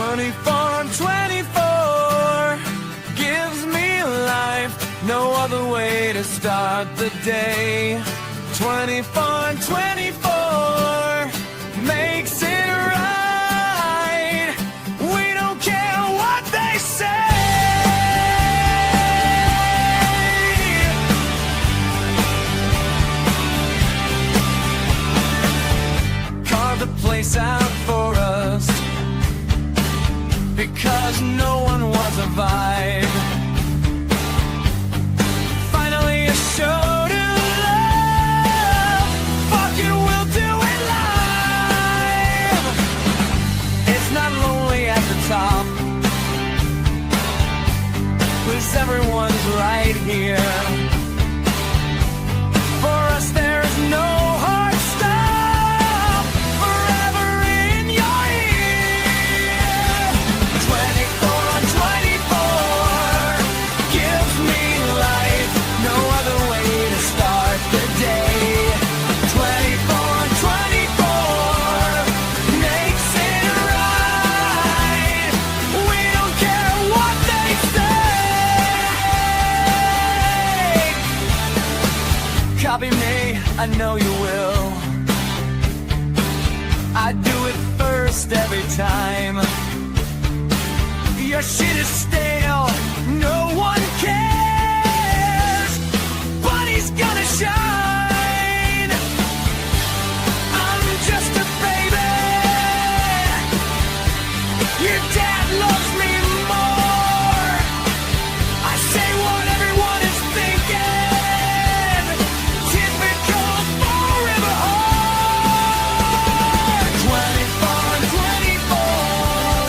24 on 24 gives me life, no other way to start the day. 24 on 24 makes it right. We don't care what they say. Carve a place out for us, because no one was a vibe. Finally a show to love. Fuck it, we'll do it live. It's not lonely at the top, 'cause everyone's right here. For us there is no hard stop. Forever in your ear. 24 on 24 gives me life, no other way to start the day. 24 on 24 makes it right. We don't care what they say. Copy me, I know you will. I do it first every time. Your shit is stale, no one cares, but he's gonna shine. I'm just a baby. Your dad loves me more. I say what everyone is thinking. Typical forever hard. 24 on 24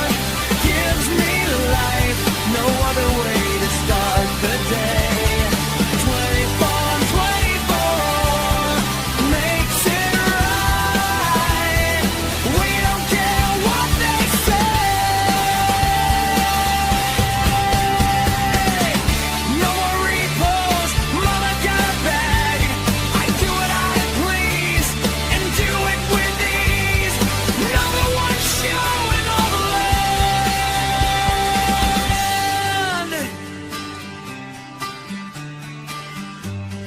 gives me life, no other way to start the day. 24 on 24 makes it right. We don't care what they say. No more repos, mama got a bag. I do what I please and do it with ease. Number one show in all the land.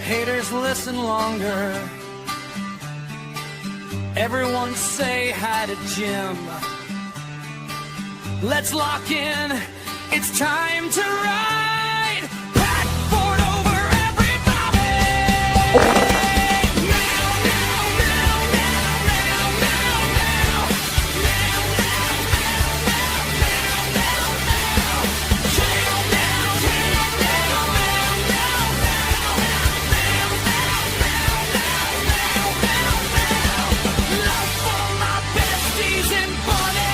Haters listen longer. Everyone say hi to Jim. Let's lock in. It's time to ride. Pat Ford over everybody. Now, now, now, now, now, now, now. Now, now, now, now, now, now. Now, now, now, now, now, now, now. Love for my besties and buddies.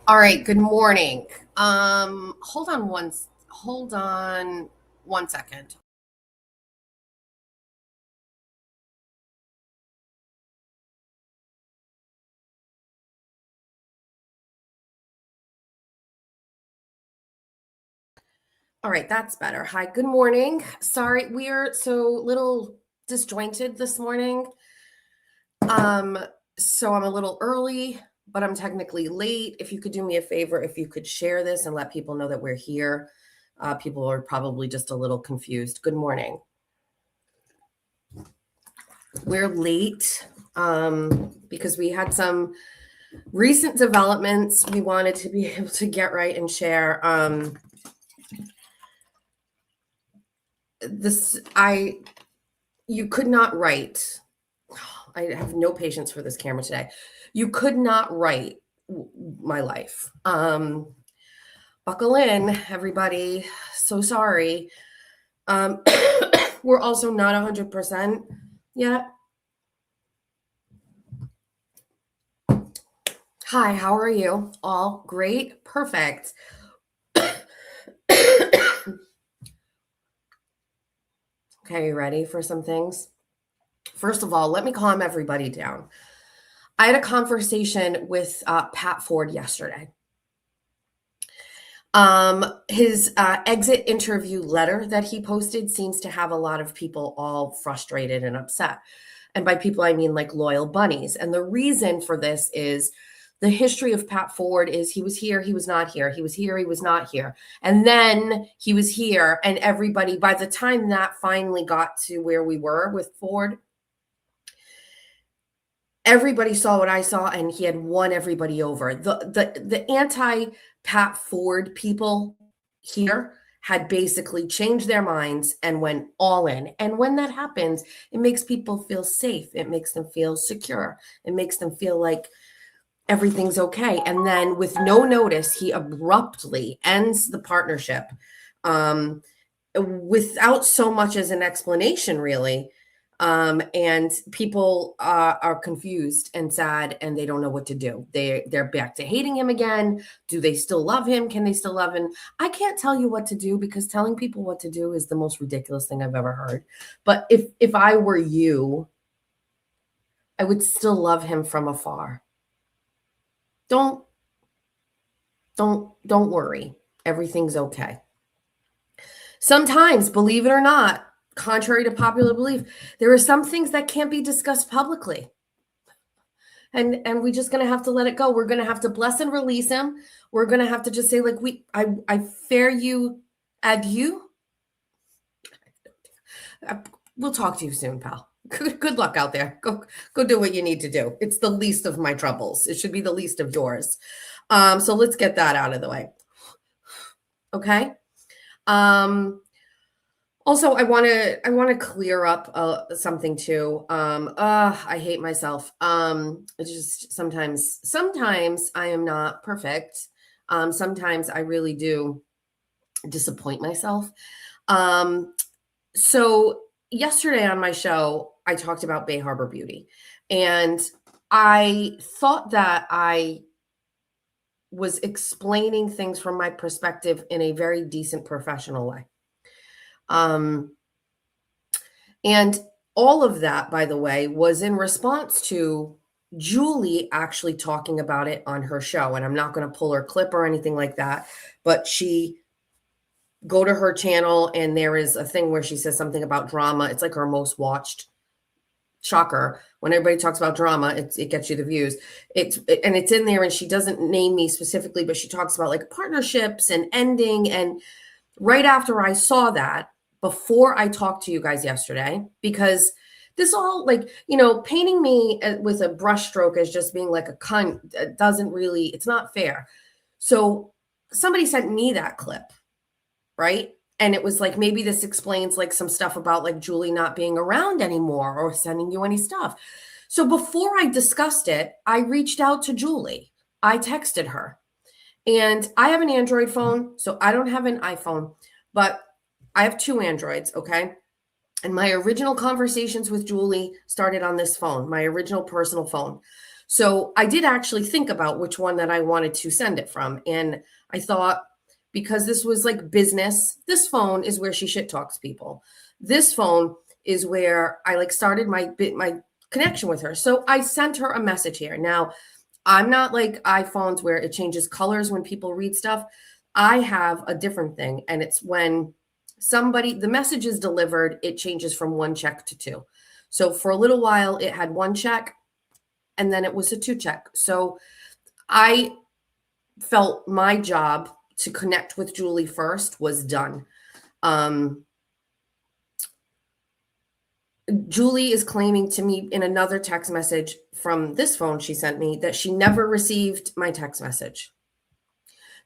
All right, good morning. Hold on one second. All right, that's better. Hi, good morning. Sorry, we are so little disjointed this morning. So I'm a little early, but I'm technically late. If you could do me a favor, if you could share this and let people know that we're here. People are probably just a little confused. Good morning. We're late because we had some recent developments we wanted to be able to get right and share. You could not write. I have no patience for this camera today. You could not write my life. Buckle in, everybody. So sorry. We're also not 100% yet. Hi, how are you? All great? Perfect. Okay, you ready for some things? First of all, let me calm everybody down. I had a conversation with Pat Ford yesterday. His exit interview letter that he posted seems to have a lot of people all frustrated and upset. And by people, I mean like loyal bunnies. And the reason for this is the history of Pat Ford is he was here, he was not here, he was here, he was not here. And then he was here, and everybody, by the time that finally got to where we were with Ford, everybody saw what I saw, and he had won everybody over. The anti Pat Ford people here had basically changed their minds and went all in. And when that happens, it makes people feel safe. It makes them feel secure. It makes them feel like everything's okay. And then with no notice, he abruptly ends the partnership without so much as an explanation, really. And people are confused and sad, and they don't know what to do. They're back to hating him again. Do they still love him? Can they still love him? I can't tell you what to do, because telling people what to do is the most ridiculous thing I've ever heard. But if I were you, I would still love him from afar. Don't worry. Everything's okay. Sometimes, believe it or not, contrary to popular belief, there are some things that can't be discussed publicly. And we're just going to have to let it go. We're going to have to bless and release him. We're going to have to just say, like, I fare you adieu. We'll talk to you soon, pal. Good luck out there. Go do what you need to do. It's the least of my troubles. It should be the least of yours. So let's get that out of the way. Okay. Also, I want to clear up something too. I hate myself. It's just sometimes I am not perfect. Sometimes I really do disappoint myself. So yesterday on my show, I talked about Bay Harbor Beauty, and I thought that I was explaining things from my perspective in a very decent professional way. And all of that, by the way, was in response to Julie actually talking about it on her show. And I'm not going to pull her clip or anything like that, but go to her channel, and there is a thing where she says something about drama. It's like her most watched. Shocker. When everybody talks about drama, it gets you the views. It's in there, and she doesn't name me specifically, but she talks about like partnerships and ending. And right after I saw that, before I talked to you guys yesterday, because this all, like, painting me with a brushstroke as just being like a cunt doesn't really, it's not fair. So somebody sent me that clip, right? And it was like, maybe this explains like some stuff about like Julie not being around anymore or sending you any stuff. So before I discussed it, I reached out to Julie. I texted her, and I have an Android phone, so I don't have an iPhone, but I have 2 Androids, okay? And my original conversations with Julie started on this phone, my original personal phone. So I did actually think about which one that I wanted to send it from. And I thought, because this was like business, this phone is where she shit talks people. This phone is where I like started my connection with her. So I sent her a message here. Now, I'm not like iPhones where it changes colors when people read stuff. I have a different thing, and it's when the message is delivered, it changes from 1 check to 2. So for a little while, it had 1 check, and then it was a 2 check. So I felt my job to connect with Julie first was done. Julie is claiming to me in another text message from this phone she sent me that she never received my text message.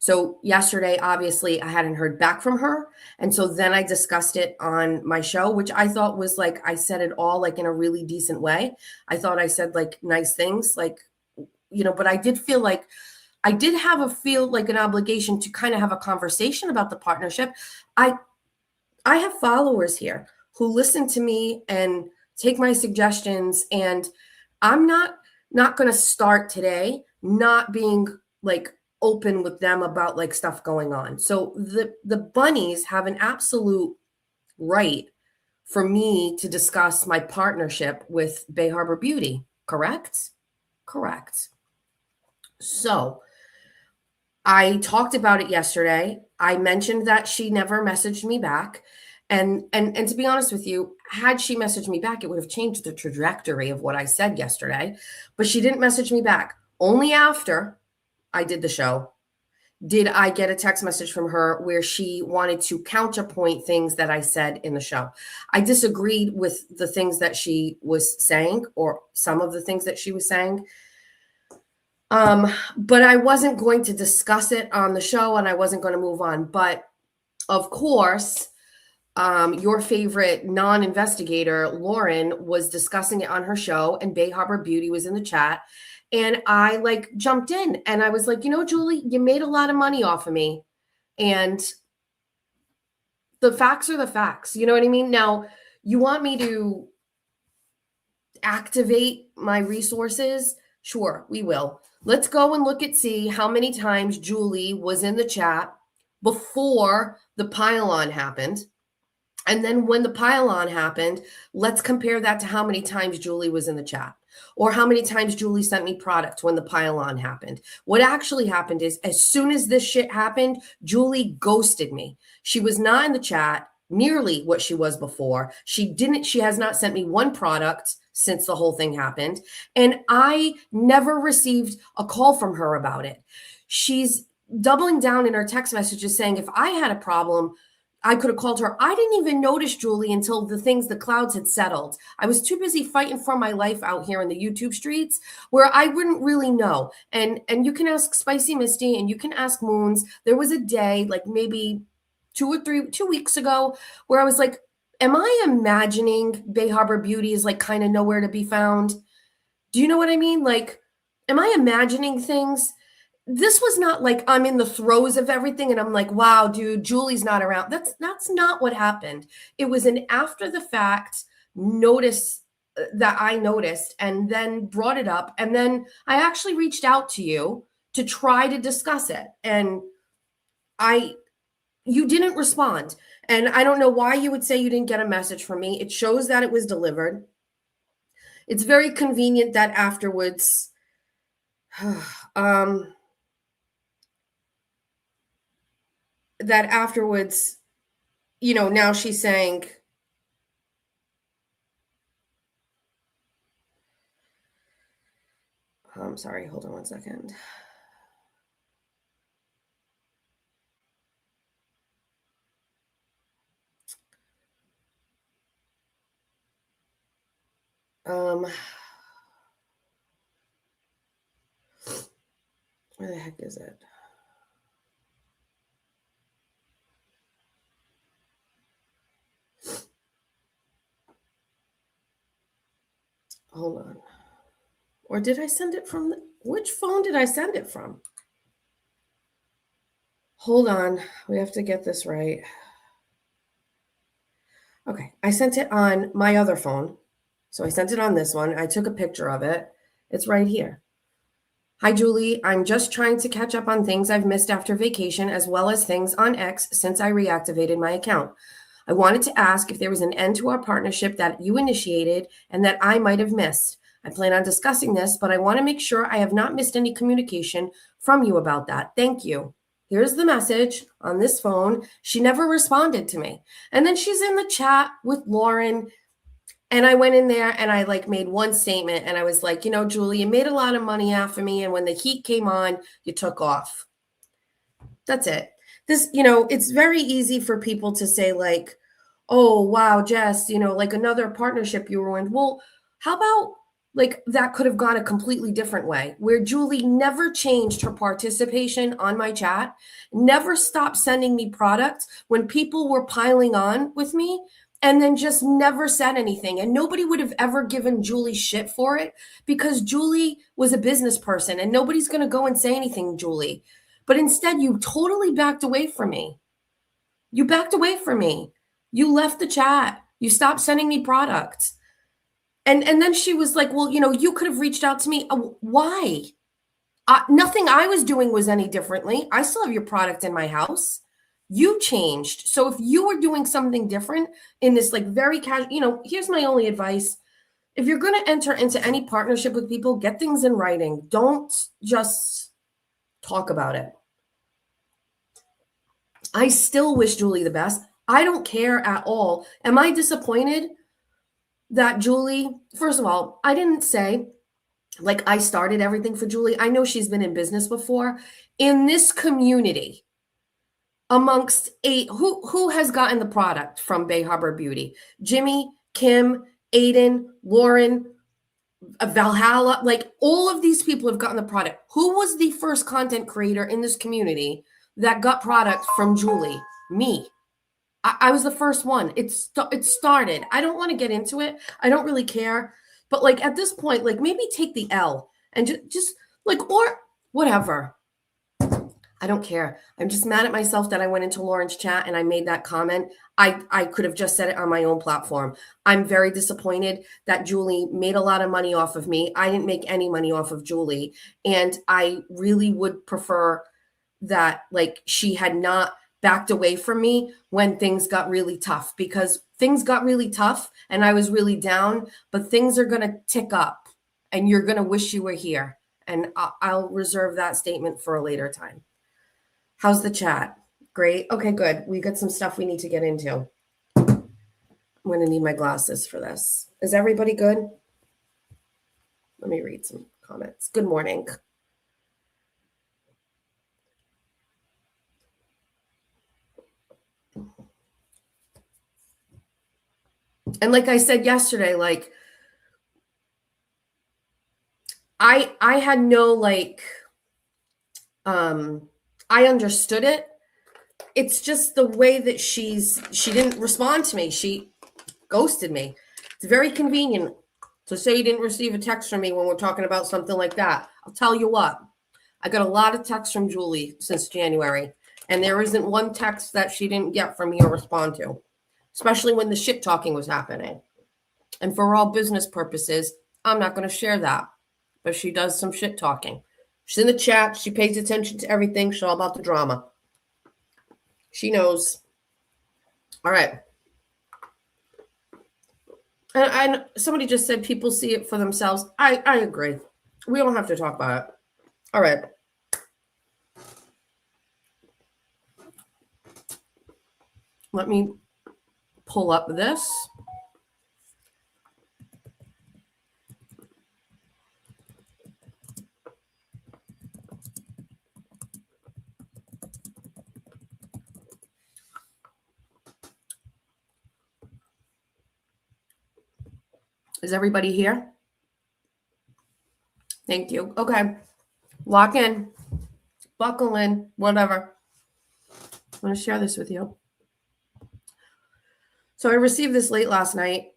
So yesterday, obviously, I hadn't heard back from her. And so then I discussed it on my show, which I thought was like, I said it all like in a really decent way. I thought I said like nice things, like, but I did feel like I did feel like an obligation to kind of have a conversation about the partnership. I have followers here who listen to me and take my suggestions, and I'm not going to start today not being like open with them about like stuff going on. So the bunnies have an absolute right for me to discuss my partnership with Bay Harbor Beauty. Correct. So I talked about it yesterday. I mentioned that she never messaged me back. And to be honest with you, had she messaged me back, it would have changed the trajectory of what I said yesterday. But she didn't message me back. Only after I did the show did I get a text message from her where she wanted to counterpoint things that I said in the show. I disagreed with the things that she was saying, or some of the things that she was saying. But I wasn't going to discuss it on the show, and I wasn't going to move on. But of course, your favorite non-investigator, Lauren, was discussing it on her show, and Bay Harbor Beauty was in the chat. And I like jumped in and I was like, Julie, you made a lot of money off of me. And the facts are the facts. You know what I mean? Now, you want me to activate my resources? Sure, we will. Let's go and look at see how many times Julie was in the chat before the pile-on happened. And then when the pile-on happened, let's compare that to how many times Julie was in the chat, or how many times Julie sent me product when the pile-on happened. What actually happened is, as soon as this shit happened, Julie ghosted me. She was not in the chat nearly what she was before. She has not sent me one product since the whole thing happened. And I never received a call from her about it. She's doubling down in her text messages saying, if I had a problem, I could have called her. I didn't even notice, Julie, until the clouds had settled. I was too busy fighting for my life out here in the YouTube streets where I wouldn't really know. And you can ask Spicy Misty and you can ask Moons. There was a day, like maybe 2 weeks ago, where I was like, am I imagining Bay Harbor Beauty is like kind of nowhere to be found? Do you know what I mean? Like, am I imagining things? This was not like I'm in the throes of everything and I'm like, wow, dude, Julie's not around. That's not what happened. It was an after the fact notice that I noticed and then brought it up. And then I actually reached out to you to try to discuss it. And you didn't respond. And I don't know why you would say you didn't get a message from me. It shows that it was delivered. It's very convenient that afterwards, now she's saying, I'm sorry, hold on one second. Where the heck is it? Hold on. Or did I send it from which phone did I send it from? Hold on. We have to get this right. Okay. I sent it on my other phone. So I sent it on this one. I took a picture of it. It's right here. Hi, Julie. I'm just trying to catch up on things I've missed after vacation, as well as things on X since I reactivated my account. I wanted to ask if there was an end to our partnership that you initiated and that I might have missed. I plan on discussing this, but I want to make sure I have not missed any communication from you about that. Thank you. Here's the message on this phone. She never responded to me. And then she's in the chat with Lauren. And I went in there and I made one statement and I was like, Julie, you made a lot of money off of me. And when the heat came on, you took off. That's it. This, it's very easy for people to say like, oh, wow, Jess, another partnership you ruined. Well, how about that could have gone a completely different way where Julie never changed her participation on my chat, never stopped sending me products when people were piling on with me, and then just never said anything. And nobody would have ever given Julie shit for it because Julie was a business person and nobody's going to go and say anything, Julie. But instead, you totally backed away from me. You backed away from me. You left the chat. You stopped sending me products. And then she was like, well, you could have reached out to me. Why? Nothing I was doing was any differently. I still have your product in my house. You changed. So if you were doing something different in this very casual, here's my only advice. If you're going to enter into any partnership with people, get things in writing. Don't just talk about it. I still wish Julie the best. I don't care at all. Am I disappointed that Julie, first of all, I didn't say like I started everything for Julie. I know she's been in business before. In this community, amongst who has gotten the product from Bay Harbor Beauty? Jimmy, Kim, Aiden, Lauren, Valhalla, like all of these people have gotten the product. Who was the first content creator in this community that got product from Julie? Me. I was the first one. It started. I don't want to get into it. I don't really care. But like at this point, like maybe take the L and just like, or whatever. I don't care. I'm just mad at myself that I went into Lauren's chat and I made that comment. I could have just said it on my own platform. I'm very disappointed that Julie made a lot of money off of me. I didn't make any money off of Julie. And I really would prefer that like she had not backed away from me when things got really tough, because things got really tough and I was really down, but things are going to tick up and you're going to wish you were here. And I'll reserve that statement for a later time. How's the chat? Great. Okay, good. We got some stuff we need to get into. I'm going to need my glasses for this. Is everybody good? Let me read some comments. Good morning. And like I said yesterday, like I had no like I understood it. It's just the way that she didn't respond to me. She ghosted me. It's very convenient to say you didn't receive a text from me when we're talking about something like that. I'll tell you what, I got a lot of texts from Julie since January, and there isn't one text that she didn't get from me or respond to, especially when the shit talking was happening. And for all business purposes, I'm not going to share that, but she does some shit talking. She's in the chat. She pays attention to everything. She's all about the drama. She knows. All right. And somebody just said people see it for themselves. I agree. We don't have to talk about it. All right. Let me pull up this. Is everybody here? Thank you. Okay. Lock in. Buckle in. Whatever. I'm going to share this with you. So I received this late last night.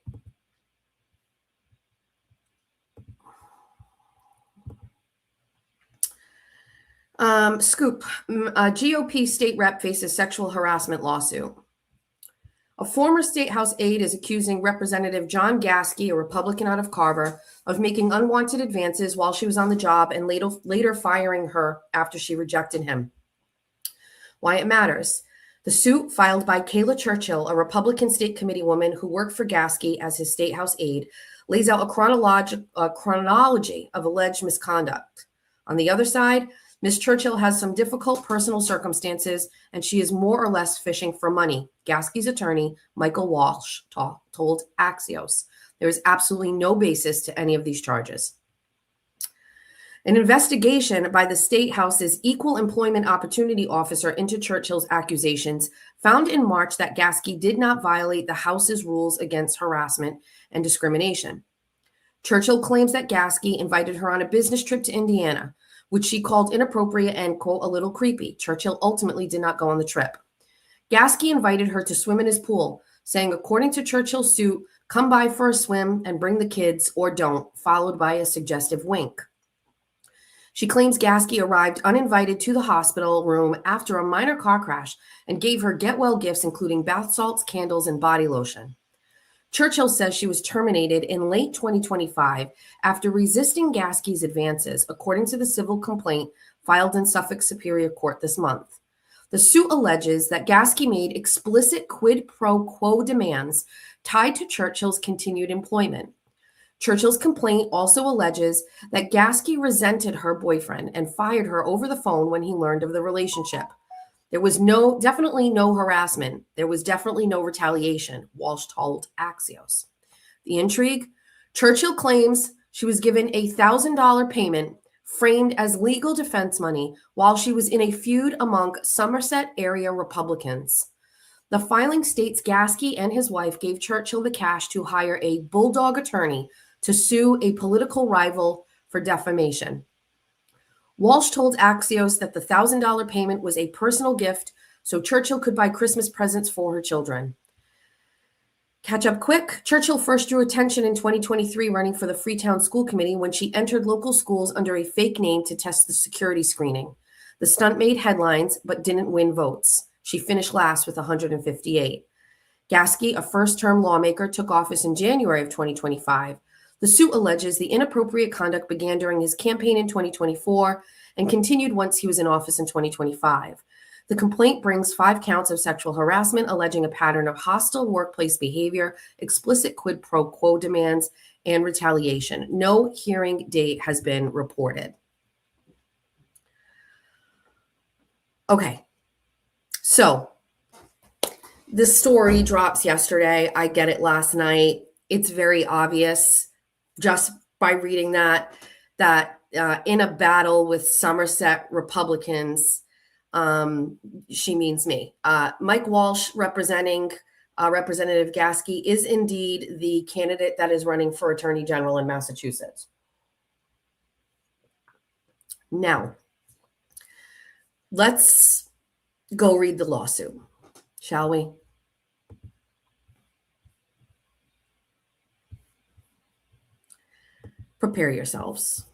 Scoop. A GOP state rep faces sexual harassment lawsuit. A former state house aide is accusing Representative John Gasky, a Republican out of Carver, of making unwanted advances while she was on the job and later firing her after she rejected him. Why it matters. The suit, filed by Kayla Churchill, a Republican state committee woman who worked for Gasky as his state house aide, lays out a chronology of alleged misconduct. On the other side, Ms. Churchill has some difficult personal circumstances, and she is more or less fishing for money, Gasky's attorney, Michael Walsh, told Axios. There is absolutely no basis to any of these charges. An investigation by the State House's Equal Employment Opportunity Officer into Churchill's accusations found in March that Gasky did not violate the House's rules against harassment and discrimination. Churchill claims that Gasky invited her on a business trip to Indiana, which she called inappropriate and, quote, a little creepy. Churchill ultimately did not go on the trip. Gasky invited her to swim in his pool, saying, according to Churchill's suit, come by for a swim and bring the kids or don't, followed by a suggestive wink. She claims Gasky arrived uninvited to the hospital room after a minor car crash and gave her get-well gifts, including bath salts, candles, and body lotion. Churchill says she was terminated in late 2025 after resisting Gasky's advances, according to the civil complaint filed in Suffolk Superior Court this month. The suit alleges that Gasky made explicit quid pro quo demands tied to Churchill's continued employment. Churchill's complaint also alleges that Gasky resented her boyfriend and fired her over the phone when he learned of the relationship. There was definitely no harassment. There was definitely no retaliation, Walsh told Axios. The intrigue? Churchill claims she was given a $1,000 payment framed as legal defense money while she was in a feud among Somerset area Republicans. The filing states Gasky and his wife gave Churchill the cash to hire a bulldog attorney to sue a political rival for defamation. Walsh told Axios that the $1,000 payment was a personal gift so Churchill could buy Christmas presents for her children. Catch up quick. Churchill first drew attention in 2023 running for the Freetown School Committee when she entered local schools under a fake name to test the security screening. The stunt made headlines but didn't win votes. She finished last with 158. Gasky, a first-term lawmaker, took office in January of 2025. The suit alleges the inappropriate conduct began during his campaign in 2024 and continued once he was in office in 2025. The complaint brings 5 counts of sexual harassment, alleging a pattern of hostile workplace behavior, explicit quid pro quo demands, and retaliation. No hearing date has been reported. Okay, so this story drops yesterday. I get it last night. It's very obvious just by reading that in a battle with Somerset Republicans, she means me. Mike Walsh, representing Representative Gasky, is indeed the candidate that is running for Attorney General in Massachusetts. Now, let's go read the lawsuit, shall we? Prepare yourselves.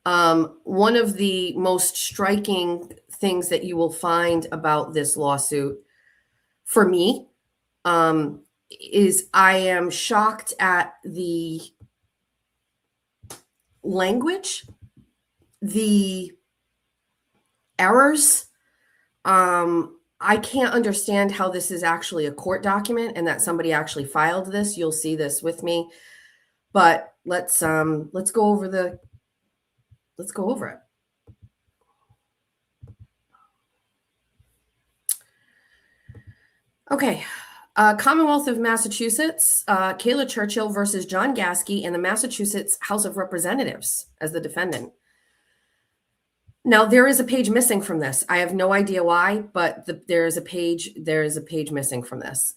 One of the most striking things that you will find about this lawsuit, for me, is I am shocked at the language, the errors. I can't understand how this is actually a court document and that somebody actually filed this. You'll see this with me, but let's go over it. Okay. Commonwealth of Massachusetts, Kayla Churchill versus John Gasky and the Massachusetts House of Representatives as the defendant. Now, there is a page missing from this. I have no idea why, but there is a page missing from this.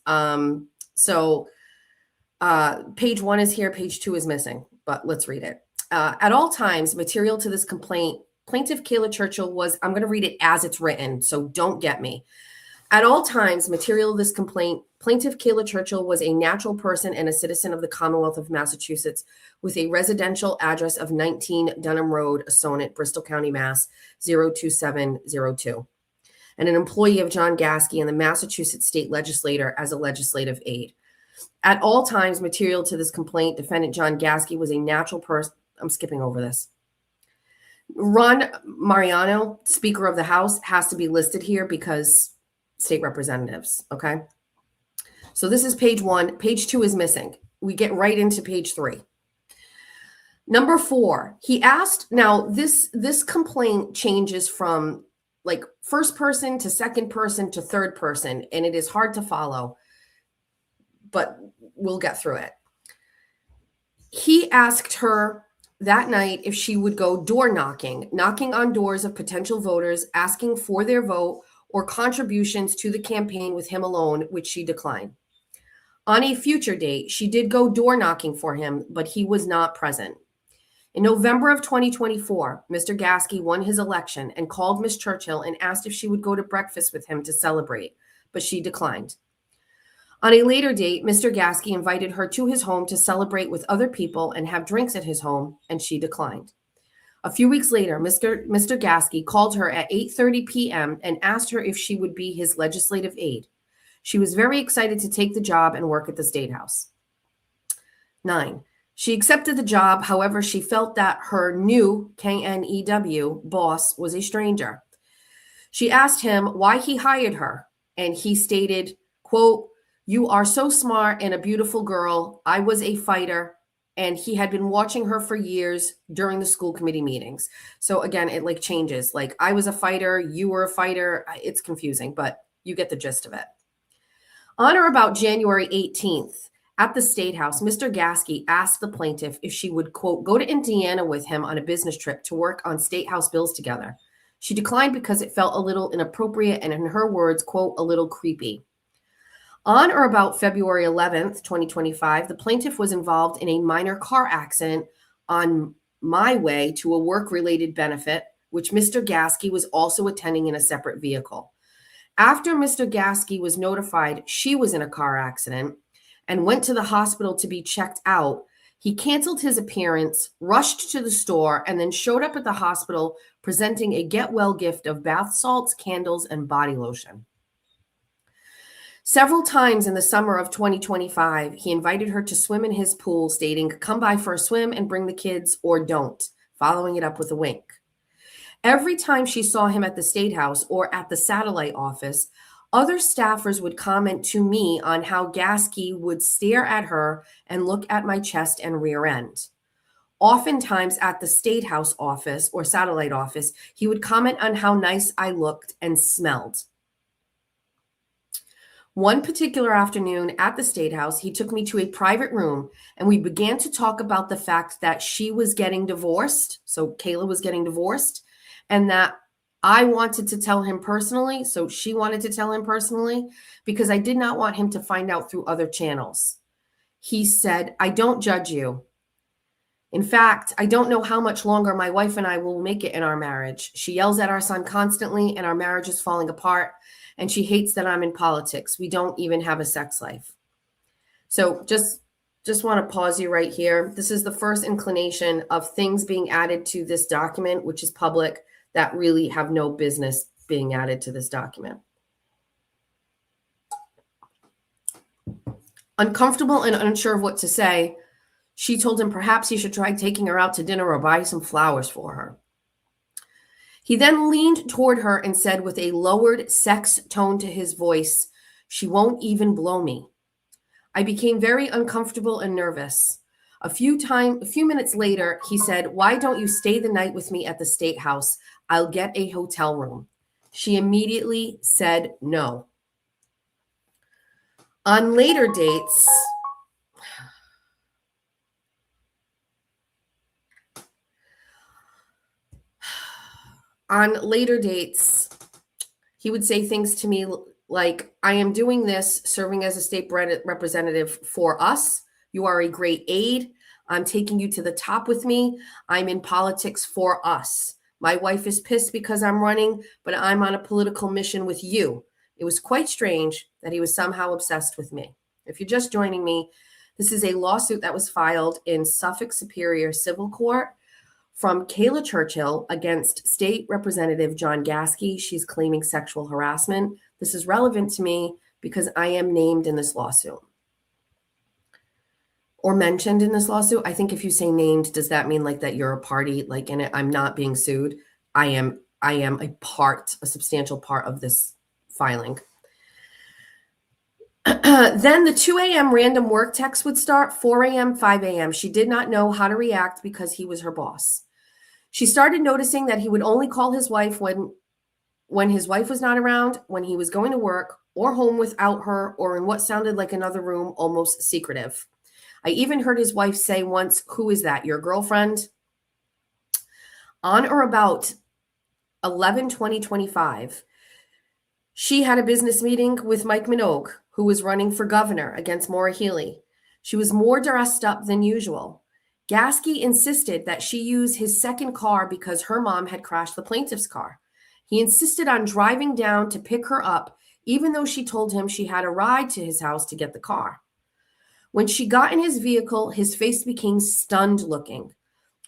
Page 1 is here, page 2 is missing, but let's read it. At all times, material to this complaint, plaintiff Kayla Churchill was, I'm going to read it as it's written, so don't get me. At all times, material of this complaint, plaintiff Kayla Churchill was a natural person and a citizen of the Commonwealth of Massachusetts with a residential address of 19 Dunham Road, Sonnet, Bristol County, Mass. 02702, and an employee of John Gasky and the Massachusetts State Legislature as a legislative aide. At all times, material to this complaint, defendant John Gasky was a natural person. I'm skipping over this. Ron Mariano, Speaker of the House, has to be listed here because state representatives, okay? So this is page 1. Page 2 is missing. We get right into page 3. Number 4, he asked, now this complaint changes from like first person to second person to third person, and it is hard to follow, but we'll get through it. He asked her that night if she would go door knocking on doors of potential voters, asking for their vote or contributions to the campaign with him alone, which she declined. On a future date, she did go door knocking for him, but he was not present. In November of 2024, Mr. Gasky won his election and called Ms. Churchill and asked if she would go to breakfast with him to celebrate, but she declined. On a later date, Mr. Gasky invited her to his home to celebrate with other people and have drinks at his home, and she declined. A few weeks later, Mr. Gasky called her at 8:30 p.m. and asked her if she would be his legislative aide. She was very excited to take the job and work at the State House. 9. She accepted the job. However, she felt that her new KNEW boss was a stranger. She asked him why he hired her, and he stated, quote, "You are so smart and a beautiful girl. I was a fighter. and he had been watching her for years during the school committee meetings. So again, it like changes. Like I was a fighter, you were a fighter. It's confusing, but you get the gist of it. On or about January 18th, at the State House, Mr. Gasky asked the plaintiff if she would, quote, go to Indiana with him on a business trip to work on State House bills together. She declined because it felt a little inappropriate and, in her words, quote, a little creepy. On or about February 11th, 2025, the plaintiff was involved in a minor car accident on my way to a work-related benefit, which Mr. Gasky was also attending in a separate vehicle. After Mr. Gasky was notified she was in a car accident and went to the hospital to be checked out, he canceled his appearance, rushed to the store, and then showed up at the hospital presenting a get-well gift of bath salts, candles, and body lotion. Several times in the summer of 2025, he invited her to swim in his pool, stating, come by for a swim and bring the kids or don't, following it up with a wink. Every time she saw him at the State House or at the satellite office, other staffers would comment to me on how Gasky would stare at her and look at my chest and rear end. Oftentimes at the State House office or satellite office, he would comment on how nice I looked and smelled. One particular afternoon at the State House, he took me to a private room and we began to talk about the fact that she was getting divorced. So Kayla was getting divorced, and that I wanted to tell him personally. So she wanted to tell him personally because I did not want him to find out through other channels. He said, I don't judge you. In fact, I don't know how much longer my wife and I will make it in our marriage. She yells at our son constantly and our marriage is falling apart. And she hates that I'm in politics. We don't even have a sex life. So just want to pause you right here. This is the first inclination of things being added to this document, which is public, that really have no business being added to this document. Uncomfortable and unsure of what to say, she told him perhaps he should try taking her out to dinner or buy some flowers for her. He then leaned toward her and said with a lowered sex tone to his voice, she won't even blow me. I became very uncomfortable and nervous. A few minutes later, he said, why don't you stay the night with me at the State House? I'll get a hotel room. She immediately said no. On later dates, he would say things to me like, I am doing this, serving as a state representative for us. You are a great aide. I'm taking you to the top with me. I'm in politics for us. My wife is pissed because I'm running, but I'm on a political mission with you. It was quite strange that he was somehow obsessed with me. If you're just joining me, this is a lawsuit that was filed in Suffolk Superior Civil Court from Kayla Churchill against State Representative John Gasky. She's claiming sexual harassment. This is relevant to me because I am named in this lawsuit or mentioned in this lawsuit. I think if you say named, does that mean like that you're a party like in it? I'm not being sued. I am a substantial part of this filing. Then the 2 a.m. random work text would start, 4 a.m., 5 a.m. She did not know how to react because he was her boss. She started noticing that he would only call his wife when his wife was not around, when he was going to work or home without her, or in what sounded like another room, almost secretive. I even heard his wife say once, who is that, your girlfriend? On or about 11/20/25, she had a business meeting with Mike Minogue, who was running for governor against Maura Healey. She was more dressed up than usual. Gasky insisted that she use his second car because her mom had crashed the plaintiff's car. He insisted on driving down to pick her up, even though she told him she had a ride to his house to get the car. When she got in his vehicle, his face became stunned looking.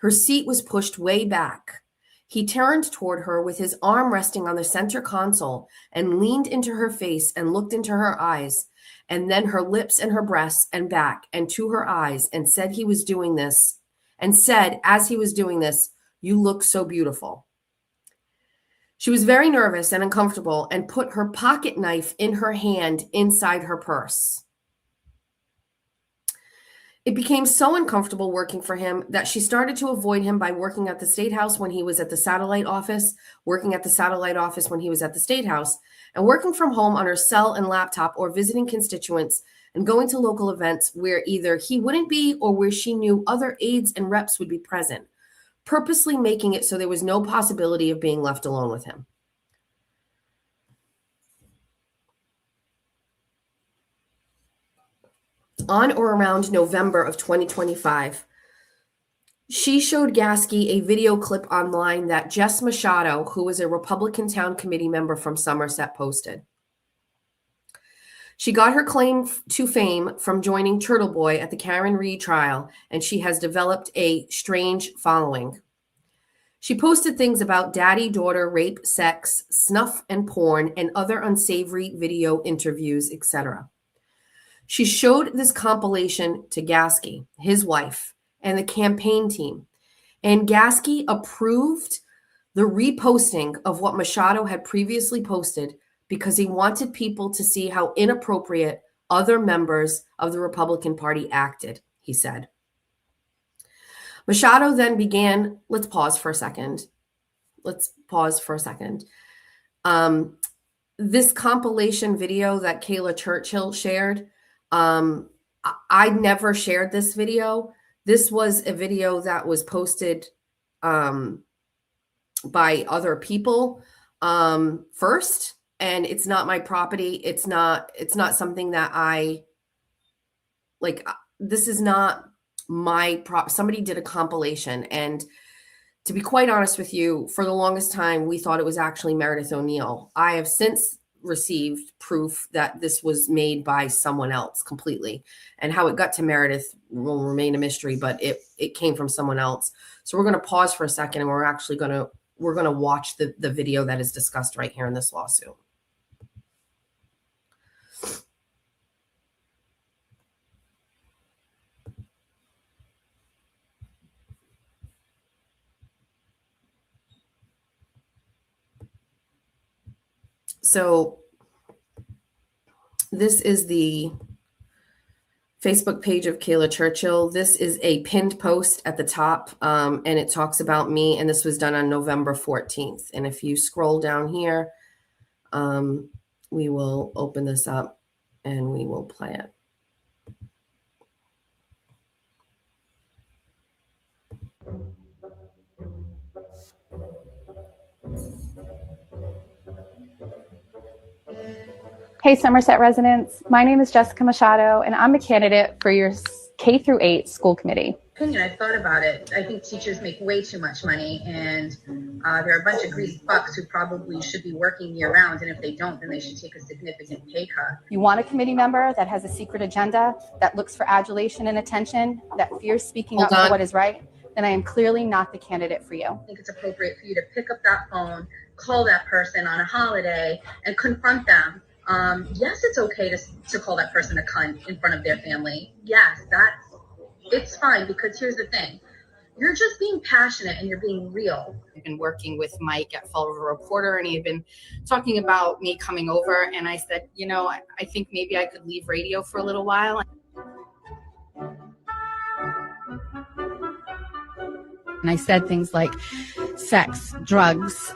Her seat was pushed way back. He turned toward her with his arm resting on the center console and leaned into her face and looked into her eyes, and then her lips and her breasts and back and to her eyes, and said as he was doing this, you look so beautiful. She was very nervous and uncomfortable and put her pocket knife in her hand inside her purse. It became so uncomfortable working for him that she started to avoid him by working at the State House when he was at the satellite office, working at the satellite office when he was at the State House, and working from home on her cell and laptop or visiting constituents and going to local events where either he wouldn't be or where she knew other aides and reps would be present, purposely making it so there was no possibility of being left alone with him. On or around November of 2025, she showed Gasky a video clip online that Jess Machado, who was a Republican town committee member from Somerset, posted. She got her claim to fame from joining Turtle Boy at the Karen Read trial, and she has developed a strange following. She posted things about daddy-daughter rape, sex, snuff and porn, and other unsavory video interviews, etc. She showed this compilation to Gasky, his wife, and the campaign team, and Gasky approved the reposting of what Machado had previously posted because he wanted people to see how inappropriate other members of the Republican Party acted, he said. Machado then began, let's pause for a second. This compilation video that Kayla Churchill shared, I never shared this video. This was a video that was posted by other people first, and it's not my property. It's not something that I like. This is not my somebody did a compilation, and to be quite honest with you, for the longest time we thought it was actually Meredith O'Neill. I have since received proof that this was made by someone else completely, and how it got to Meredith will remain a mystery, but it came from someone else. So we're going to pause for a second, and we're going to watch the video that is discussed right here in this lawsuit. So this is the Facebook page of Kayla Churchill. This is a pinned post at the top, and it talks about me, and this was done on November 14th. And if you scroll down here, we will open this up and we will play it. Hey, Somerset residents. My name is Jessica Machado, and I'm a candidate for your K-8 school committee. I've thought about it. I think teachers make way too much money, and there are a bunch of greasy fucks who probably should be working year-round, and if they don't, then they should take a significant pay cut. You want a committee member that has a secret agenda, that looks for adulation and attention, that fears speaking up for what is right? Then I am clearly not the candidate for you. I think it's appropriate for you to pick up that phone, call that person on a holiday, and confront them. Yes, it's okay to call that person a cunt in front of their family. Yes, it's fine, because here's the thing. You're just being passionate and you're being real. I've been working with Mike at Fall River Reporter, and he had been talking about me coming over, and I said, I think maybe I could leave radio for a little while. And I said things like sex, drugs,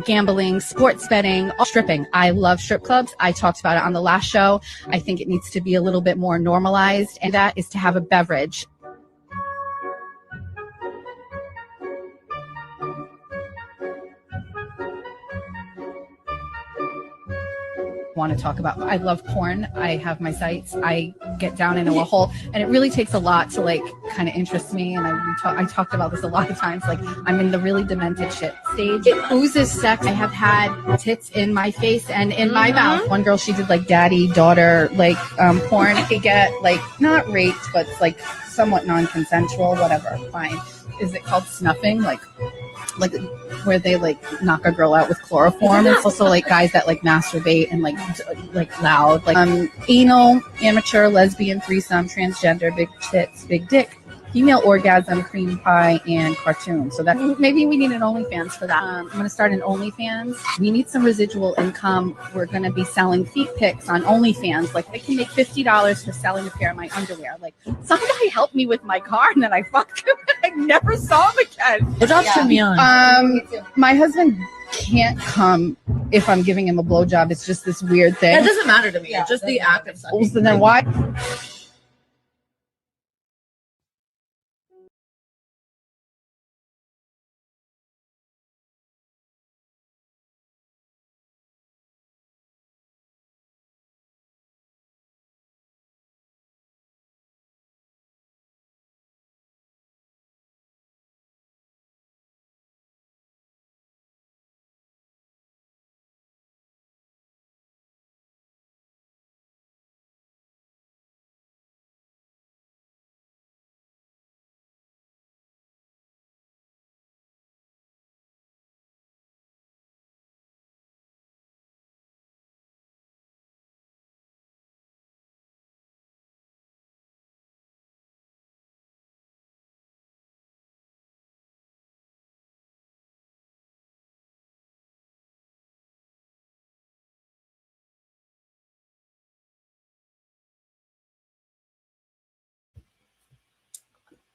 gambling, sports betting, stripping. I love strip clubs. I talked about it on the last show. I think it needs to be a little bit more normalized, and that is to have a beverage. Want to talk about. I love porn. I have my sites. I get down into a hole, and it really takes a lot to kind of interest me. And I talked about this a lot of times. I'm in the really demented shit stage. It oozes sex. I have had tits in my face and in my mouth. One girl, she did daddy daughter porn. I could get not raped, but somewhat non-consensual. Whatever. Fine. Is it called snuffing? Where they knock a girl out with chloroform. It's also guys that masturbate and loud, anal, amateur, lesbian, threesome, transgender, big tits, big dick. female orgasm, cream pie, and cartoon. So that maybe we need an OnlyFans for that. I'm going to start an OnlyFans. We need some residual income. We're going to be selling feet pics on OnlyFans. Like I can make $50 for selling a pair of my underwear. Like some guy helped me with my car and then I fucked him. I never saw him again. Blowjobs turn me on. My husband can't come if I'm giving him a blowjob. It's just this weird thing. That doesn't matter to me. It's just the act of Well, sucking. so then why?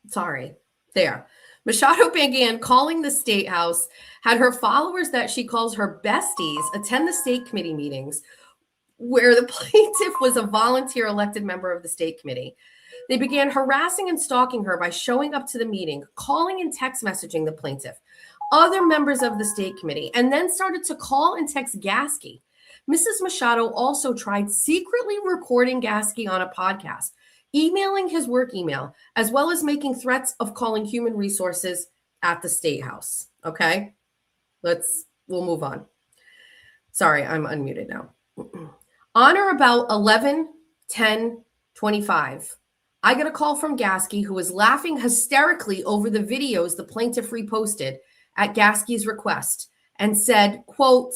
Sorry. There. Machado began calling the State House, had her followers that she calls her besties attend the state committee meetings where the plaintiff was a volunteer elected member of the state committee. They began harassing and stalking her by showing up to the meeting, calling and text messaging the plaintiff, other members of the state committee, and then started to call and text Gasky. Mrs. Machado also tried secretly recording Gasky on a podcast, emailing his work email, as well as making threats of calling human resources at the State House. Okay, we'll move on. Sorry, I'm unmuted now. On or about 11/10/25, I get a call from Gasky, who was laughing hysterically over the videos the plaintiff reposted at Gasky's request and said, quote,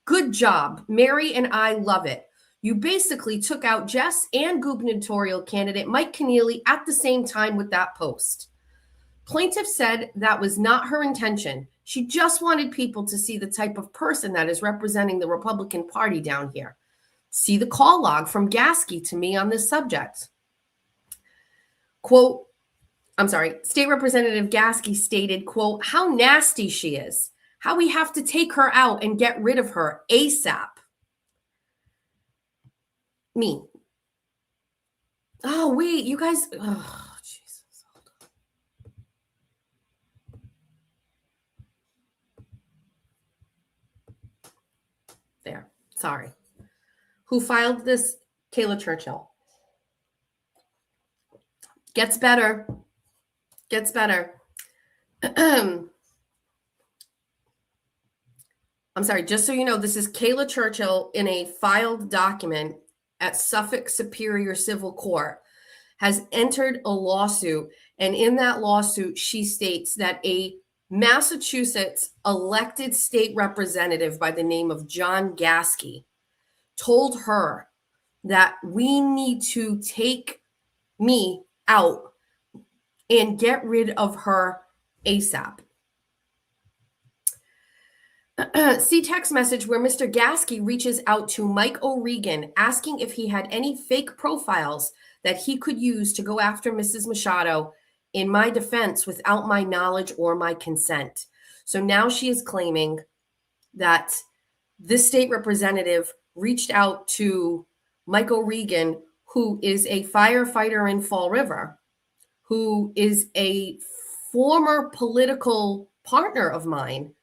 "Good job. Mary and I love it. You basically took out Jess and gubernatorial candidate Mike Keneally at the same time with that post." Plaintiff said that was not her intention. She just wanted people to see the type of person that is representing the Republican Party down here. See the call log from Gasky to me on this subject. Quote, State Representative Gasky stated, quote, "How nasty she is. How we have to take her out and get rid of her ASAP." Me. Oh, wait, you guys. Oh, Jesus. Hold on. There. Sorry. Who filed this? Kayla Churchill. Gets better. Gets better. I'm sorry, just so you know, this is Kayla Churchill in a filed document at Suffolk Superior Civil Court, has entered a lawsuit. And in that lawsuit, she states that a Massachusetts elected state representative by the name of John Gasky told her that we need to take me out and get rid of her ASAP. See text message where Mr. Gasky reaches out to Mike O'Regan asking if he had any fake profiles that he could use to go after Mrs. Machado in my defense without my knowledge or my consent. So now she is claiming that this state representative reached out to Mike O'Regan, who is a firefighter in Fall River, who is a former political partner of mine,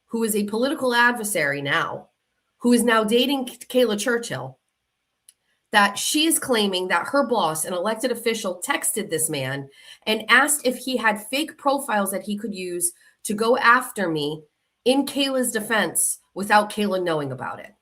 who is a political adversary now, who is now dating Kayla Churchill, that she is claiming that her boss, an elected official, texted this man and asked if he had fake profiles that he could use to go after me in Kayla's defense without Kayla knowing about it.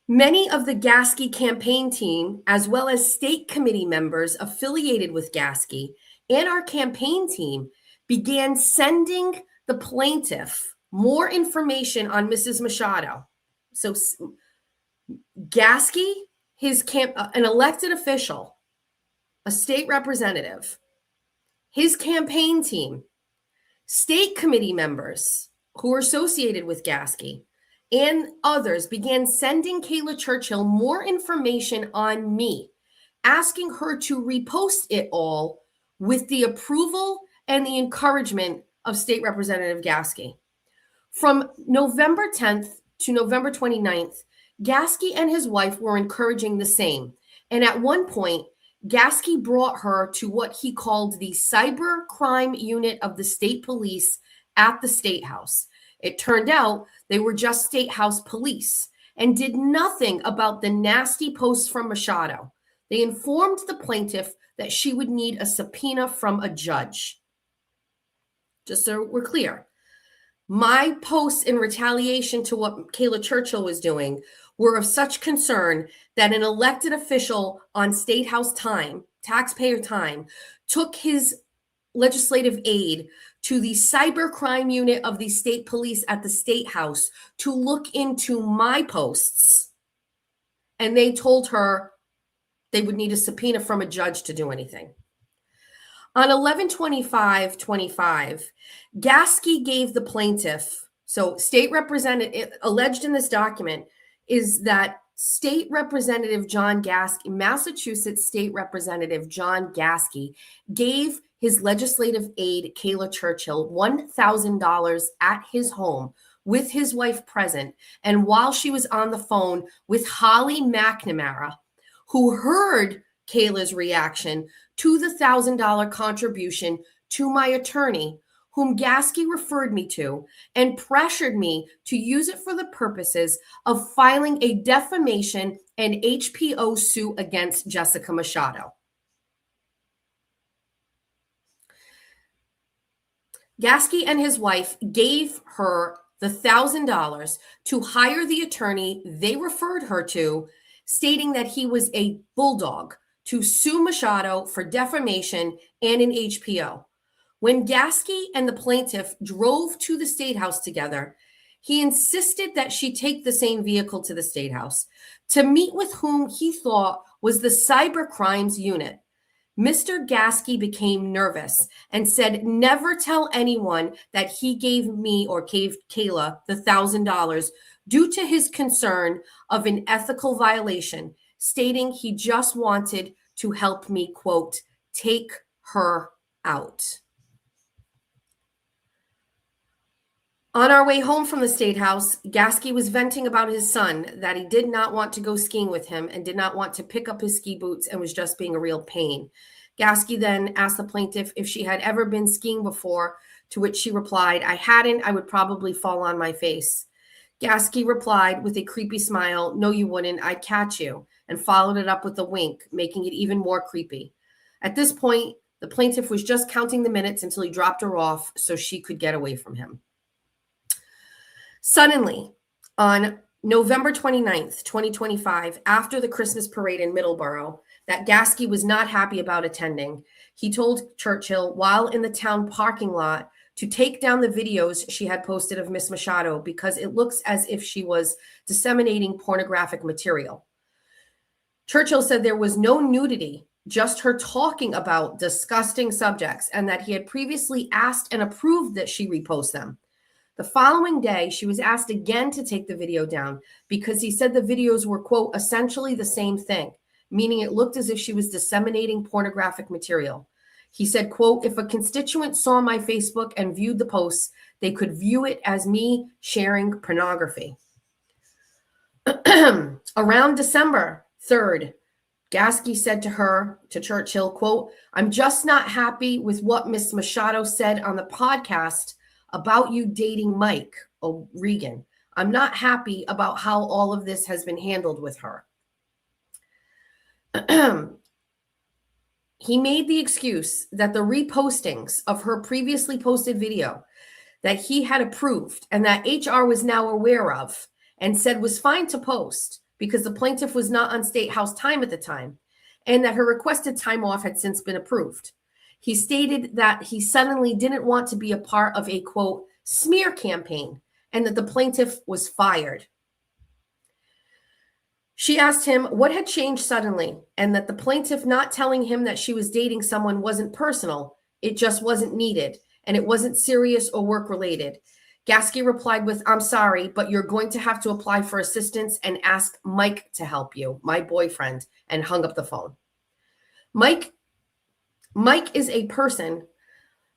Many of the Gasky campaign team, as well as state committee members affiliated with Gasky and our campaign team, began sending the plaintiff more information on Mrs. Machado. So Gasky, an elected official, a state representative, his campaign team, state committee members who were associated with Gasky, and others began sending Kayla Churchill more information on me, asking her to repost it all with the approval and the encouragement of State Representative Gasky. From November 10th to November 29th, Gasky and his wife were encouraging the same. And at one point, Gasky brought her to what he called the cyber crime unit of the state police at the State House. It turned out they were just State House police and did nothing about the nasty posts from Machado. They informed the plaintiff that she would need a subpoena from a judge. Just so we're clear, my posts in retaliation to what Kayla Churchill was doing were of such concern that an elected official on State House time, taxpayer time, took his legislative aide to the cybercrime unit of the state police at the State House to look into my posts. And they told her they would need a subpoena from a judge to do anything. On 11/25/25, Gasky gave the plaintiff, so state representative, alleged in this document is that State Representative John Gasky, Massachusetts State Representative John Gasky, gave his legislative aide, Kayla Churchill, $1,000 at his home with his wife present. And while she was on the phone with Holly McNamara, who heard Kayla's reaction to the $1,000 contribution to my attorney, whom Gasky referred me to and pressured me to use it for the purposes of filing a defamation and HPO suit against Jessica Machado. Gasky and his wife gave her the $1,000 to hire the attorney they referred her to, stating that he was a bulldog to sue Machado for defamation and an HPO. When Gasky and the plaintiff drove to the State House together, he insisted that she take the same vehicle to the State House to meet with whom he thought was the cyber crimes unit. Mr. Gasky became nervous and said, "Never tell anyone that he gave me or gave Kayla the $1,000 due to his concern of an ethical violation," stating he just wanted to help me, quote, "take her out." On our way home from the State House, Gasky was venting about his son, that he did not want to go skiing with him and did not want to pick up his ski boots and was just being a real pain. Gasky then asked the plaintiff if she had ever been skiing before, to which she replied, "I hadn't. I would probably fall on my face." Gasky replied with a creepy smile, "No, you wouldn't. I'd catch you," and followed it up with a wink, making it even more creepy. At this point, the plaintiff was just counting the minutes until he dropped her off so she could get away from him. Suddenly, on November 29th, 2025, after the Christmas parade in Middleborough, that Gasky was not happy about attending, he told Churchill while in the town parking lot to take down the videos she had posted of Miss Machado because it looks as if she was disseminating pornographic material. Churchill said there was no nudity, just her talking about disgusting subjects, and that he had previously asked and approved that she repost them. The following day, she was asked again to take the video down because he said the videos were, quote, essentially the same thing, meaning it looked as if she was disseminating pornographic material. He said, quote, "If a constituent saw my Facebook and viewed the posts, they could view it as me sharing pornography." Around December 3rd, Gasky said to Churchill, quote, "I'm just not happy with what Miss Machado said on the podcast about you dating Mike O'Regan. I'm not happy about how all of this has been handled with her." He made the excuse that the repostings of her previously posted video that he had approved and that HR was now aware of and said was fine to post because the plaintiff was not on State House time at the time and that her requested time off had since been approved. He stated that he suddenly didn't want to be a part of a, quote, smear campaign and that the plaintiff was fired. She asked him what had changed suddenly and that the plaintiff not telling him that she was dating someone wasn't personal, It just wasn't needed, and it wasn't serious or work related. Gasky replied with, I'm sorry, but you're going to have to apply for assistance and ask Mike to help you, my boyfriend, and hung up the phone. Mike is a person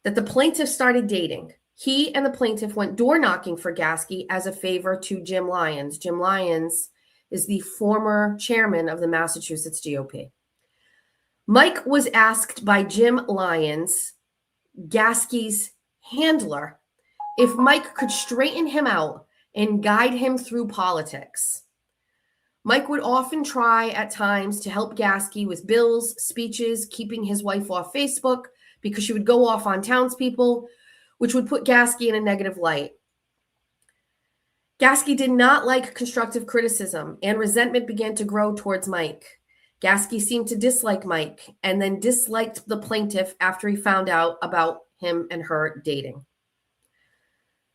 that the plaintiff started dating. He and the plaintiff went door knocking for Gasky as a favor to Jim Lyons. Jim Lyons is the former chairman of the Massachusetts GOP. Mike was asked by Jim Lyons, Gasky's handler, if Mike could straighten him out and guide him through politics. Mike would often try at times to help Gasky with bills, speeches, keeping his wife off Facebook because she would go off on townspeople, which would put Gasky in a negative light. Gasky did not like constructive criticism, and resentment began to grow towards Mike. Gasky seemed to dislike Mike and then disliked the plaintiff after he found out about him and her dating.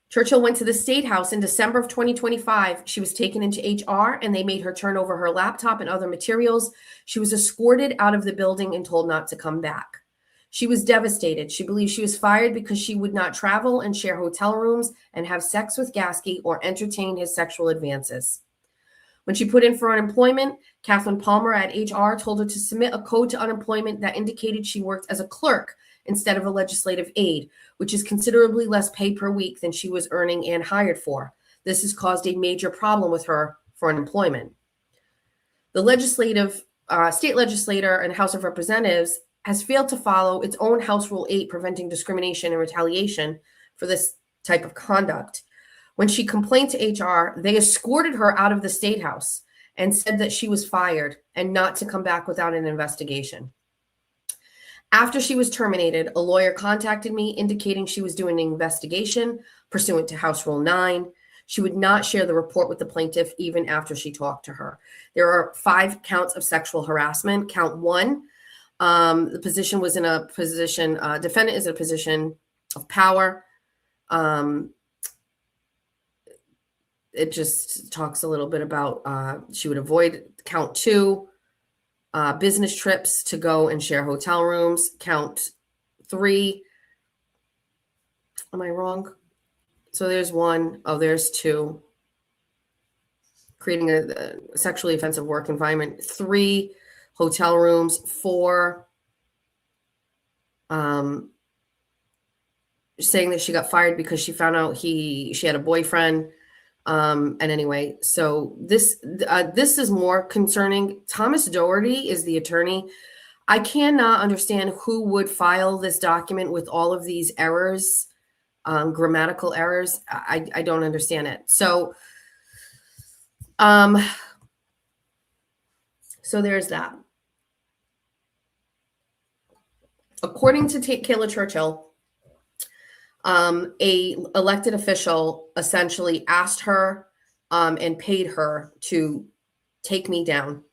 Churchill went to the State House in December of 2025. She was taken into HR and they made her turn over her laptop and other materials. She was escorted out of the building and told not to come back. She was devastated. She believed she was fired because she would not travel and share hotel rooms and have sex with Gasky or entertain his sexual advances. When she put in for unemployment, Kathleen Palmer at HR told her to submit a code to unemployment that indicated she worked as a clerk instead of a legislative aide, which is considerably less pay per week than she was earning and hired for. This has caused a major problem with her for unemployment. The state legislature and House of Representatives has failed to follow its own House Rule 8 preventing discrimination and retaliation for this type of conduct. When she complained to HR, they escorted her out of the State House and said that she was fired and not to come back without an investigation. After she was terminated, a lawyer contacted me indicating she was doing an investigation pursuant to House Rule 9. She would not share the report with the plaintiff even after she talked to her. There are 5 counts of sexual harassment. Count 1, the position was in a position, defendant is in a position of power. It just talks a little bit about she would avoid. Count 2, business trips to go and share hotel rooms. Count 3, am I wrong? So there's 1. Oh, there's 2. Creating a sexually offensive work environment. 3, hotel rooms. 4, saying that she got fired because she found out she had a boyfriend. And anyway, so this is more concerning. Thomas Doherty is the attorney. I cannot understand who would file this document with all of these errors, grammatical errors. I don't understand it. So there's that. According to Kayla Churchill, a elected official essentially asked her and paid her to take me down.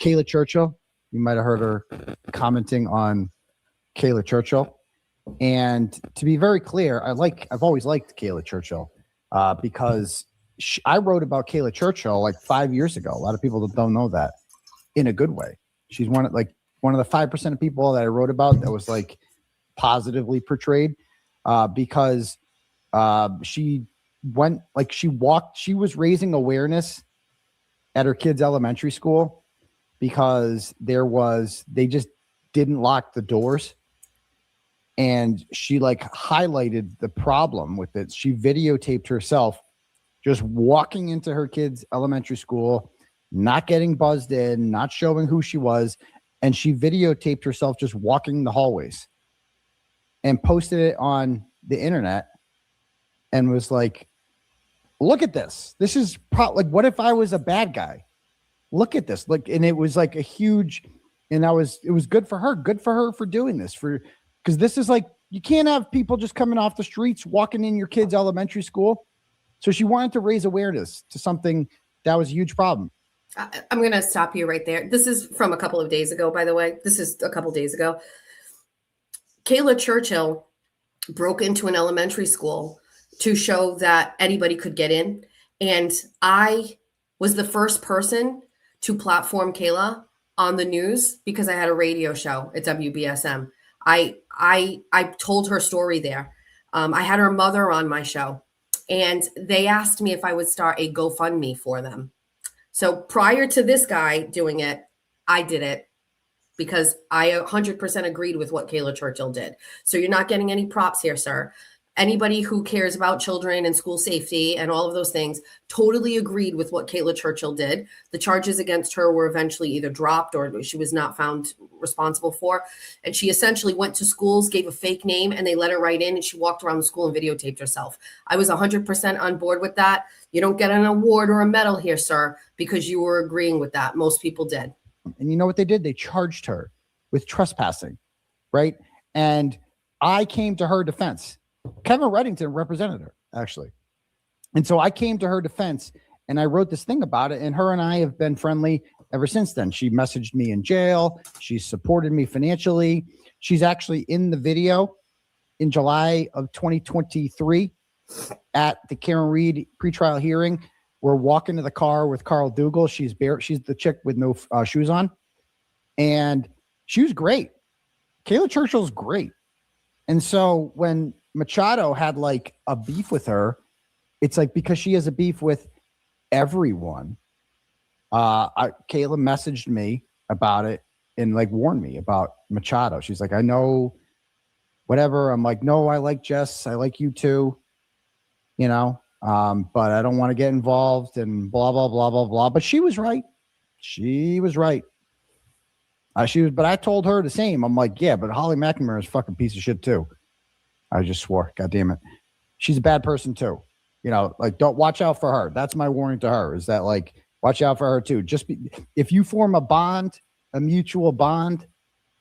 Kayla Churchill, you might have heard her commenting on Kayla Churchill. And to be very clear, I've always liked Kayla Churchill because I wrote about Kayla Churchill like 5 years ago. A lot of people don't know that, in a good way. She's one of the 5% of people that I wrote about that was like positively portrayed because she was raising awareness at her kids' elementary school because they just didn't lock the doors. And she highlighted the problem with it. She videotaped herself just walking into her kids' elementary school, not getting buzzed in, not showing who she was. And she videotaped herself just walking the hallways and posted it on the internet and was like, look at this. This is what if I was a bad guy? Look at this. And it was like a huge, and it was good for her for doing this, because this is you can't have people just coming off the streets, walking in your kids' elementary school So she wanted to raise awareness to something that was a huge problem. I'm going to stop you right there. This is from a couple of days ago, by the way. This is a couple days ago. Kayla Churchill broke into an elementary school to show that anybody could get in. And I was the first person to platform Kayla on the news because I had a radio show at WBSM. I told her story there. I had her mother on my show, and they asked me if I would start a GoFundMe for them. So prior to this guy doing it, I did it because I 100% agreed with what Kayla Churchill did. So you're not getting any props here, sir. Anybody who cares about children and school safety and all of those things totally agreed with what Kayla Churchill did. The charges against her were eventually either dropped or she was not found responsible for. And she essentially went to schools, gave a fake name, and they let her right in, and she walked around the school and videotaped herself. I was 100% on board with that. You don't get an award or a medal here, sir, because you were agreeing with that. Most people did. And you know what they did? They charged her with trespassing, right? And I came to her defense. Kevin Reddington represented her, actually. And so I came to her defense and I wrote this thing about it. And her and I have been friendly ever since then. She messaged me in jail. She supported me financially. She's actually in the video in July of 2023 at the Karen Reed pretrial hearing. We're walking to the car with Carl Dougal. She's the chick with no shoes on. And she was great. Kayla Churchill's great. And so when Machado had like a beef with her, it's like because she has a beef with everyone. Kayla messaged me about it and like warned me about Machado. She's like, I know whatever. I'm like, no, I like Jess. I like you too. You know, but I don't want to get involved and blah, blah, blah, blah, blah. But she was right. She was right. But I told her the same. I'm like, yeah, but Holly McNamara is a fucking piece of shit too. I just swore. God damn it. She's a bad person too. You know, like don't watch out for her. That's my warning to her is that like, watch out for her too. If you form a bond, a mutual bond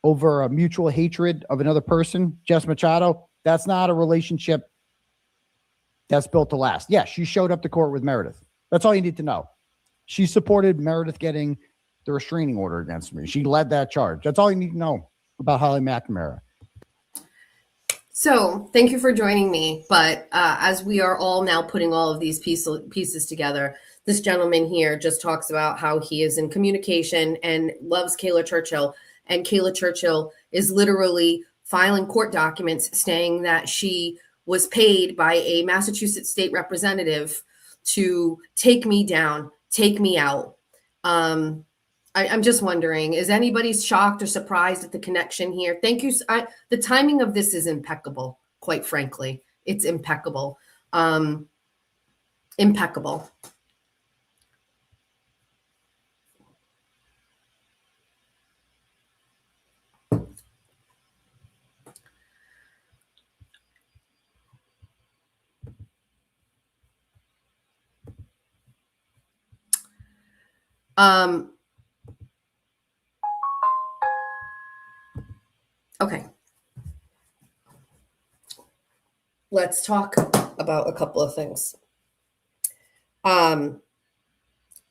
over a mutual hatred of another person, Jess Machado, that's not a relationship that's built to last. Yeah, she showed up to court with Meredith. That's all you need to know. She supported Meredith getting the restraining order against me. She led that charge. That's all you need to know about Holly McNamara. So thank you for joining me. But as we are all now putting all of these pieces together, this gentleman here just talks about how he is in communication and loves Kayla Churchill. And Kayla Churchill is literally filing court documents saying that she was paid by a Massachusetts state representative to take me down, take me out. I'm just wondering, is anybody shocked or surprised at the connection here? Thank you. The timing of this is impeccable, quite frankly. It's impeccable. Impeccable. Okay. Let's talk about a couple of things.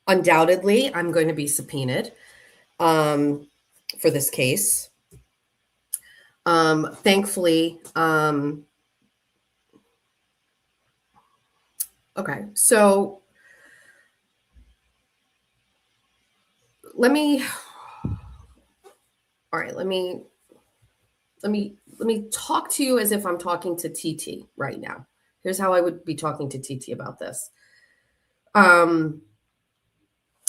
Undoubtedly, I'm going to be subpoenaed for this case. Thankfully, okay, so let me talk to you as if I'm talking to TT right now. Here's how I would be talking to TT about this. A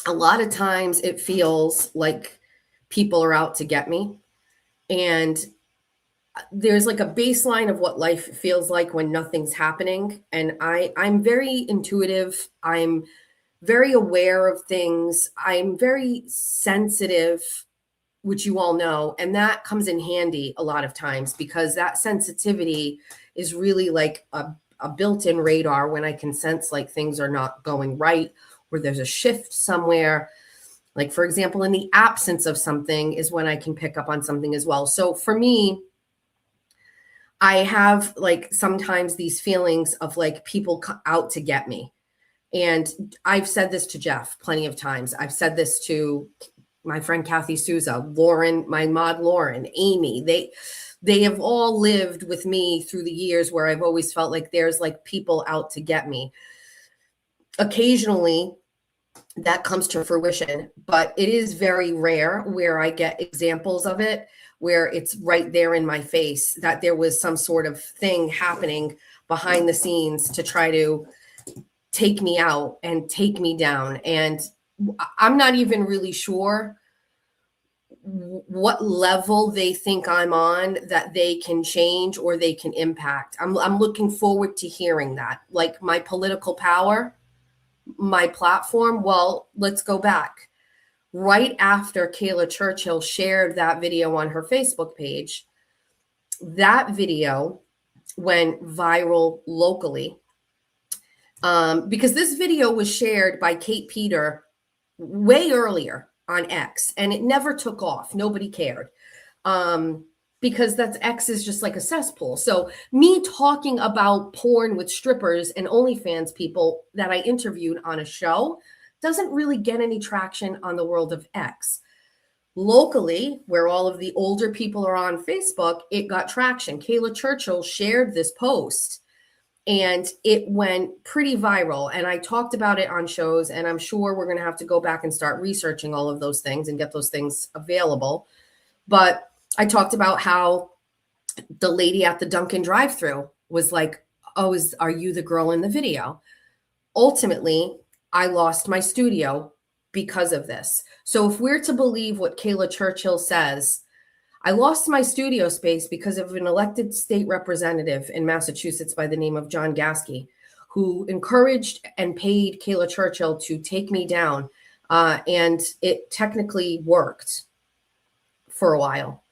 lot of times it feels like people are out to get me. And there's like a baseline of what life feels like when nothing's happening. And I'm very intuitive. I'm very aware of things. I'm very sensitive, which you all know, and that comes in handy a lot of times because that sensitivity is really like a built-in radar when I can sense like things are not going right or there's a shift somewhere. Like, for example, in the absence of something is when I can pick up on something as well. So for me, I have like sometimes these feelings of like people out to get me. And I've said this to Jeff plenty of times. I've said this to my friend Kathy Souza, Lauren, my mod Lauren, Amy. They have all lived with me through the years where I've always felt like there's like people out to get me. Occasionally that comes to fruition, but it is very rare where I get examples of it, where it's right there in my face that there was some sort of thing happening behind the scenes to try to take me out and take me down. And I'm not even really sure what level they think I'm on that they can change or they can impact. I'm looking forward to hearing that. Like my political power, my platform. Well, let's go back. Right after Kayla Churchill shared that video on her Facebook page, that video went viral locally. Because this video was shared by Kate Peter way earlier on X, and it never took off. Nobody cared. Because that's X is just like a cesspool. So me talking about porn with strippers and OnlyFans people that I interviewed on a show doesn't really get any traction on the world of X. Locally, where all of the older people are on Facebook, it got traction. Kayla Churchill shared this post and it went pretty viral. And I talked about it on shows, and I'm sure we're going to have to go back and start researching all of those things and get those things available. But I talked about how the lady at the Dunkin' drive-thru was like, oh, are you the girl in the video? Ultimately, I lost my studio because of this. So if we're to believe what Kayla Churchill says, I lost my studio space because of an elected state representative in Massachusetts by the name of John Gasky, who encouraged and paid Kayla Churchill to take me down. And it technically worked for a while.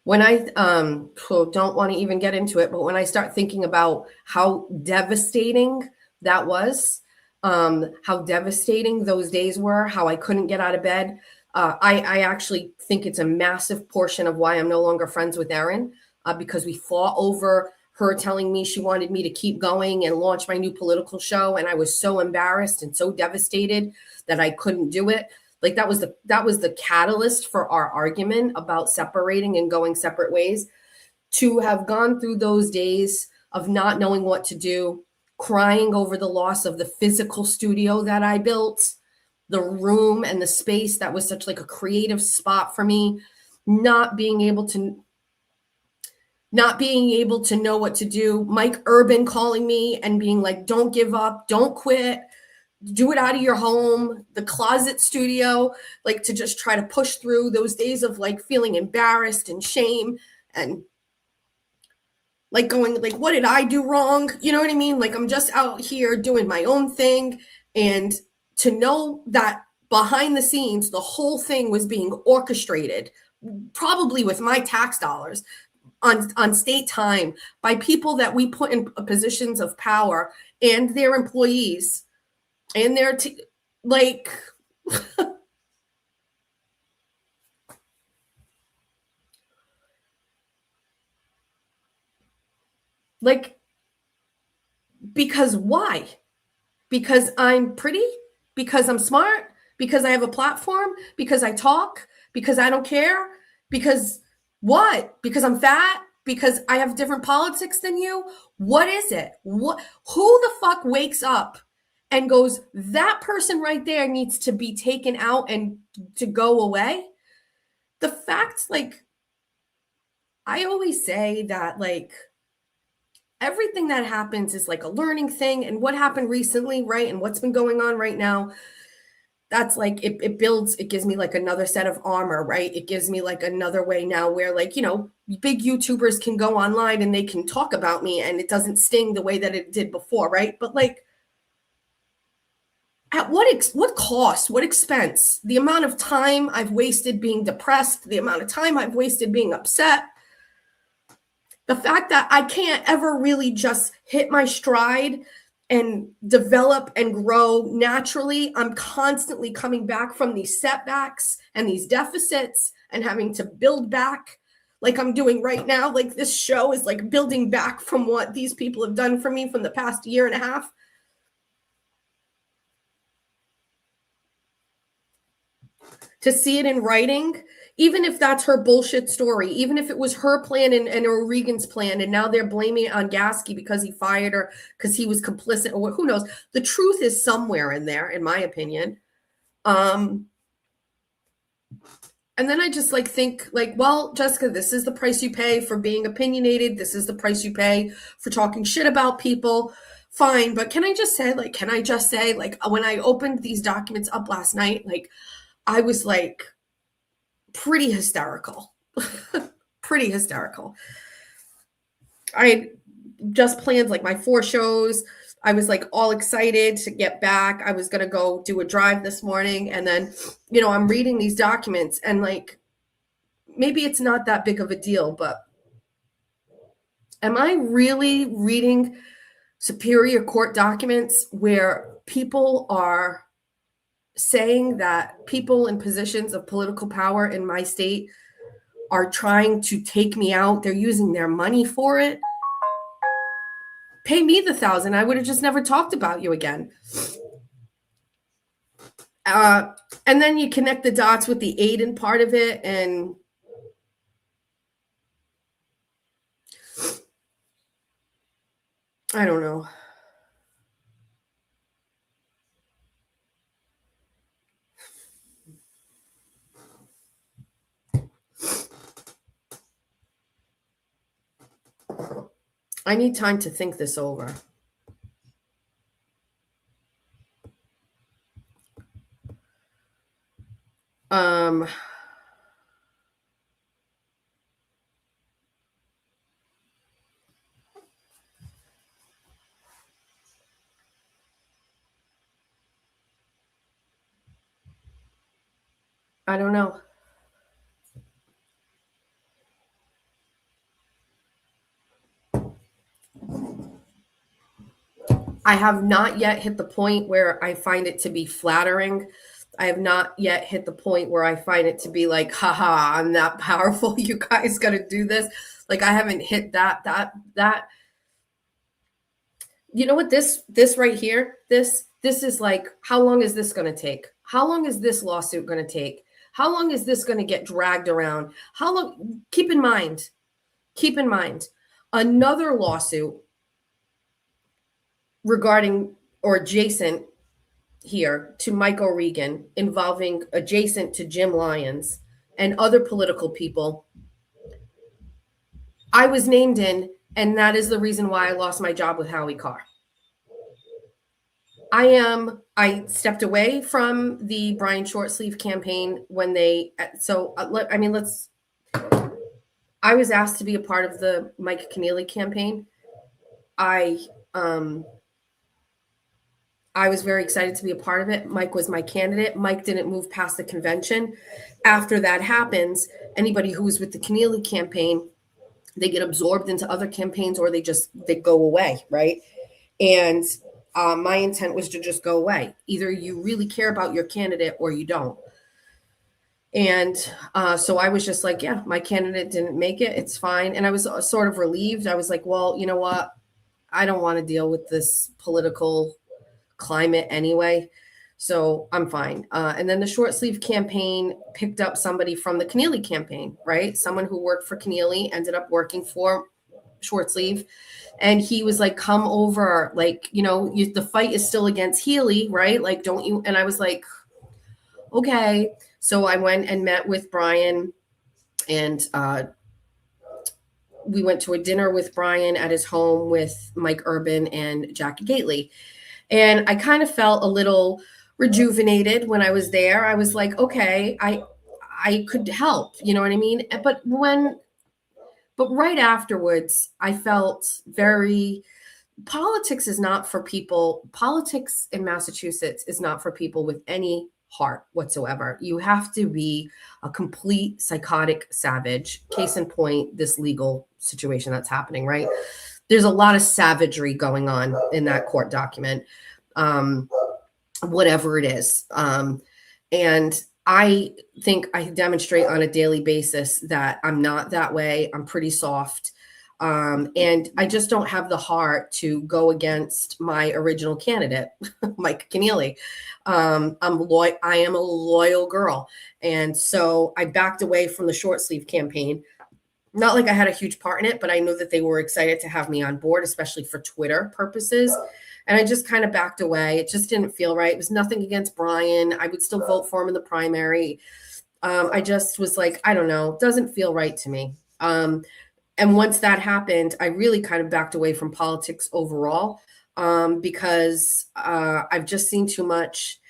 When I don't want to even get into it, but when I start thinking about how devastating that was, how devastating those days were, how I couldn't get out of bed, I actually think it's a massive portion of why I'm no longer friends with Erin, because we fought over her telling me she wanted me to keep going and launch my new political show. And I was so embarrassed and so devastated that I couldn't do it. Like that was the catalyst for our argument about separating and going separate ways. To have gone through those days of not knowing what to do, crying over the loss of the physical studio that I built, the room and the space that was such like a creative spot for me, not being able to know what to do. Mike Urban calling me and being like, don't give up, don't quit. Do it out of your home, the closet studio, like to just try to push through those days of like feeling embarrassed and shame and like going like, what did I do wrong? You know what I mean? Like I'm just out here doing my own thing. And to know that behind the scenes, the whole thing was being orchestrated, probably with my tax dollars on state time by people that we put in positions of power and their employees. And they're like, like, because why? Because I'm pretty? Because I'm smart? Because I have a platform? Because I talk? Because I don't care? Because what? Because I'm fat? Because I have different politics than you? What is it? Who the fuck wakes up and goes, that person right there needs to be taken out and to go away? The fact, like, I always say that, like, everything that happens is like a learning thing. And what happened recently, right? And what's been going on right now, that's like, it builds, it gives me like another set of armor, right? It gives me like another way now where like, you know, big YouTubers can go online and they can talk about me and it doesn't sting the way that it did before, right? But like, at what cost, what expense? The amount of time I've wasted being depressed, the amount of time I've wasted being upset, the fact that I can't ever really just hit my stride and develop and grow naturally. I'm constantly coming back from these setbacks and these deficits and having to build back. like I'm doing right now. Like this show is like building back from what these people have done for me from the past year and a half. To see it in writing, even if that's her bullshit story, even if it was her plan and O'Regan's plan, and now they're blaming it on Gasky because he fired her because he was complicit, or who knows? The truth is somewhere in there, in my opinion. And then I just like think like, well, Jessica, this is the price you pay for being opinionated. This is the price you pay for talking shit about people. Fine, but can I just say, like, when I opened these documents up last night, like, I was like pretty hysterical. Pretty hysterical. I just planned like my 4 shows. I was like all excited to get back. I was going to go do a drive this morning. And then, you know, I'm reading these documents and like, maybe it's not that big of a deal, but am I really reading Superior Court documents where people are saying that people in positions of political power in my state are trying to take me out? They're using their money for it. Pay me the $1,000. I would have just never talked about you again. And then you connect the dots with the Aiden part of it. And I don't know. I need time to think this over. I don't know. I have not yet hit the point where I find it to be flattering. I have not yet hit the point where I find it to be like, haha, I'm that powerful. You guys got to do this. Like, I haven't hit that. You know what? This right here, this is like, how long is this going to take? How long is this lawsuit going to take? How long is this going to get dragged around? How long? Keep in mind, another lawsuit regarding or adjacent here to Mike O'Regan involving adjacent to Jim Lyons and other political people, I was named in, and that is the reason why I lost my job with Howie Carr. I stepped away from the Brian Shortsleeve campaign when they, I was asked to be a part of the Mike Keneally campaign. I was very excited to be a part of it. Mike was my candidate. Mike didn't move past the convention. After that happens, anybody who was with the Keneally campaign, they get absorbed into other campaigns or they go away, right? And my intent was to just go away. Either you really care about your candidate or you don't. And so I was just like, yeah, my candidate didn't make it. It's fine. And I was sort of relieved. I was like, well, you know what? I don't want to deal with this political climate anyway. So I'm fine. And then the Shortsleeve campaign picked up somebody from the Keneally campaign, right? Someone who worked for Keneally ended up working for Shortsleeve. And he was like, come over, like, you know, the fight is still against Healy, right? Like, don't you? And I was like, okay. So I went and met with Brian, and we went to a dinner with Brian at his home with Mike Urban and Jackie Gately. And I kind of felt a little rejuvenated when I was there. I was like, okay, I could help, you know what I mean? But right afterwards, I felt politics is not for people. Politics in Massachusetts is not for people with any heart whatsoever. You have to be a complete psychotic savage. Case in point, this legal situation that's happening, right? There's a lot of savagery going on in that court document, whatever it is. And I think I demonstrate on a daily basis that I'm not that way. I'm pretty soft. And I just don't have the heart to go against my original candidate, Mike Keneally. I am a loyal girl. And so I backed away from the short sleeve campaign. Not like I had a huge part in it, but I knew that they were excited to have me on board, especially for Twitter purposes. And I just kind of backed away. It just didn't feel right. It was nothing against Brian. I would still vote for him in the primary. I just was like, I don't know, it doesn't feel right to me. And once that happened, I really kind of backed away from politics overall, because I've just seen too much.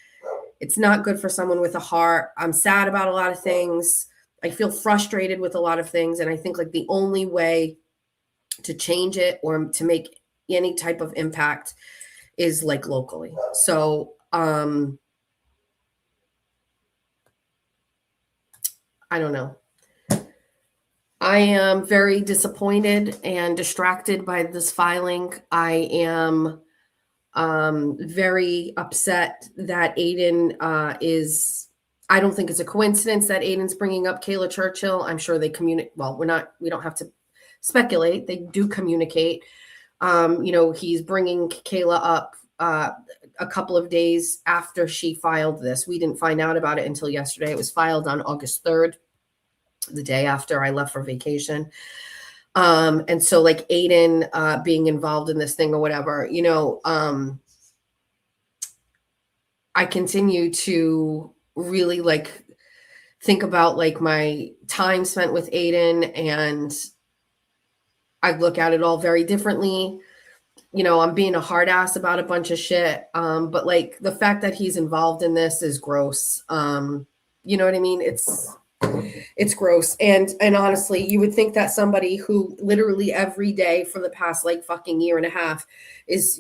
It's not good for someone with a heart. I'm sad about a lot of things. I feel frustrated with a lot of things. And I think like the only way to change it or to make any type of impact is like locally. So I don't know. I am very disappointed and distracted by this filing. I am very upset that Aiden is. I don't think it's a coincidence that Aiden's bringing up Kayla Churchill. I'm sure they communicate. Well, we don't have to speculate. They do communicate. He's bringing Kayla up a couple of days after she filed this. We didn't find out about it until yesterday. It was filed on August 3rd, the day after I left for vacation. And so like Aiden being involved in this thing or whatever, I continue to really like think about like my time spent with Aiden, and I look at it all very differently. I'm being a hard ass about a bunch of shit. But like the fact that he's involved in this is gross. You know what I mean? It's gross. And honestly, you would think that somebody who literally every day for the past like fucking year and a half is,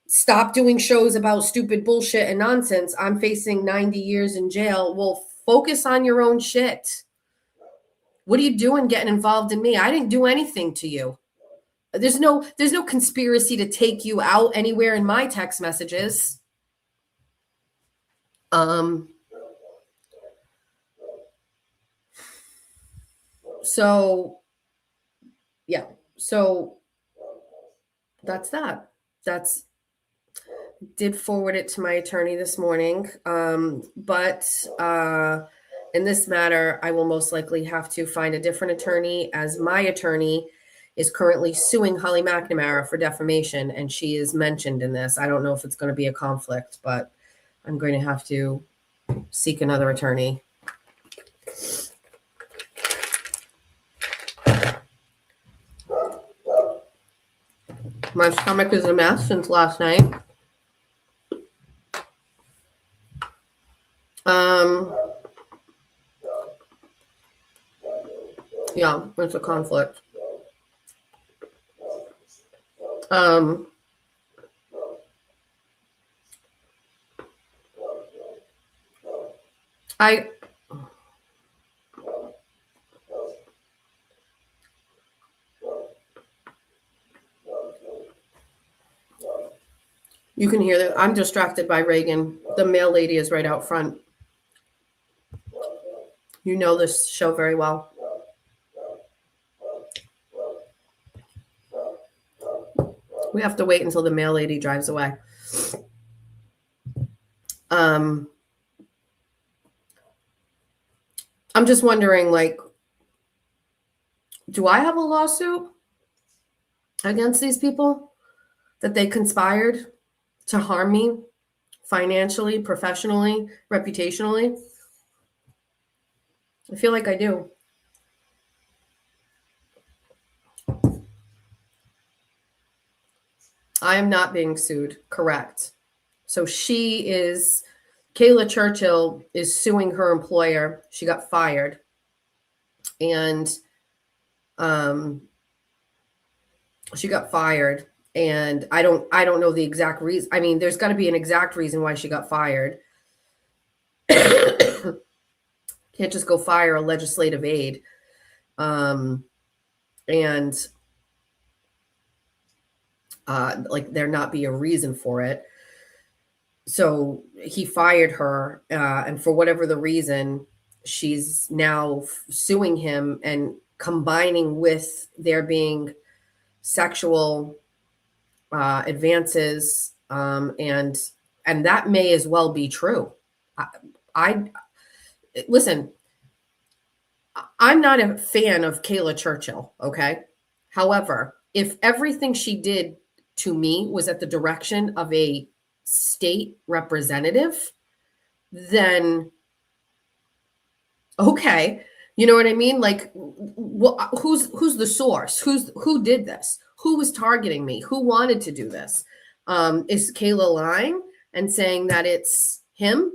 stop doing shows about stupid bullshit and nonsense. I'm facing 90 years in jail. Well, focus on your own shit. What are you doing getting involved in me? I didn't do anything to you. There's no conspiracy to take you out anywhere in my text messages. So yeah. So that's that. Did forward it to my attorney this morning. But in this matter, I will most likely have to find a different attorney, as my attorney is currently suing Holly McNamara for defamation, and she is mentioned in this. I don't know if it's going to be a conflict, but I'm going to have to seek another attorney. My stomach is a mess since last night. Yeah, it's a conflict. You can hear that. I'm distracted by Reagan. The mail lady is right out front. You know this show very well. We have to wait until the mail lady drives away. I'm just wondering, like, do I have a lawsuit against these people that they conspired to harm me financially, professionally, reputationally? I feel like I do. I am not being sued. Correct. So Kayla Churchill is suing her employer. She got fired. And she got fired. And I don't know the exact reason. I mean, there's got to be an exact reason why she got fired. Can't just go fire a legislative aide. Like there not be a reason for it. so he fired her, and for whatever the reason, she's now suing him, and combining with there being sexual advances, and that may as well be true. I listen. I'm not a fan of Kayla Churchill. Okay, however, if everything she did to me was at the direction of a state representative, then okay, you know what I mean? Like, who's the source? Who did this? Who was targeting me? Who wanted to do this? Is Kayla lying and saying that it's him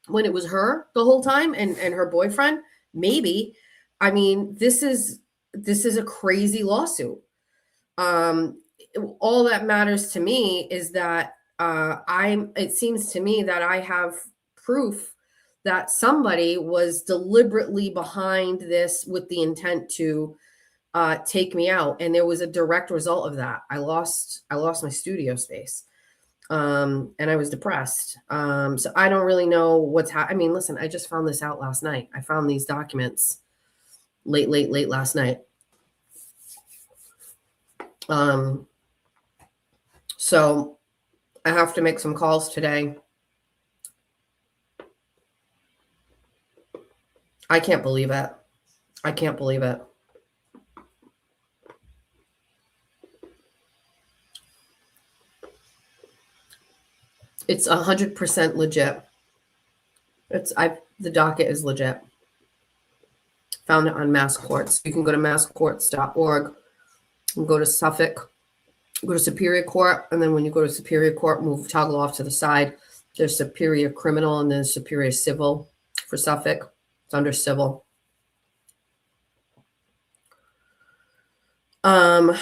when it was her the whole time and her boyfriend? Maybe. I mean, this is a crazy lawsuit. All that matters to me is that it seems to me that I have proof that somebody was deliberately behind this with the intent to take me out, and there was a direct result of that. I lost my studio space, and I was depressed. So I don't really know what's happening. I mean, listen, I just found this out last night. I found these documents late last night. So I have to make some calls today. I can't believe it. I can't believe it. It's 100% legit. The docket is legit. Found it on Mass Courts. You can go to masscourts.org and go to Suffolk, go to Superior Court, and then when you go to Superior Court, toggle off to the side. There's Superior Criminal and then Superior Civil for Suffolk. It's under Civil. And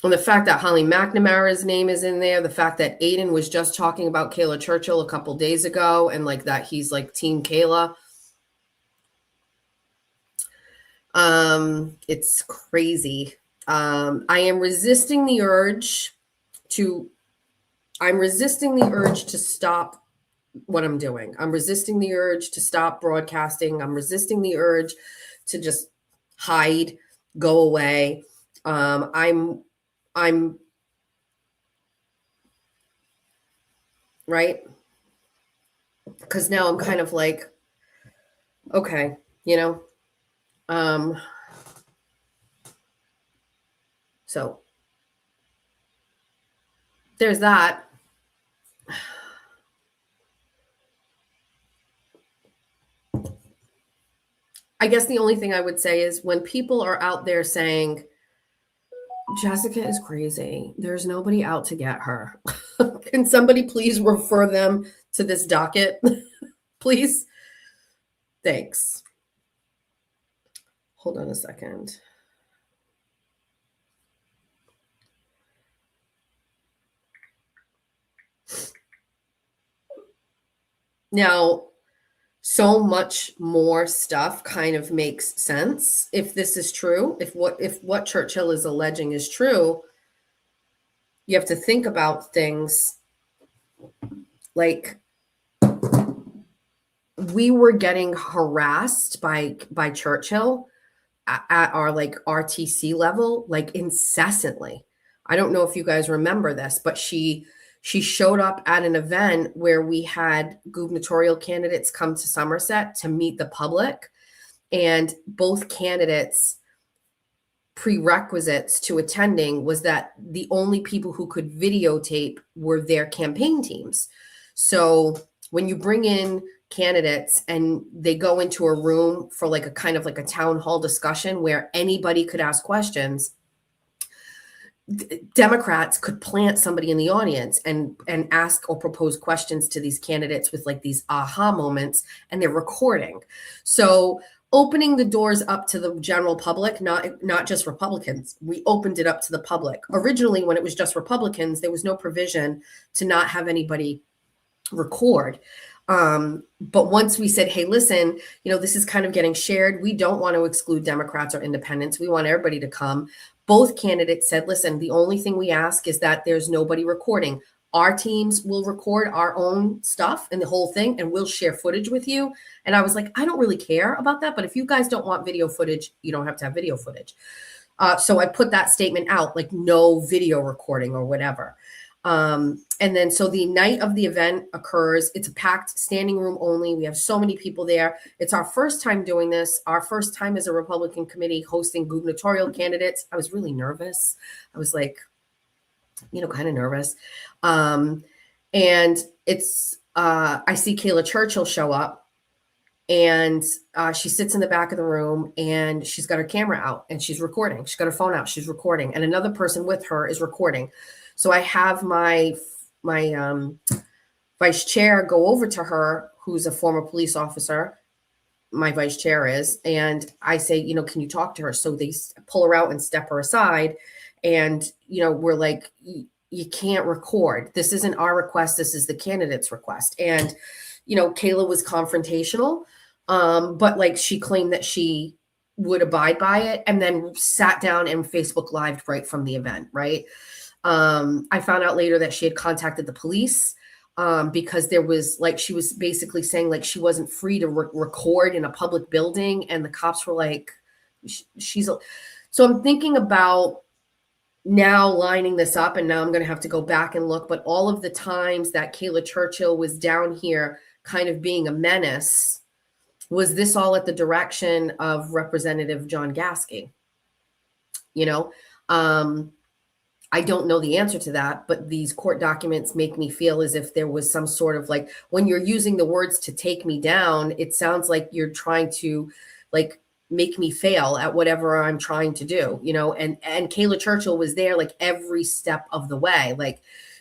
the fact that Holly McNamara's name is in there, the fact that Aiden was just talking about Kayla Churchill a couple days ago, and like that he's like Team Kayla. It's crazy. I am resisting the urge to stop what I'm doing. I'm resisting the urge to stop broadcasting. I'm resisting the urge to just hide, go away. I'm right. Because now I'm kind of like, okay, so there's that. I guess the only thing I would say is when people are out there saying, Jessica is crazy, there's nobody out to get her. Can somebody please refer them to this docket? Please? Thanks. Hold on a second. Now, so much more stuff kind of makes sense if this is true. If what Churchill is alleging is true, you have to think about things like we were getting harassed by Churchill at our like RTC level, like incessantly. I don't know if you guys remember this, but she showed up at an event where we had gubernatorial candidates come to Somerset to meet the public, and both candidates' prerequisites to attending was that the only people who could videotape were their campaign teams. So when you bring in candidates and they go into a room for like a kind of like a town hall discussion where anybody could ask questions, Democrats could plant somebody in the audience and ask or propose questions to these candidates with like these aha moments, and they're recording. So opening the doors up to the general public, not just Republicans, we opened it up to the public. Originally, when it was just Republicans, there was no provision to not have anybody record. But once we said, hey, listen, this is kind of getting shared. We don't want to exclude Democrats or independents. We want everybody to come. Both candidates said, listen, the only thing we ask is that there's nobody recording. Our teams will record our own stuff and the whole thing, and we'll share footage with you. And I was like, I don't really care about that, but if you guys don't want video footage, you don't have to have video footage. So I put that statement out, like no video recording or whatever. And then so the night of the event occurs. It's a packed standing room only. We have so many people there. It's our first time doing this, our first time as a Republican committee hosting gubernatorial candidates. I was really nervous. I was like, kind of nervous. And it's, I see Kayla Churchill show up. And she sits in the back of the room and she's got her camera out and she's recording. She's got her phone out. She's recording. And another person with her is recording. So I have my vice chair go over to her, who's a former police officer. My vice chair is. And I say, can you talk to her? So they pull her out and step her aside. And, we're like, you can't record. This isn't our request. This is the candidate's request. And Kayla was confrontational, but like she claimed that she would abide by it and then sat down and Facebook Lived right from the event, right? I found out later that she had contacted the police because there was she was basically saying like she wasn't free to record in a public building. And the cops were like, so I'm thinking about now lining this up, and now I'm going to have to go back and look, but all of the times that Kayla Churchill was down here kind of being a menace, was this all at the direction of Representative John Gasky? I don't know the answer to that, but these court documents make me feel as if there was some sort of when you're using the words to take me down, it sounds like you're trying to make me fail at whatever I'm trying to do, and Kayla Churchill was there every step of the way.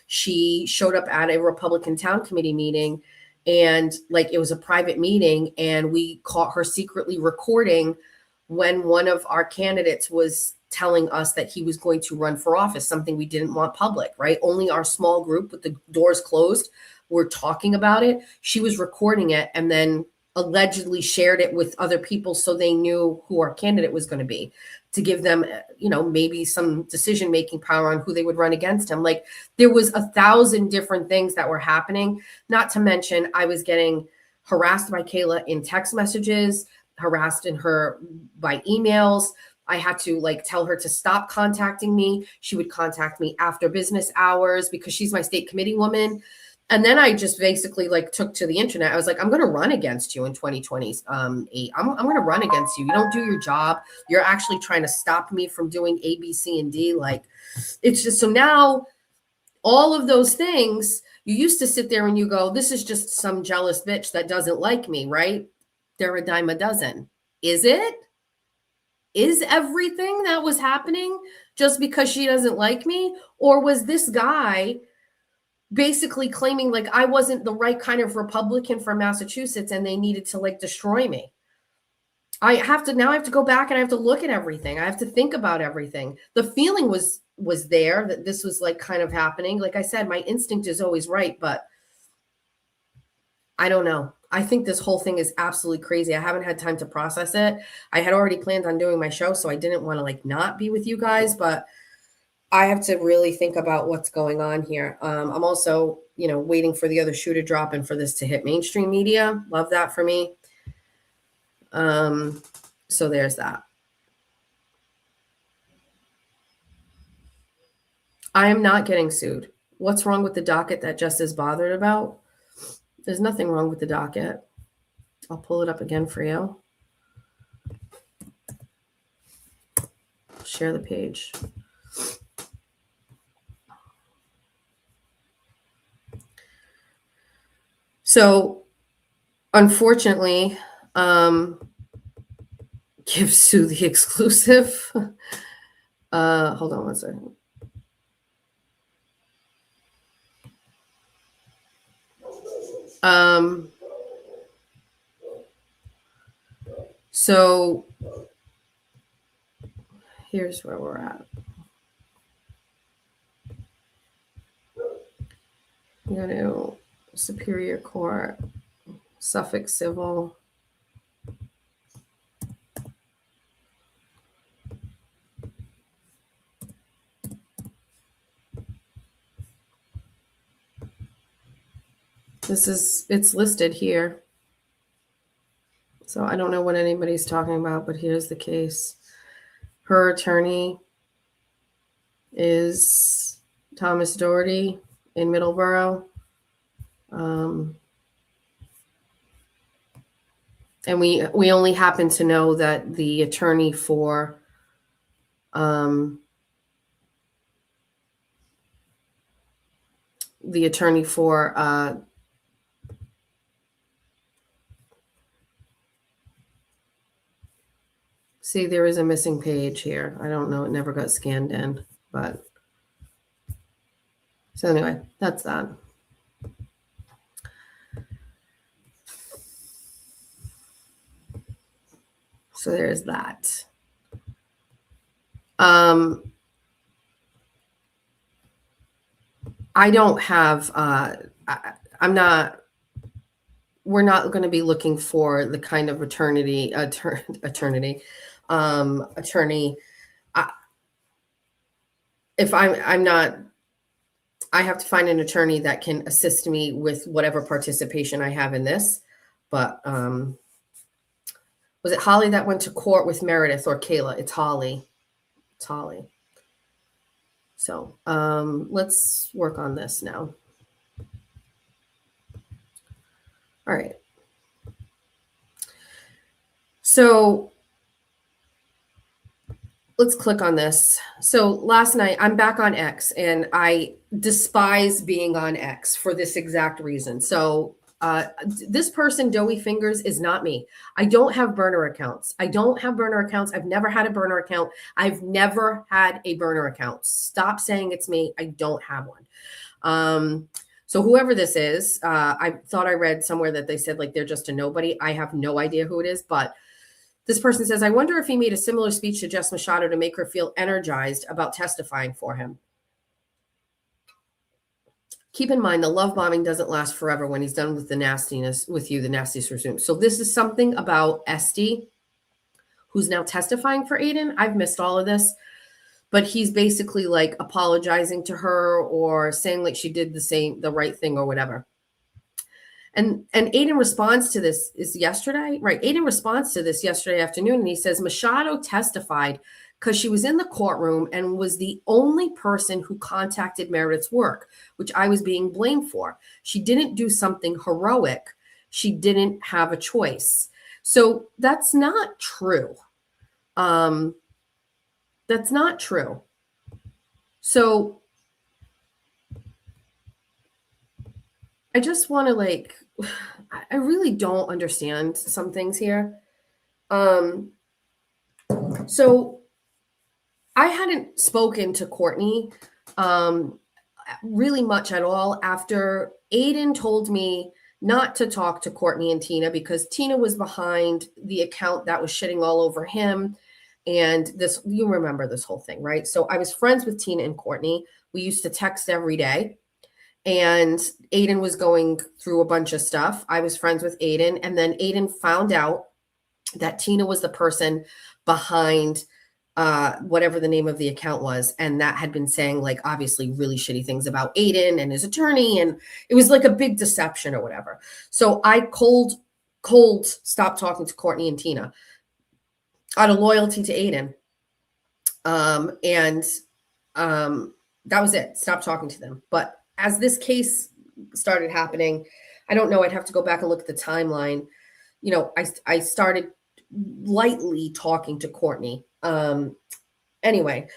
She showed up at a Republican town committee meeting and it was a private meeting, and we caught her secretly recording when one of our candidates was telling us that he was going to run for office, something we didn't want public, right? Only our small group with the doors closed were talking about it. She was recording it and then allegedly shared it with other people so they knew who our candidate was going to be, to give them, maybe some decision-making power on who they would run against him. There was 1,000 different things that were happening, not to mention I was getting harassed by Kayla in text messages, harassed in her by emails. I had to tell her to stop contacting me. She would contact me after business hours because she's my state committee woman. And then I just basically took to the internet. I was like, I'm going to run against you in 2028. I'm going to run against you. You don't do your job. You're actually trying to stop me from doing A, B, C, and D. It's just, so now all of those things, you used to sit there and you go, this is just some jealous bitch that doesn't like me, right? They're a dime a dozen. Is it? Is everything that was happening just because she doesn't like me? Or was this guy basically claiming I wasn't the right kind of Republican for Massachusetts and they needed to destroy me? I have to go back and I have to look at everything. I have to think about everything. The feeling was there that this was kind of happening. Like I said, my instinct is always right, but I don't know. I think this whole thing is absolutely crazy. I haven't had time to process it. I had already planned on doing my show, so I didn't want to not be with you guys, but I have to really think about what's going on here. I'm also, waiting for the other shoe to drop and for this to hit mainstream media. Love that for me. So there's that. I am not getting sued. What's wrong with the docket that Jess is bothered about? There's nothing wrong with the docket. I'll pull it up again for you. Share the page. So, unfortunately, give Sue the exclusive. Hold on one second. So here's where we're at. I'm going to Superior Court, Suffolk Civil. It's listed here. So I don't know what anybody's talking about, but here's the case. Her attorney is Thomas Doherty in Middleborough. And we only happen to know that the attorney for see, there is a missing page here. I don't know. It never got scanned in, but so anyway, that's that. So there's that. I don't have, we're not going to be looking for the kind of attorney. If I'm not, I have to find an attorney that can assist me with whatever participation I have in this. But was it Holly that went to court with Meredith or Kayla? It's Holly. It's Holly. So let's work on this now. All right. So let's click on this. So last night, I'm back on X, and I despise being on X for this exact reason. So this person, Doughy Fingers, is not me. I don't have burner accounts. I've never had a burner account. I've never had a burner account. Stop saying it's me. I don't have one. So whoever this is, I thought I read somewhere that they said like they're just a nobody. I have no idea who it is, but this person says, I wonder if he made a similar speech to Jess Machado to make her feel energized about testifying for him. Keep in mind, the love bombing doesn't last forever. When he's done with the nastiness with you, the nastiest resumes. So this is something about Esty, who's now testifying for Aiden. I've missed all of this, but he's basically like apologizing to her or saying like she did the right thing or whatever. And Aiden responds to this is yesterday, right? Aiden responds to this yesterday afternoon, and he says Machado testified because she was in the courtroom and was the only person who contacted Meredith's work, which I was being blamed for. She didn't do something heroic. She didn't have a choice. So that's not true. That's not true. So I just want to I really don't understand some things here. So I hadn't spoken to Courtney really much at all after Aiden told me not to talk to Courtney and Tina because Tina was behind the account that was shitting all over him. And this, you remember this whole thing, right? So I was friends with Tina and Courtney. We used to text every day. And Aiden was going through a bunch of stuff. I was friends with Aiden. And then Aiden found out that Tina was the person behind whatever the name of the account was. And that had been saying like, obviously really shitty things about Aiden and his attorney. And it was like a big deception or whatever. So I cold stopped talking to Courtney and Tina out of loyalty to Aiden. That was it. Stopped talking to them. But as this case started happening, I don't know, I'd have to go back and look at the timeline. You know, I started lightly talking to Courtney. Anyway,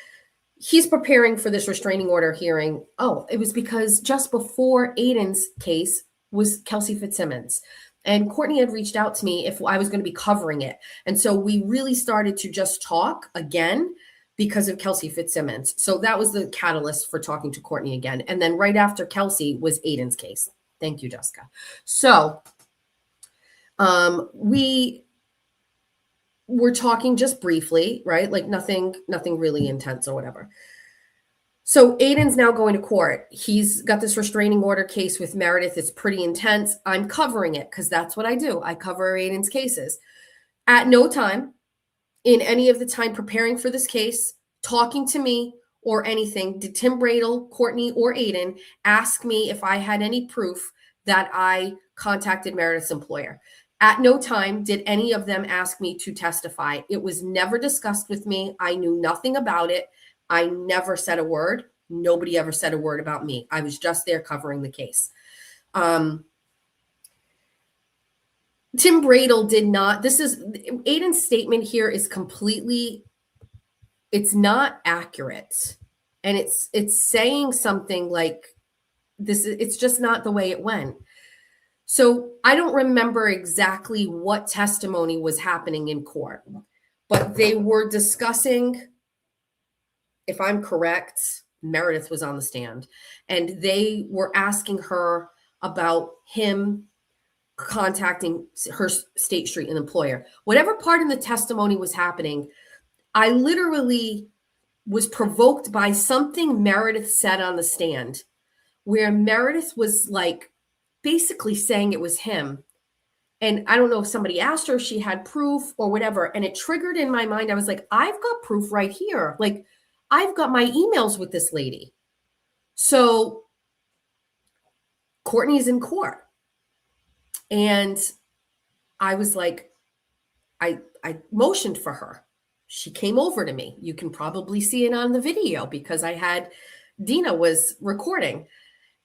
he's preparing for this restraining order hearing. Oh, it was because just before Aiden's case was Kelsey Fitzsimmons. And Courtney had reached out to me if I was going to be covering it. And so we really started to just talk again because of Kelsey Fitzsimmons. So that was the catalyst for talking to Courtney again. And then right after Kelsey was Aiden's case. Thank you, Jessica. So we were talking just briefly, right? Like nothing really intense or whatever. So Aiden's now going to court. He's got this restraining order case with Meredith. It's pretty intense. I'm covering it because that's what I do. I cover Aiden's cases. At no time in any of the time preparing for this case, talking to me or anything, did Tim Bradel, Courtney, or Aiden ask me if I had any proof that I contacted Meredith's employer. At no time did any of them ask me to testify. It was never discussed with me. I knew nothing about it. I never said a word. Nobody ever said a word about me. I was just there covering the case. Tim Bradel did not, Aiden's statement here is completely, it's not accurate. And it's saying something like this, it's just not the way it went. So I don't remember exactly what testimony was happening in court, but they were discussing, if I'm correct, Meredith was on the stand, and they were asking her about him contacting her State Street and employer. Whatever part in the testimony was happening, I literally was provoked by something Meredith said on the stand, where Meredith was like basically saying it was him. And I don't know if somebody asked her if she had proof or whatever. And it triggered in my mind. I was like, I've got proof right here. Like, I've got my emails with this lady. So Courtney's in court. And I was like, I motioned for her. She came over to me. You can probably see it on the video because Dina was recording.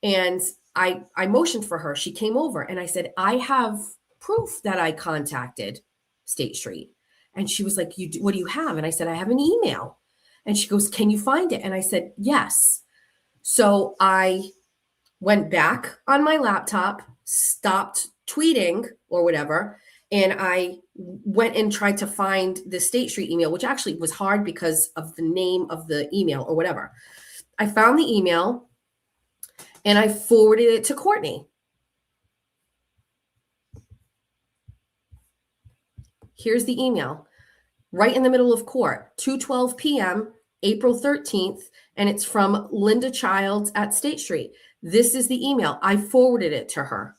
And I motioned for her. She came over and I said, I have proof that I contacted State Street. And she was like, what do you have? And I said, I have an email. And she goes, can you find it? And I said, yes. So I went back on my laptop, stopped tweeting or whatever, and I went and tried to find the State Street email, which actually was hard because of the name of the email or whatever. I found the email and I forwarded it to Courtney. Here's the email. Right in the middle of court, 2:12 p.m., April 13th, and it's from Linda Childs at State Street. This is the email. I forwarded it to her.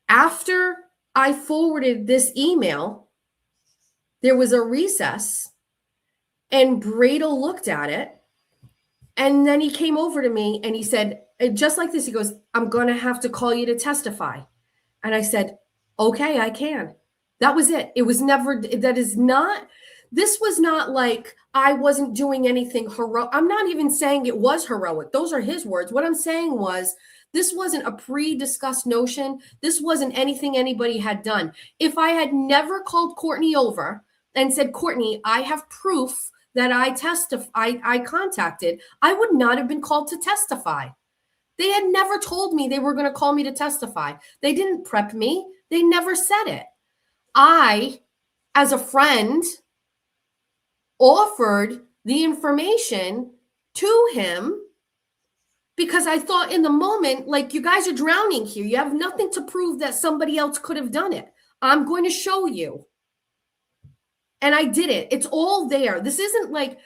After I forwarded this email, there was a recess, and Bradel looked at it, and then he came over to me and he said, just like this, he goes, I'm going to have to call you to testify. And I said, okay, I can. That was it. It was never, this was not like I wasn't doing anything heroic. I'm not even saying it was heroic. Those are his words. What I'm saying was, this wasn't a pre-discussed notion. This wasn't anything anybody had done. If I had never called Courtney over and said, Courtney, I have proof that I contacted, I would not have been called to testify. They had never told me they were going to call me to testify. They didn't prep me. They never said it. I, as a friend, offered the information to him because I thought in the moment, like, you guys are drowning here. You have nothing to prove that somebody else could have done it. I'm going to show you. And I did it. It's all there. This isn't like,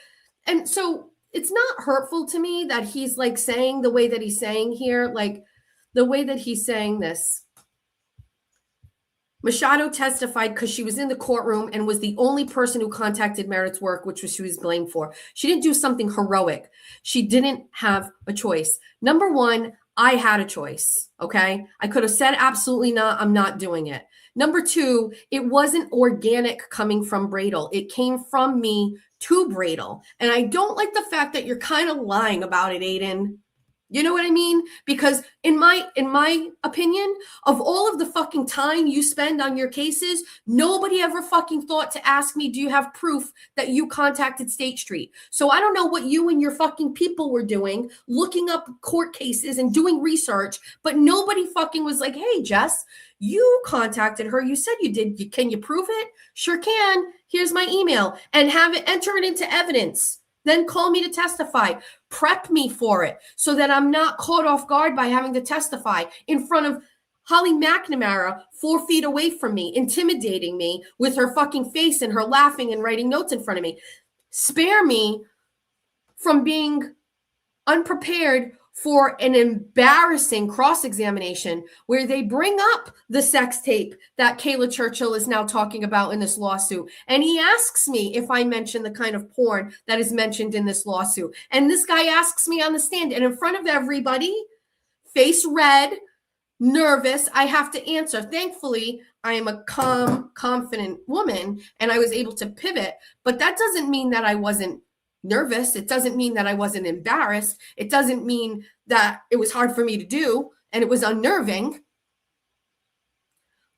and so it's not hurtful to me that he's like saying the way that he's saying here, like the way that he's saying this. Machado testified because she was in the courtroom and was the only person who contacted Meredith's work, which was she was blamed for. She didn't do something heroic. She didn't have a choice. Number one, I had a choice. Okay. I could have said absolutely not. I'm not doing it. Number two, it wasn't organic coming from Bradel. It came from me to Bradel. And I don't like the fact that you're kind of lying about it, Aiden. You know what I mean? Because in my opinion, of all of the fucking time you spend on your cases, nobody ever fucking thought to ask me, do you have proof that you contacted State Street? So I don't know what you and your fucking people were doing, looking up court cases and doing research, but nobody fucking was like, hey, Jess, you contacted her. You said you did. Can you prove it? Sure can. Here's my email, and have it, enter it into evidence. Then call me to testify. Prep me for it so that I'm not caught off guard by having to testify in front of Holly McNamara 4 feet away from me, intimidating me with her fucking face and her laughing and writing notes in front of me. Spare me from being unprepared for an embarrassing cross-examination where they bring up the sex tape that Kayla Churchill is now talking about in this lawsuit. And he asks me if I mention the kind of porn that is mentioned in this lawsuit. And this guy asks me on the stand and in front of everybody, face red, nervous. I have to answer. Thankfully, I am a calm, confident woman and I was able to pivot. But that doesn't mean that I wasn't nervous. It doesn't mean that I wasn't embarrassed. It doesn't mean that it was hard for me to do and it was unnerving.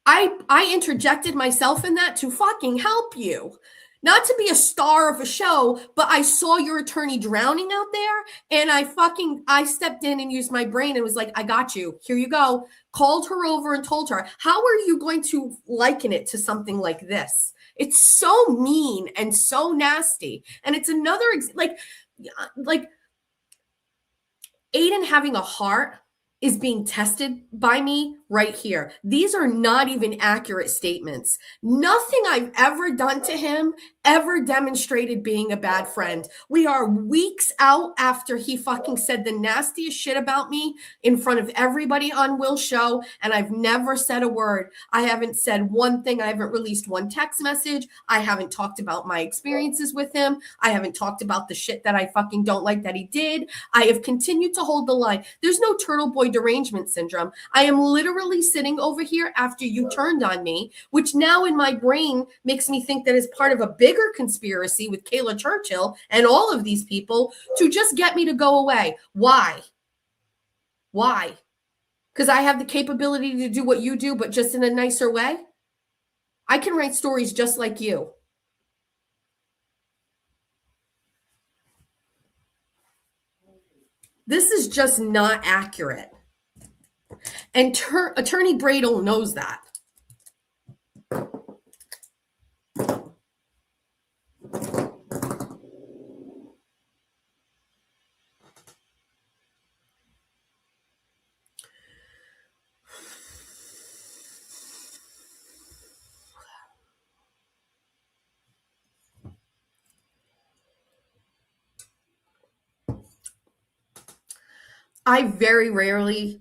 I interjected myself in that to fucking help you. Not to be a star of a show, but I saw your attorney drowning out there and I stepped in and used my brain and was like, I got you. Here you go. Called her over and told her, how are you going to liken it to something like this? It's so mean and so nasty. And it's another, like Aiden having a heart is being tested by me right here. These are not even accurate statements. Nothing I've ever done to him ever demonstrated being a bad friend. We are weeks out after he fucking said the nastiest shit about me in front of everybody on Will's show, and I've never said a word. I haven't said one thing. I haven't released one text message. I haven't talked about my experiences with him. I haven't talked about the shit that I fucking don't like that he did. I have continued to hold the line. There's no turtle boy derangement syndrome. I am literally sitting over here after you turned on me, which now in my brain makes me think that is part of a bigger conspiracy with Kayla Churchill and all of these people to just get me to go away. Why? Why? Because I have the capability to do what you do, but just in a nicer way? I can write stories just like you. This is just not accurate. And Attorney Bradel knows that. I very rarely,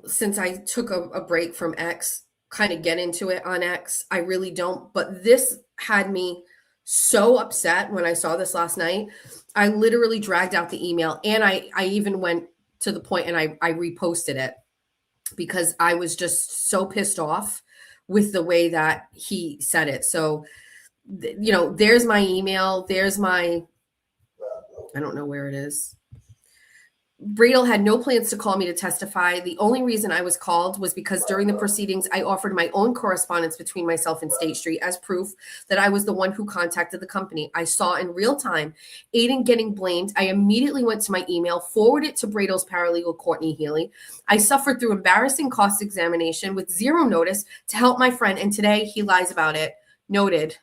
since I took a break from X, kind of get into it on X. I really don't. But this had me so upset when I saw this last night. I literally dragged out the email and I even went to the point and I reposted it because I was just so pissed off with the way that he said it. So, you know, there's my email. There's my, I don't know where it is. Bradel had no plans to call me to testify. The only reason I was called was because during the proceedings, I offered my own correspondence between myself and State Street as proof that I was the one who contacted the company. I saw in real time Aiden getting blamed. I immediately went to my email, forwarded it to Bradel's paralegal, Courtney Healy. I suffered through embarrassing cross-examination with zero notice to help my friend, and today he lies about it. Noted.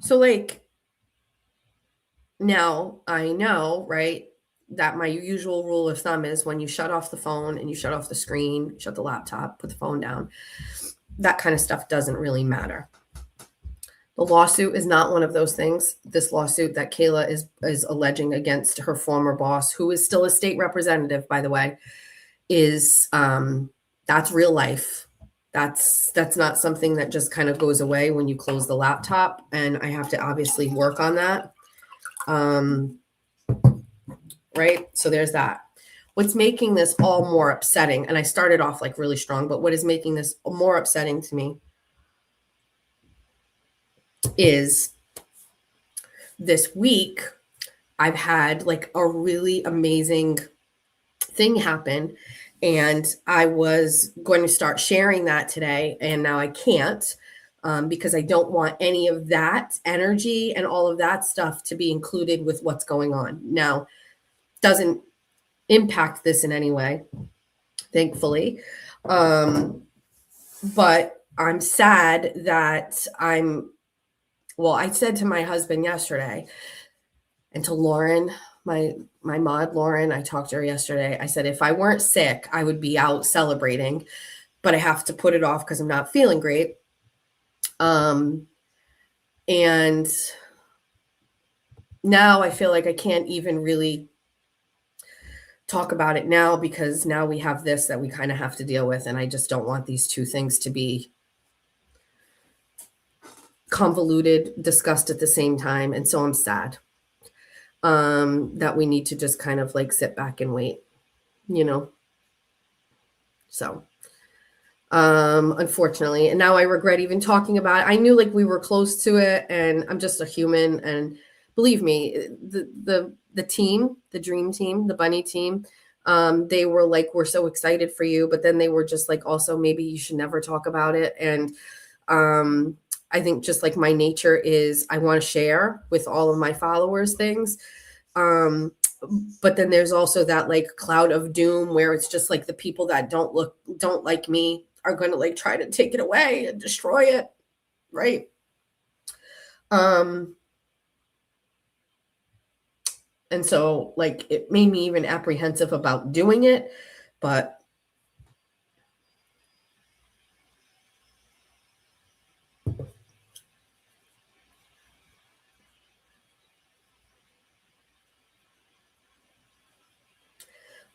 So like now I know, right, that my usual rule of thumb is when you shut off the phone and you shut off the screen, shut the laptop, put the phone down, that kind of stuff doesn't really matter. The lawsuit is not one of those things. This lawsuit that Kayla is alleging against her former boss, who is still a state representative, by the way, is that's real life. That's not something that just kind of goes away when you close the laptop. And I have to obviously work on that. Right. So there's that. What's making this all more upsetting, and I started off like really strong, but what is making this more upsetting to me is this week I've had like a really amazing thing happen. And I was going to start sharing that today, and now I can't because I don't want any of that energy and all of that stuff to be included with what's going on. Now, doesn't impact this in any way, thankfully. But I'm sad that I said to my husband yesterday and to Lauren, my mod Lauren, I talked to her yesterday. I said, if I weren't sick, I would be out celebrating but I have to put it off because I'm not feeling great. And now I feel like I can't even really talk about it now because now we have this that we kind of have to deal with. And I just don't want these two things to be convoluted, discussed at the same time. And so I'm sad that we need to just kind of like sit back and wait, you know? So unfortunately, and now I regret even talking about it. I knew like we were close to it, and I'm just a human, and believe me, the team, the dream team, the bunny team, they were like, we're so excited for you, but then they were just like, also maybe you should never talk about it. And I think just like my nature is I want to share with all of my followers things. But then there's also that like cloud of doom where it's just like the people that don't like me are going to like try to take it away and destroy it. Right. And so like it made me even apprehensive about doing it, but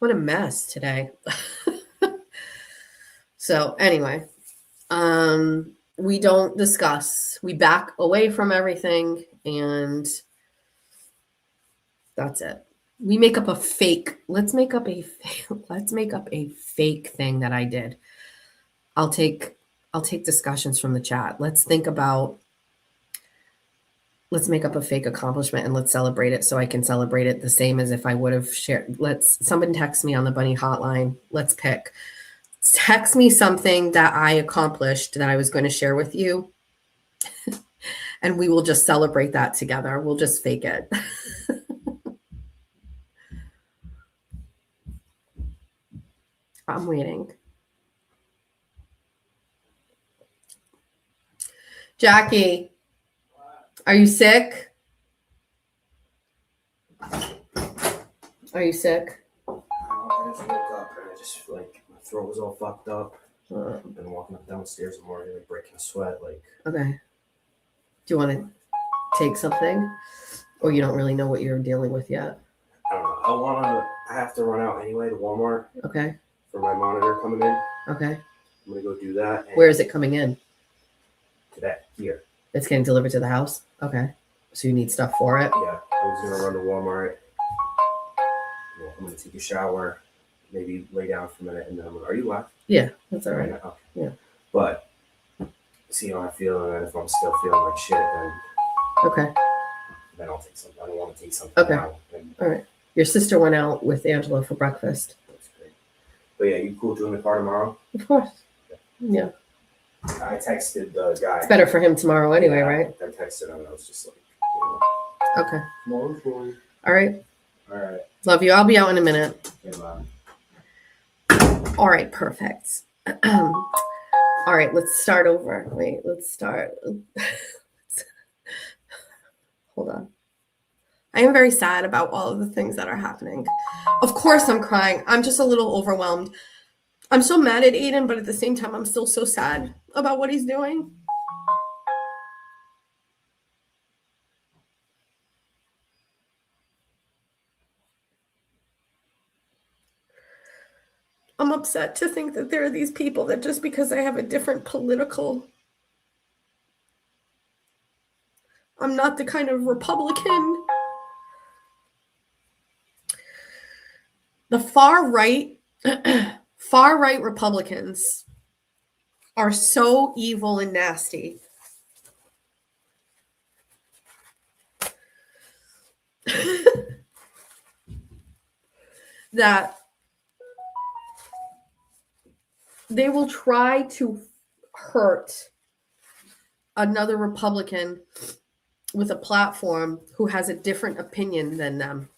what a mess today. So anyway, we don't discuss, we back away from everything, and that's it. We make up a fake, let's make up a fake thing that I did. I'll take discussions from the chat. Let's make up a fake accomplishment and let's celebrate it so I can celebrate it the same as if I would have shared. Somebody text me on the bunny hotline. Let's pick. Text me something that I accomplished that I was going to share with you. And we will just celebrate that together. We'll just fake it. I'm waiting. Jackie, are you sick? Are you sick? I just woke up and I just feel like my throat was all fucked up. I've been walking up downstairs in the morning, like breaking a sweat. Like, Okay. Do you want to take something? Or you don't really know what you're dealing with yet? I don't know. I have to run out anyway to Walmart Okay. for my monitor coming in. Okay. I'm going to go do that. And Where is it coming in? Today, here. It's getting delivered to the house? Okay. So you need stuff for it? Yeah, I was going to run to Walmart. I'm going to take a shower, maybe lay down for a minute, and then I'm going to, are you live? Yeah, that's all right. Okay. Yeah. But, see how I feel, and if I'm still feeling like shit, Okay. then I'll take something. I don't want to take something Okay. now. And All right. Your sister went out with Angela for breakfast. that's great. But yeah, you cool doing the car tomorrow? Of course. Yeah. I texted the guy. It's better for him tomorrow anyway, Yeah, right? I texted him and I was just like, Okay. tomorrow's fine. All right. All right. Love you. I'll be out in a minute. Okay, bye. All right. Perfect. All right. Let's start over. Wait, let's start. Hold on. I am very sad about all of the things that are happening. Of course, I'm crying. I'm just a little overwhelmed. I'm so mad at Aiden, but at the same time, I'm still so sad about what he's doing. I'm upset to think that there are these people that just because I have a different political, I'm not the kind of Republican. The far right Republicans are so evil and nasty. That they will try to hurt another Republican with a platform who has a different opinion than them.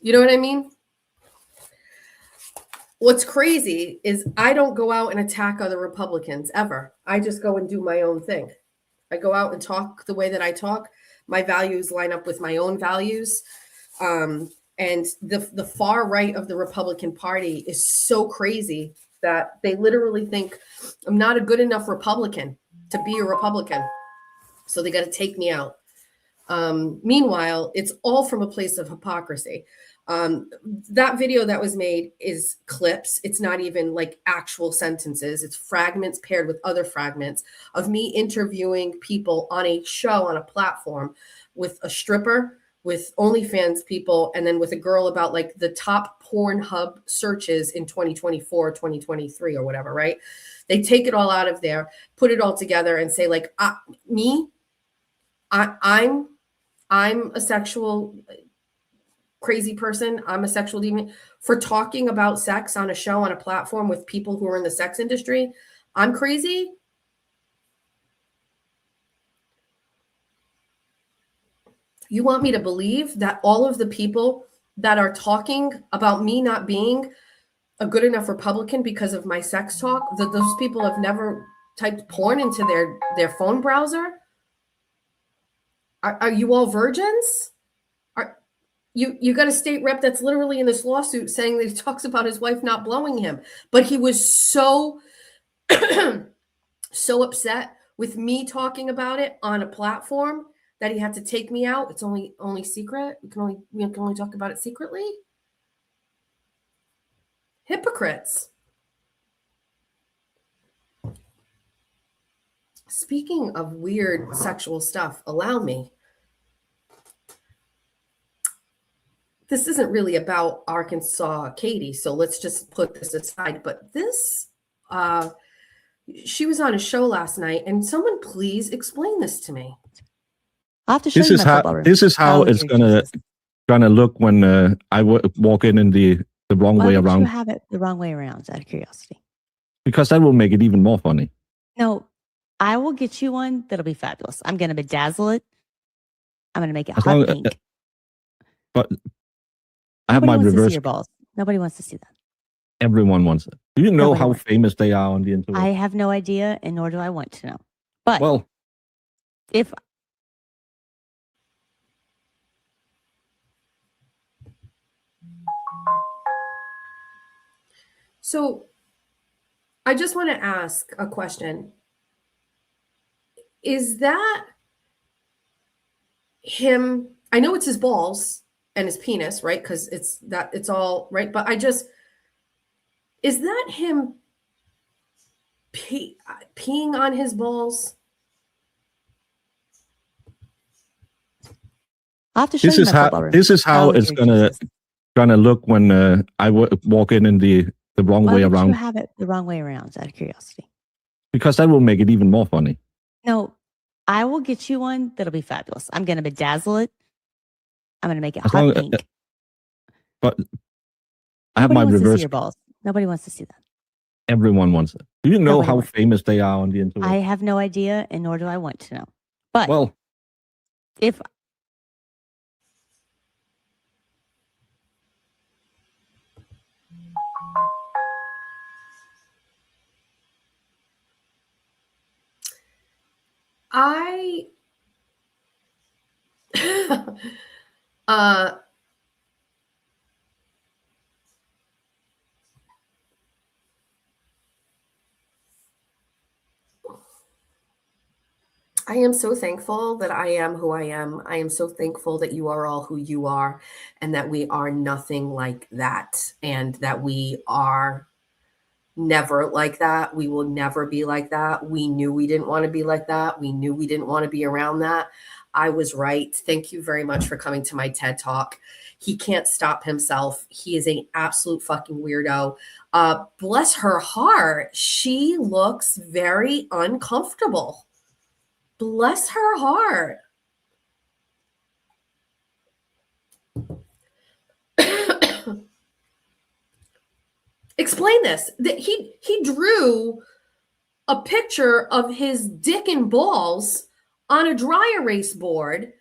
You know what I mean? What's crazy is I don't go out and attack other Republicans ever. I just go and do my own thing. I go out and talk the way that I talk. My values line up with my own values. And the far right of the Republican Party is so crazy that they literally think I'm not a good enough Republican to be a Republican. So they got to take me out. Meanwhile, it's all from a place of hypocrisy. That video that was made is clips. It's not even like actual sentences. It's fragments paired with other fragments of me interviewing people on a show, on a platform, with a stripper, with OnlyFans people, and then with a girl about like the top Pornhub searches in 2024, 2023 or whatever, right? They take it all out of there, put it all together and say like, I'm a sexual crazy person. I'm a sexual demon for talking about sex on a show, on a platform with people who are in the sex industry. I'm crazy. You want me to believe that all of the people that are talking about me not being a good enough Republican because of my sex talk, that those people have never typed porn into their phone browser? Are you all virgins? You got a state rep that's literally in this lawsuit saying that he talks about his wife not blowing him, but he was so so upset with me talking about it on a platform that he had to take me out. It's only secret. We can only talk about it secretly. Hypocrites. Speaking of weird sexual stuff, allow me. This isn't really about Arkansas Katie, so let's just put this aside. But this, she was on a show last night, and someone please explain this to me. I have to show you my football room. This is how it's gonna look when I walk in the wrong way around. Why would you have it the wrong way around? Out of curiosity. Because that will make it even more funny. No, I will get you one that'll be fabulous. I'm gonna bedazzle it. I'm gonna make it hot pink. But I have my reverse. Nobody wants to see that. Everyone wants it. Do you know how famous they are on the internet? I have no idea, and nor do I want to know. But well, if so, I just want to ask a question. Is that him? I know it's his balls and his penis, right? Because it's all right. But is that him peeing on his balls? I have to show you my football room. This is how it's gonna look when I walk in the wrong way around. Why would you have it the wrong way around? Out of curiosity. Because that will make it even more funny. No, I will get you one that'll be fabulous. I'm gonna bedazzle it. I'm gonna make it hot pink. But I have my reverse. See your balls. Nobody wants to see that. Everyone wants it. Do you know how famous they are on the internet? I have no idea, and nor do I want to know. But well, if I am so thankful that I am who I am. I am so thankful that you are all who you are, and that we are nothing like that, and that we are never like that. We will never be like that. We knew we didn't want to be like that. We knew we didn't want to be around that. I was right. Thank you very much for coming to my TED Talk. He can't stop himself. He is an absolute fucking weirdo. Bless her heart. She looks very uncomfortable. Bless her heart. Explain this. That he drew a picture of his dick and balls on a dry erase board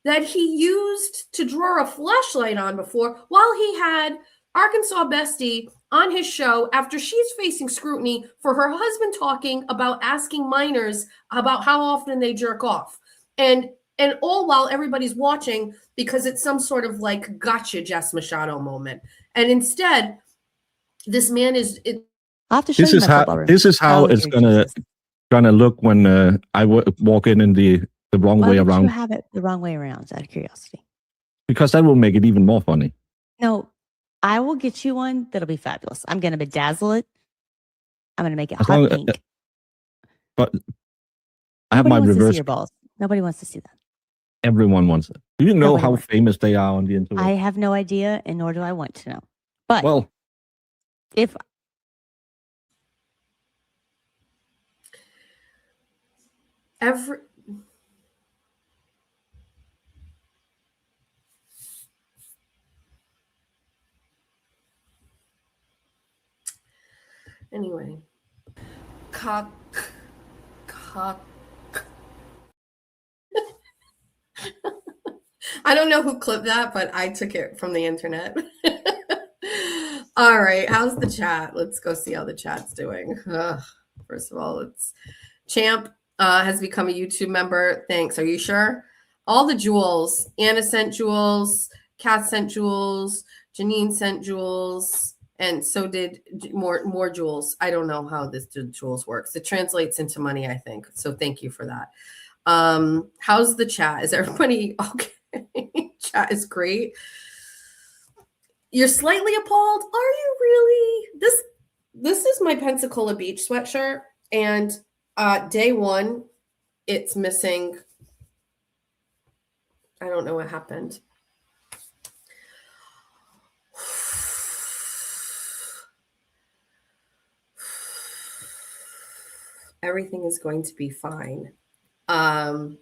that he used to draw a fleshlight on before, while he had Arkansas Bestie on his show after she's facing scrutiny for her husband talking about asking minors about how often they jerk off. And all while everybody's watching because it's some sort of like gotcha Jess Machado moment. And instead, this man is I'll have to show This you is my how football room. this is how Oh, it's dear gonna Jesus. look when I walk in the wrong Why way would you around, have it the wrong way around, out of curiosity? because that will make it even more funny. No, I will get you one that'll be fabulous. I'm going to bedazzle it. I'm going to make it As hot long pink. but I have Nobody my wants to see reverse. your balls. Nobody wants to see that. Everyone wants it. Do you know Nobody how wants famous they are on the internet? I have no idea, and nor do I want to know. But Well, if every anyway. Cock. I don't know who clipped that, but I took it from the internet. All right, how's the chat? Let's go see how the chat's doing. First of all, it's Champ has become a YouTube member. Thanks. Are you sure? All the jewels. Anna sent jewels. Kath sent jewels. Janine sent jewels. And so did more jewels. I don't know how this jewels works. It translates into money, I think. So thank you for that. How's the chat? Is everybody okay? Chat is great. You're slightly appalled. Are you really? This is my Pensacola Beach sweatshirt, and day one, it's missing. I don't know what happened. Everything is going to be fine. All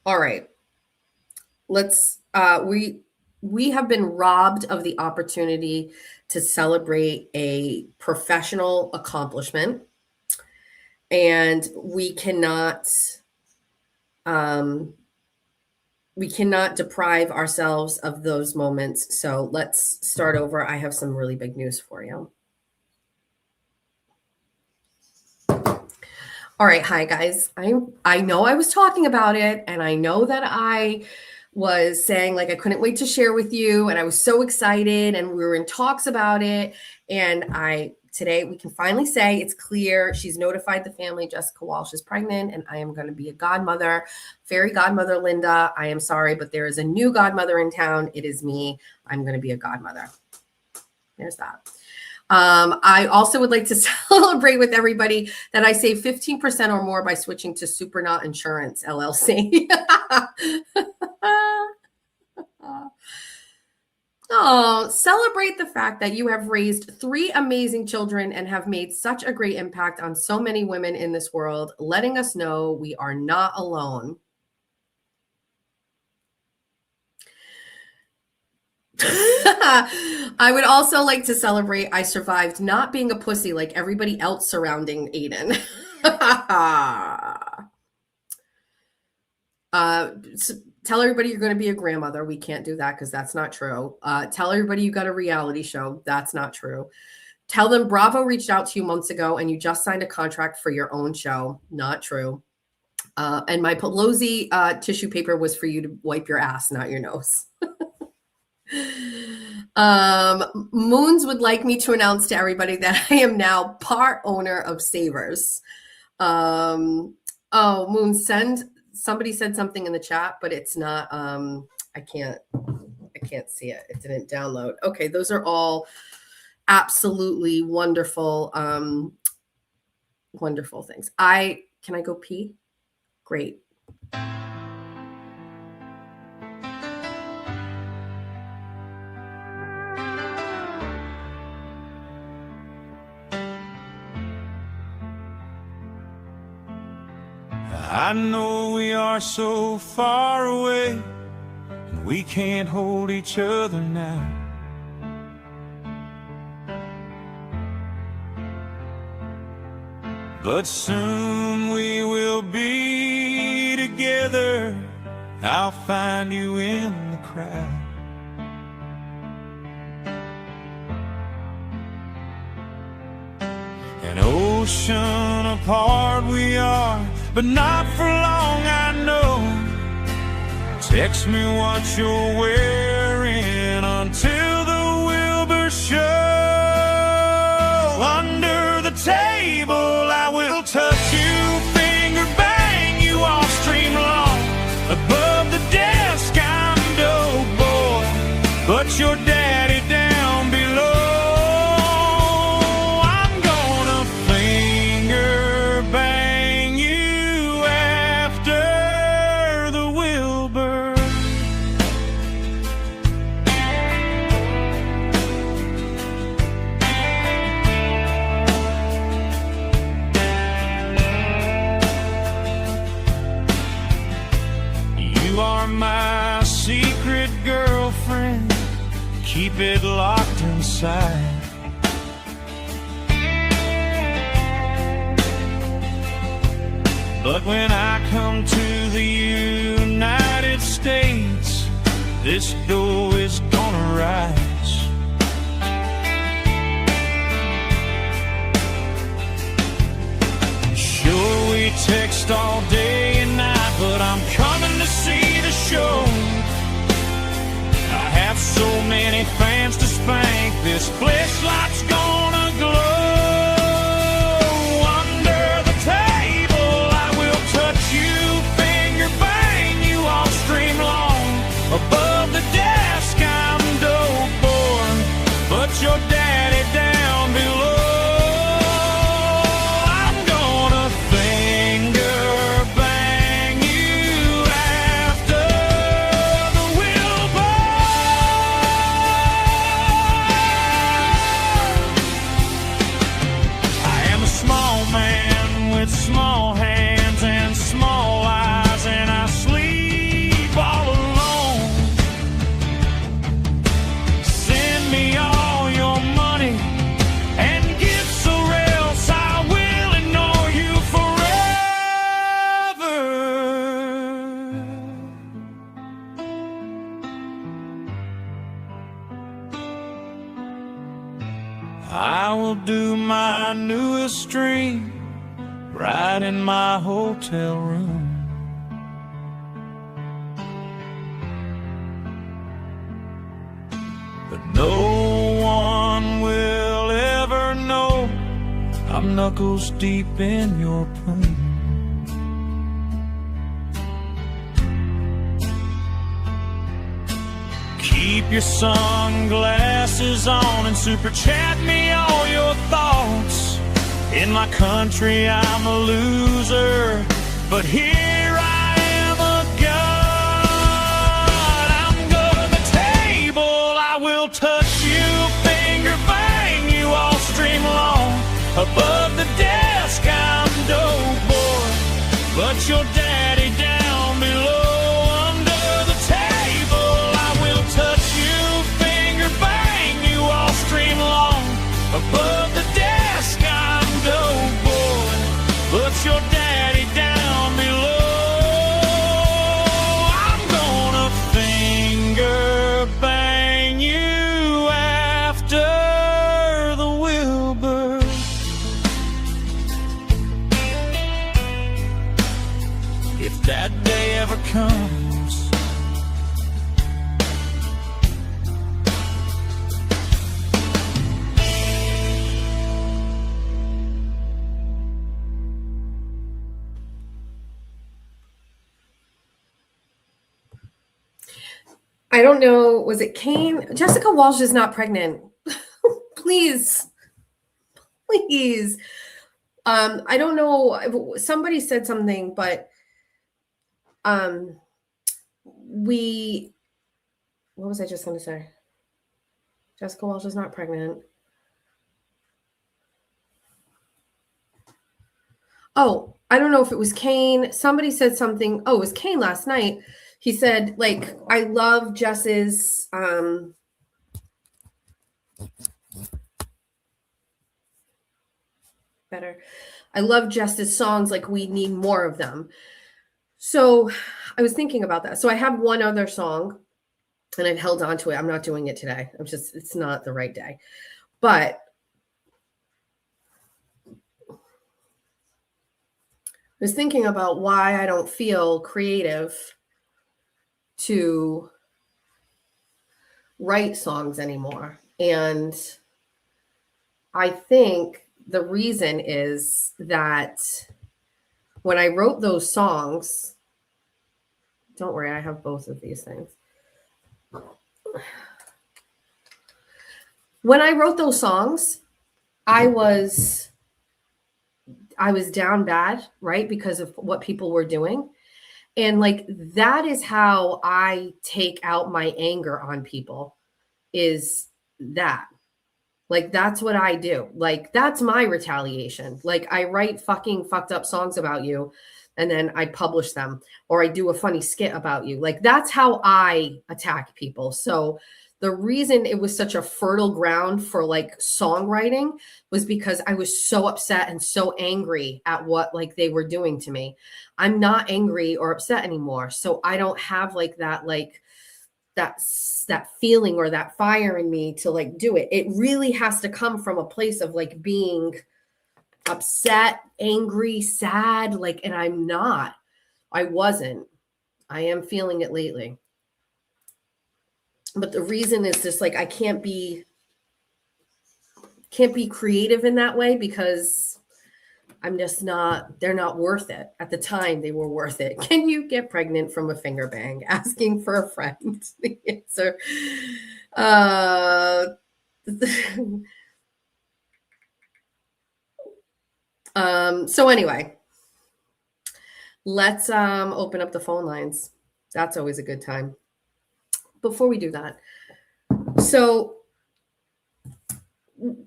right. Let's we have been robbed of the opportunity to celebrate a professional accomplishment, and we cannot deprive ourselves of those moments. So let's start over. I have some really big news for you. All right. Hi, guys. I know I was talking about it, and I know that I was saying like I couldn't wait to share with you, and I was so excited, and we were in talks about it. And today we can finally say it's clear. She's notified the family Jessica Walsh is pregnant, and I am going to be a godmother. Fairy godmother Linda. I am sorry, but there is a new godmother in town. It is me. I'm going to be a godmother. There's that. I also would like to celebrate with everybody that I saved 15% or more by switching to Supernaut Insurance, LLC. Oh, celebrate the fact that you have raised 3 amazing children and have made such a great impact on so many women in this world, letting us know we are not alone. I would also like to celebrate I survived not being a pussy like everybody else surrounding Aiden. Tell everybody you're going to be a grandmother. We can't do that because that's not true. Tell everybody you got a reality show. That's not true. Tell them Bravo reached out to you months ago and you just signed a contract for your own show. Not true. And my Pelosi tissue paper was for you to wipe your ass, not your nose. Moons would like me to announce to everybody that I am now part owner of Savers. Oh, Moon, somebody said something in the chat, but it's not, I can't see it. It didn't download. Okay. Those are all absolutely wonderful, wonderful things. Can I go pee? Great. I know we are so far away, and we can't hold each other now. But soon we will be together. I'll find you in the crowd. An ocean apart we are, but not for long, I know. Text me what you're wearing until the Wilbur show. Under the table I will touch you, finger bang you off stream long. Above the desk I'm dope boy, but your daddy down below. I'm gonna finger bang you after the Wilbur. You are my secret girlfriend, keep it locked inside. But when I come to the United States, this door is gonna rise. Sure, we text all day and night, but I'm coming to see the show. I have so many fans to spank, this fleshlight's gonna glow. Under the table I will touch you, finger bang you all stream long. Above the desk I'm dope boy, but your daddy down below. I'm gonna finger bang you after the Wilbur. I am a small man with small hands and small eyes, and I sleep all alone. Send me all your money and gifts, or else I will ignore you forever. I will do my newest dream right in my hotel room. But no one will ever know I'm knuckles deep in your poom. Keep your sunglasses on and super chat me all your thoughts. In my country I'm a loser, but here I am a god. I'm good at the table, I will touch you, finger bang you all stream long. Above the desk I'm dope boy, but your daddy down below. Under the table I will touch you, finger bang you all stream long. Above the desk I'm dope boy, but your daddy down below. I'm gonna finger bang you after the Wilbur. If that day ever comes. I don't know. Was it Kane? Jessica Walsh is not pregnant. Please. Please. I don't know. Somebody said something, but what was I just going to say? Jessica Walsh is not pregnant. Oh, I don't know if it was Kane. Somebody said something. Oh, it was Kane last night. He said, like, I love Jess's better. I love Jess's songs. Like, we need more of them. So I was thinking about that. So I have one other song and I've held on to it. I'm not doing it today. It's not the right day. But was thinking about why I don't feel creative to write songs anymore. And I think the reason is that when I wrote those songs, don't worry, I have both of these things. When I wrote those songs, I was down bad, right? Because of what people were doing. And like, that is how I take out my anger on people, is that. Like, that's what I do. Like, that's my retaliation. Like, I write fucking fucked up songs about you and then I publish them, or I do a funny skit about you. Like, that's how I attack people. So the reason it was such a fertile ground for like songwriting was because I was so upset and so angry at what like they were doing to me. I'm not angry or upset anymore. So I don't have like that, like that feeling or that fire in me to like do it. It really has to come from a place of like being upset, angry, sad, like, and I wasn't. I am feeling it lately. But the reason is just like I can't be creative in that way because I'm just not, they're not worth it. At the time, they were worth it. Can you get pregnant from a finger bang? Asking for a friend. The answer. So anyway, let's open up the phone lines. That's always a good time. Before we do that, so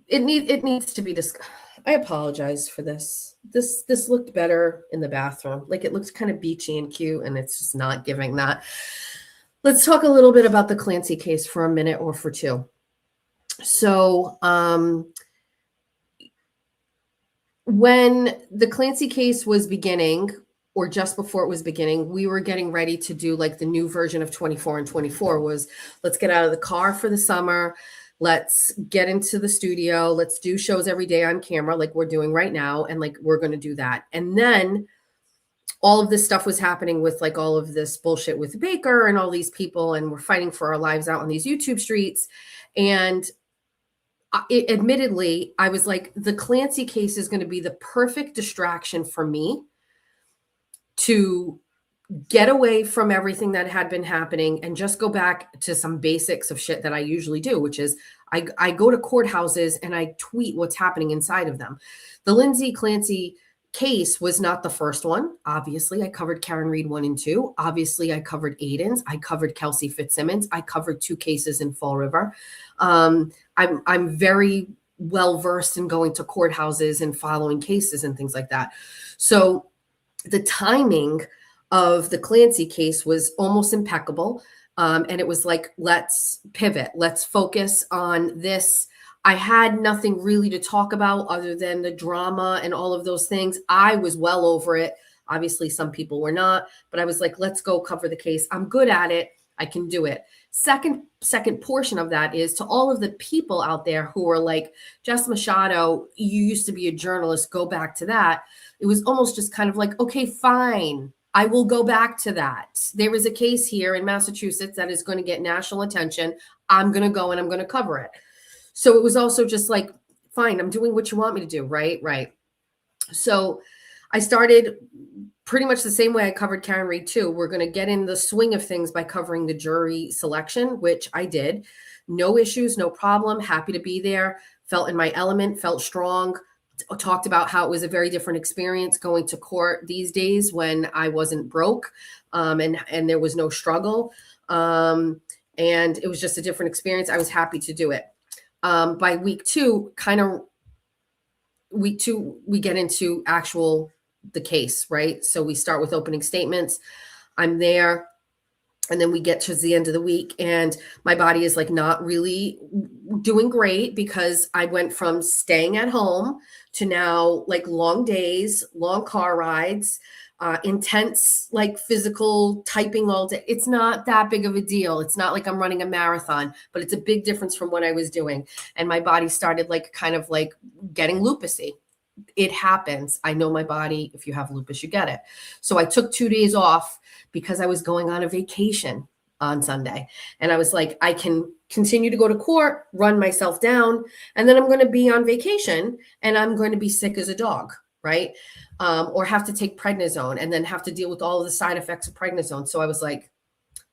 it needs to be discussed. I apologize for this. This looked better in the bathroom. Like, it looked kind of beachy and cute, and it's just not giving that. Let's talk a little bit about the Clancy case for a minute or for two. So when the Clancy case was beginning, or just before it was beginning, we were getting ready to do like the new version of 24 and 24 was, let's get out of the car for the summer. Let's get into the studio. Let's do shows every day on camera like we're doing right now. And like, we're going to do that. And then all of this stuff was happening with like all of this bullshit with Baker and all these people. And we're fighting for our lives out on these YouTube streets. And admittedly, I was like, the Clancy case is going to be the perfect distraction for me to get away from everything that had been happening and just go back to some basics of shit that I usually do, which is I go to courthouses and I tweet what's happening inside of them. The Lindsay Clancy case was not the first one. Obviously, I covered Karen Reed 1 and 2. Obviously, I covered Aiden's. I covered Kelsey Fitzsimmons. I covered 2 cases in Fall River. I'm very well versed in going to courthouses and following cases and things like that. So the timing of the Clancy case was almost impeccable. And it was like, let's pivot. Let's focus on this. I had nothing really to talk about other than the drama and all of those things. I was well over it. Obviously, some people were not, but I was like, let's go cover the case. I'm good at it. I can do it. Second portion of that is to all of the people out there who are like, Jess Machado, you used to be a journalist, go back to that. It was almost just kind of like, okay, fine. I will go back to that. There is a case here in Massachusetts that is going to get national attention. I'm going to go and I'm going to cover it. So it was also just like, fine, I'm doing what you want me to do. Right. So I started pretty much the same way I covered Karen Reed 2. We're going to get in the swing of things by covering the jury selection, which I did. No issues, no problem. Happy to be there. Felt in my element, felt strong. Talked about how it was a very different experience going to court these days when I wasn't broke and there was no struggle. And it was just a different experience. I was happy to do it. By week 2, we get into the case, right? So we start with opening statements. I'm there. And then we get to the end of the week and my body is like not really doing great because I went from staying at home to now like long days, long car rides, intense, like physical typing all day. It's not that big of a deal. It's not like I'm running a marathon, but it's a big difference from what I was doing. And my body started like kind of like getting lupusy. it happens. I know my body. If you have lupus, you get it. So I took 2 days off because I was going on a vacation on Sunday. And I was like, I can continue to go to court, run myself down, and then I'm going to be on vacation and I'm going to be sick as a dog, right? Or have to take prednisone and then have to deal with all of the side effects of prednisone. So I was like,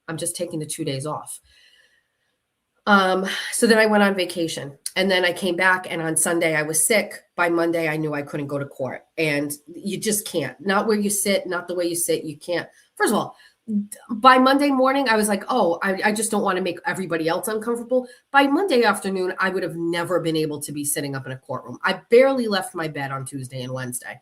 I'm just taking the 2 days off. So then I went on vacation and then I came back, and on Sunday I was sick. By Monday, I knew I couldn't go to court, and you just can't, not where you sit, not the way you sit. You can't. First of all, by Monday morning, I was like, oh, I just don't want to make everybody else uncomfortable. By Monday afternoon, I would have never been able to be sitting up in a courtroom. I barely left my bed on Tuesday and Wednesday.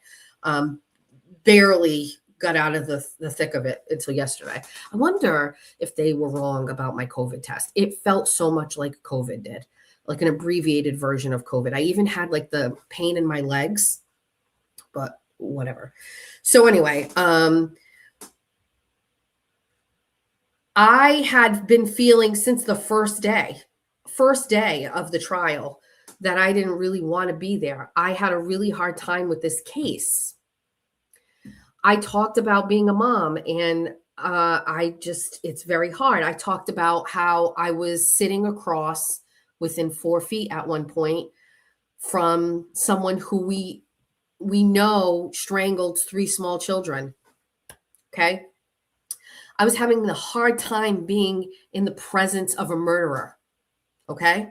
Barely got out of the thick of it until yesterday. I wonder if they were wrong about my COVID test. It felt so much like COVID did, like an abbreviated version of COVID. I even had like the pain in my legs, but whatever. So anyway, I had been feeling since the first day of the trial that I didn't really want to be there. I had a really hard time with this case. I talked about being a mom, and it's very hard. I talked about how I was sitting across within 4 feet at one point from someone who we know strangled 3 small children. Okay. I was having a hard time being in the presence of a murderer. Okay.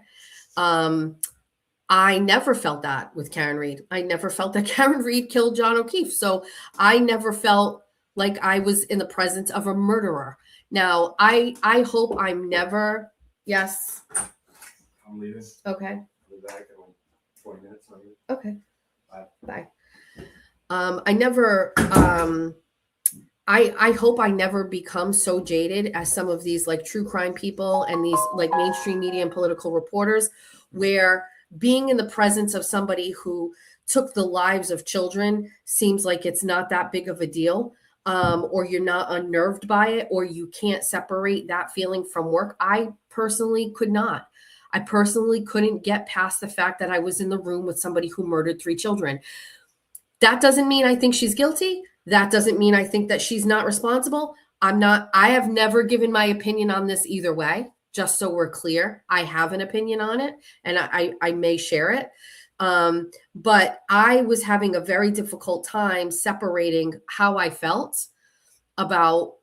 I never felt that with Karen Read. I never felt that Karen Read killed John O'Keefe. So I never felt like I was in the presence of a murderer. Now, I hope I'm never, yes. I'm leaving. Okay. I'll be back in 20 minutes. Okay. Bye. I never, I hope I never become so jaded as some of these like true crime people and these like mainstream media and political reporters, where being in the presence of somebody who took the lives of children seems like it's not that big of a deal, or you're not unnerved by it, or you can't separate that feeling from work. I personally could not. I personally couldn't get past the fact that I was in the room with somebody who murdered 3 children. That doesn't mean I think she's guilty. That doesn't mean I think that she's not responsible. I have never given my opinion on this either way. Just so we're clear, I have an opinion on it, and I may share it. But I was having a very difficult time separating how I felt about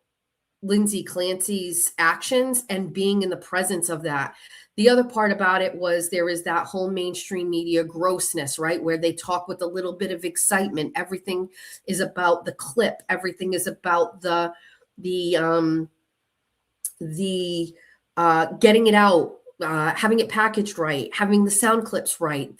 Lindsay Clancy's actions and being in the presence of that. The other part about it was there is that whole mainstream media grossness, right? Where they talk with a little bit of excitement. Everything is about the clip. Everything is about the getting it out, having it packaged right, having the sound clips right.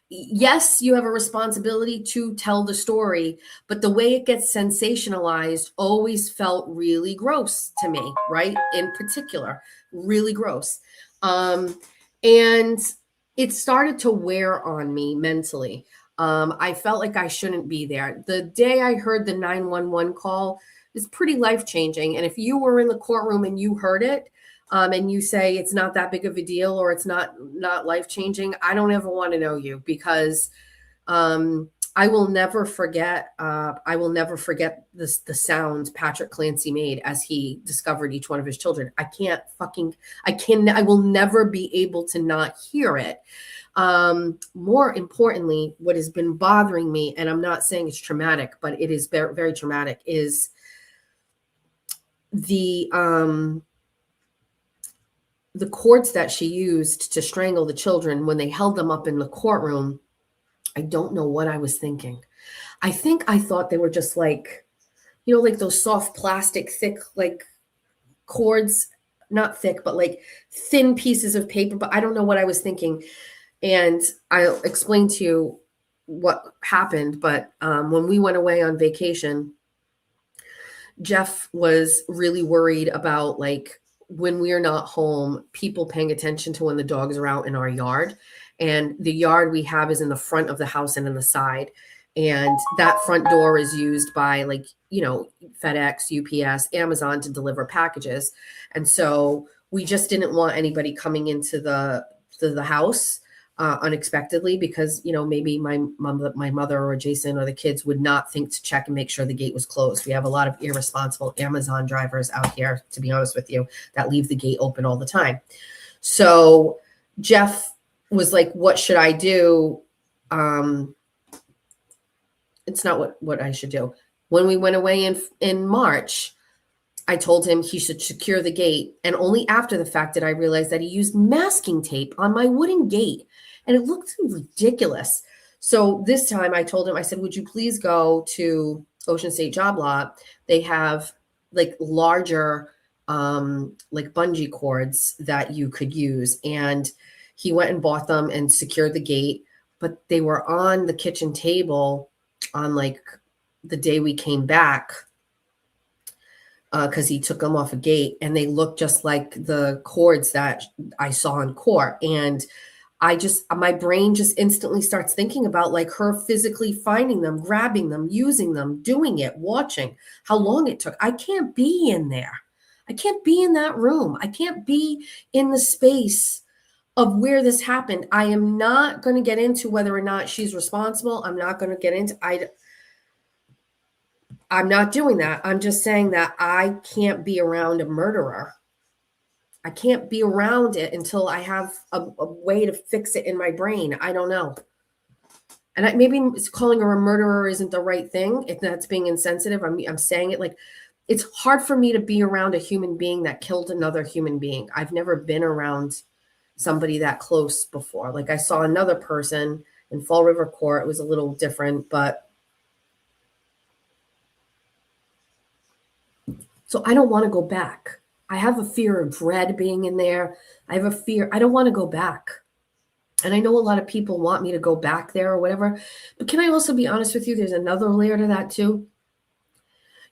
Yes, you have a responsibility to tell the story, but the way it gets sensationalized always felt really gross to me, right? In particular, really gross. And it started to wear on me mentally. I felt like I shouldn't be there. The day I heard the 911 call is pretty life-changing. And if you were in the courtroom and you heard it, and you say it's not that big of a deal or it's not life-changing, I don't ever want to know you, because I will never forget the sound Patrick Clancy made as he discovered each one of his children. I will never be able to not hear it. More importantly, what has been bothering me, and I'm not saying it's traumatic, but it is very, very traumatic, is the cords that she used to strangle the children when they held them up in the courtroom. I don't know what I was thinking. I think I thought they were just like, like those soft plastic, thick, like cords, not thick, but like thin pieces of paper. But I don't know what I was thinking. And I'll explain to you what happened. But when we went away on vacation, Jeff was really worried about, like, when we are not home, people paying attention to when the dogs are out in our yard. And the yard we have is in the front of the house and in the side. And that front door is used by, like, FedEx, UPS, Amazon to deliver packages. And so we just didn't want anybody coming into the house unexpectedly because, you know, maybe my mother or Jason or the kids would not think to check and make sure the gate was closed. We have a lot of irresponsible Amazon drivers out here, to be honest with you, that leave the gate open all the time. So Jeff was like, what should I do? It's not what I should do. When we went away in March, I told him he should secure the gate. And only after the fact did I realize that he used masking tape on my wooden gate. And it looked ridiculous. So this time I told him, I said, would you please go to Ocean State Job Lot? They have like larger like bungee cords that you could use. And he went and bought them and secured the gate. But they were on the kitchen table on like the day we came back because he took them off a gate, and they looked just like the cords that I saw in court. And my brain just instantly starts thinking about like her physically finding them, grabbing them, using them, doing it, watching how long it took. I can't be in there. I can't be in that room. I can't be in the space of where this happened. I am not going to get into whether or not she's responsible. I'm not going to get into, I'm not doing that. I'm just saying that I can't be around a murderer. I can't be around it until I have a way to fix it in my brain. I don't know. And maybe calling her a murderer isn't the right thing. If that's being insensitive, I'm saying it like, it's hard for me to be around a human being that killed another human being. I've never been around somebody that close before. Like I saw another person in Fall River Court. It was a little different, but so I don't want to go back. I have a fear of dread being in there. I have a fear. I don't want to go back. And I know a lot of people want me to go back there or whatever. But can I also be honest with you? There's another layer to that too.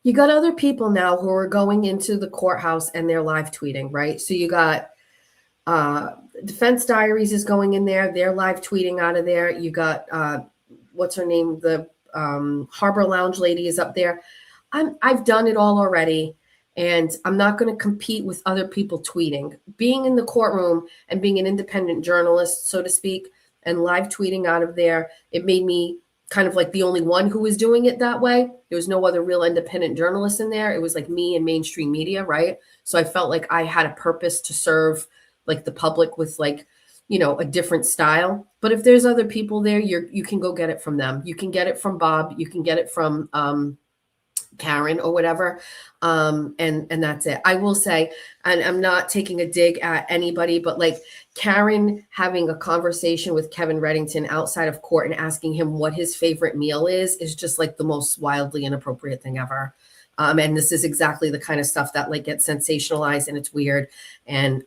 You got other people now who are going into the courthouse and they're live tweeting, right? So you got Defense Diaries is going in there. They're live tweeting out of there. You got, what's her name? The Harbor Lounge lady is up there. I've done it all already. And I'm not going to compete with other people tweeting. Being in the courtroom and being an independent journalist, so to speak, and live tweeting out of there, it made me kind of like the only one who was doing it that way. There was no other real independent journalist in there. It was like me and mainstream media, right? So I felt like I had a purpose to serve like the public with like, you know, a different style. But if there's other people there, you can go get it from them. You can get it from Bob. You can get it from Karen or whatever. And that's it. I will say, and I'm not taking a dig at anybody, but like Karen having a conversation with Kevin Reddington outside of court and asking him what his favorite meal is just like the most wildly inappropriate thing ever. And this is exactly the kind of stuff that like gets sensationalized and it's weird. And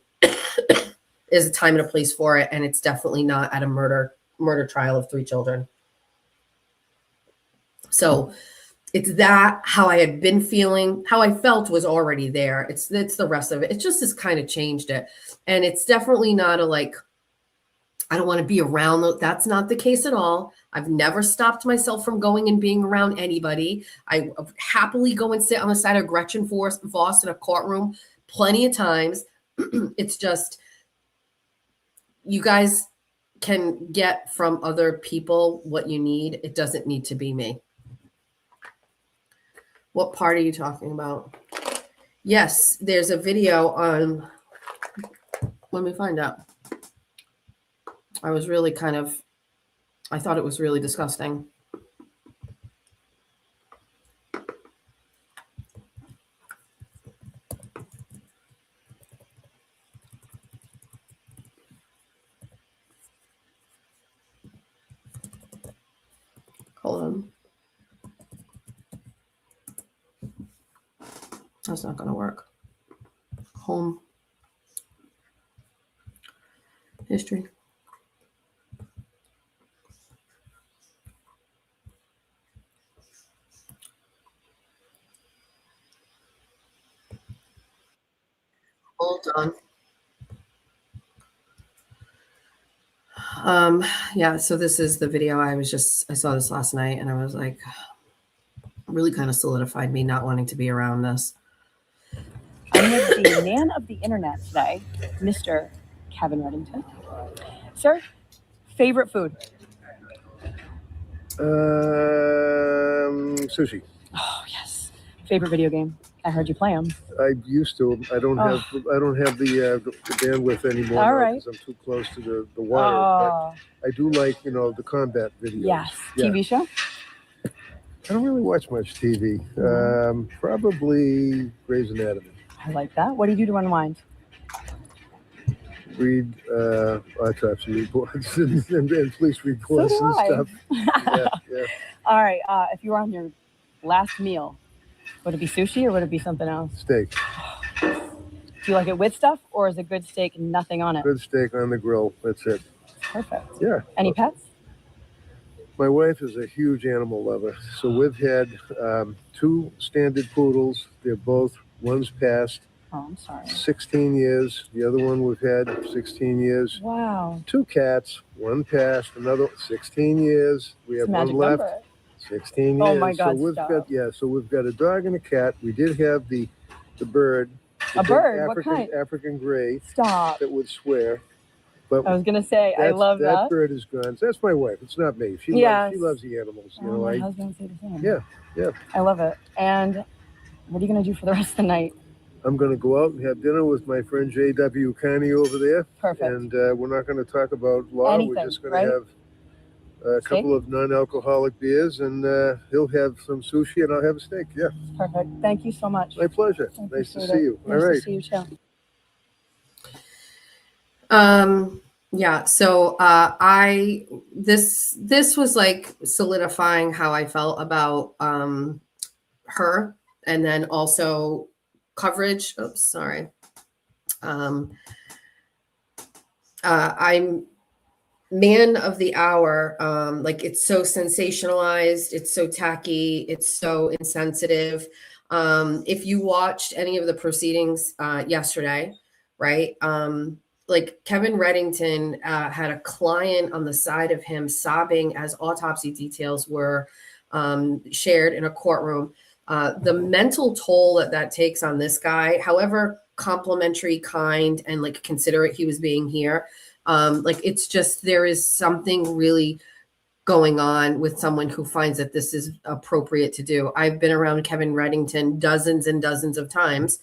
there's a time and a place for it. And it's definitely not at a murder trial of 3 children. So it's that how I had been feeling, how I felt was already there. It's the rest of it. It just has kind of changed it. And it's definitely not a like, I don't want to be around. That's not the case at all. I've never stopped myself from going and being around anybody. I happily go and sit on the side of Gretchen Voss in a courtroom plenty of times. It's just, you guys can get from other people what you need. It doesn't need to be me. What part are you talking about? Yes, there's a video on, let me find out. I was really I thought it was really disgusting. Hold on. That's not going to work. Home. History. Hold on. Yeah, so this is the video. I saw this last night and I was like, really kind of solidified me not wanting to be around this. I'm with the man of the internet today, Mr. Kevin Reddington. Sir, Favorite food? Sushi. Oh yes. Favorite video game? I heard you play them. I used to. I don't have the bandwidth anymore. All now right. 'cause I'm too close to the wire. Oh. But I do like the combat videos. Yes. Yeah. TV show? I don't really watch much TV. Probably Grey's Anatomy. I like that. What do you do to unwind? Read autopsy reports and police reports So do and I. stuff. Yeah. All right. If you were on your last meal, would it be sushi or would it be something else? Steak. Do you like it with stuff or is it good steak, nothing on it? Good steak on the grill. That's it. Perfect. Yeah. Any pets? My wife is a huge animal lover, so we've had 2 standard poodles. They're both, one's passed Oh, I'm sorry. 16 years. The other one we've had 16 years. Wow. 2 cats, one passed, another 16 years. We have It's a one magic left. number. 16 Oh years. my God, So we've stop. got a dog and a cat. We did have the bird. the A big bird? What African, kind? African gray Stop. that would swear. But I was gonna say, I love that that. bird is gone. That's my wife. It's not me. She Yes. loves the animals. Oh, my husband would say the same. Yeah. I love it. And what are you gonna do for the rest of the night? I'm going to go out and have dinner with my friend J.W. Connie over there. Perfect. And we're not going to talk about law. Anything, we're just going right? to have a couple of non-alcoholic beers, and he'll have some sushi, and I'll have a steak. Yeah. Perfect. Thank you so much. My pleasure. I Nice to appreciate see it. you. Nice All right. to see you too. Yeah, so this was like solidifying how I felt about her, and then also coverage. Oops, sorry. I'm man of the hour. Like, it's so sensationalized, it's so tacky, it's so insensitive. If you watched any of the proceedings yesterday, right? Like, Kevin Reddington had a client on the side of him sobbing as autopsy details were shared in a courtroom. The mental toll that takes on this guy, however complimentary, kind, and like considerate he was being here, like, it's just, there is something really going on with someone who finds that this is appropriate to do. I've been around Kevin Reddington dozens and dozens of times.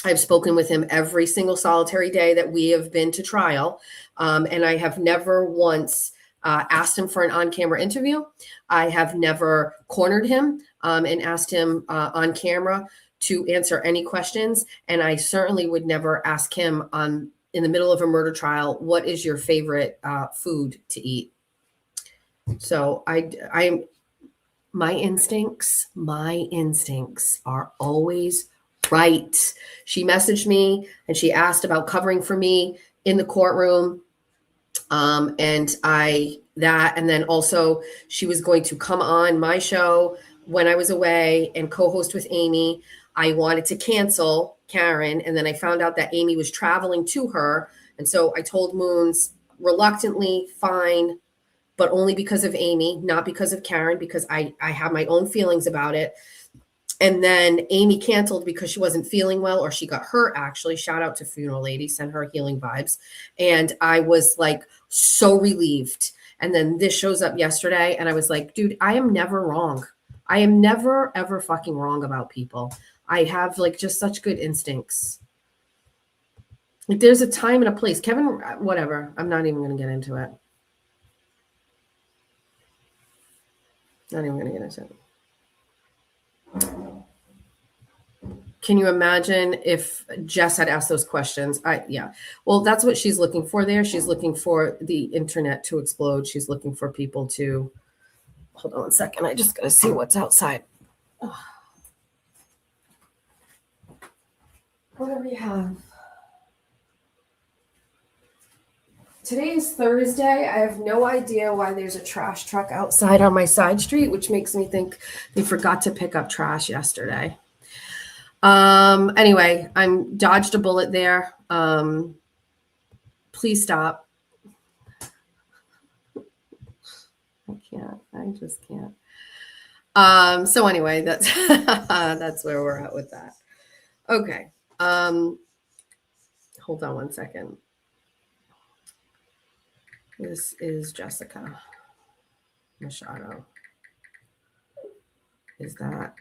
I've spoken with him every single solitary day that we have been to trial. And I have never once asked him for an on-camera interview. I have never cornered him and asked him on camera to answer any questions. And I certainly would never ask him in the middle of a murder trial, what is your favorite food to eat? So my instincts are always right. She messaged me and she asked about covering for me in the courtroom. And then also she was going to come on my show when I was away and co-host with Amy. I wanted to cancel Karen, and then I found out that Amy was traveling to her. And so I told Moons reluctantly, fine, but only because of Amy, not because of Karen, because I have my own feelings about it. And then Amy canceled because she wasn't feeling well, or she got hurt, actually. Shout out to Funeral Lady, send her healing vibes. And I was like so relieved. And then this shows up yesterday, and I was like, dude, I am never wrong. I am never, ever fucking wrong about people. I have like just such good instincts. Like, there's a time and a place. Kevin, whatever. I'm not even going to get into it. Not even going to get into it. Can you imagine if Jess had asked those questions? Yeah. Well, that's what she's looking for there. She's looking for the internet to explode. She's looking for people to, hold on 1 second. I just got to see what's outside. Oh. What do we have? Today is Thursday. I have no idea why there's a trash truck outside on my side street, which makes me think they forgot to pick up trash yesterday. Anyway, I'm dodged a bullet there. Please stop. I just can't. So anyway, that's that's where we're at with that. Okay. Hold on 1 second. This is Jessica Machado. Is that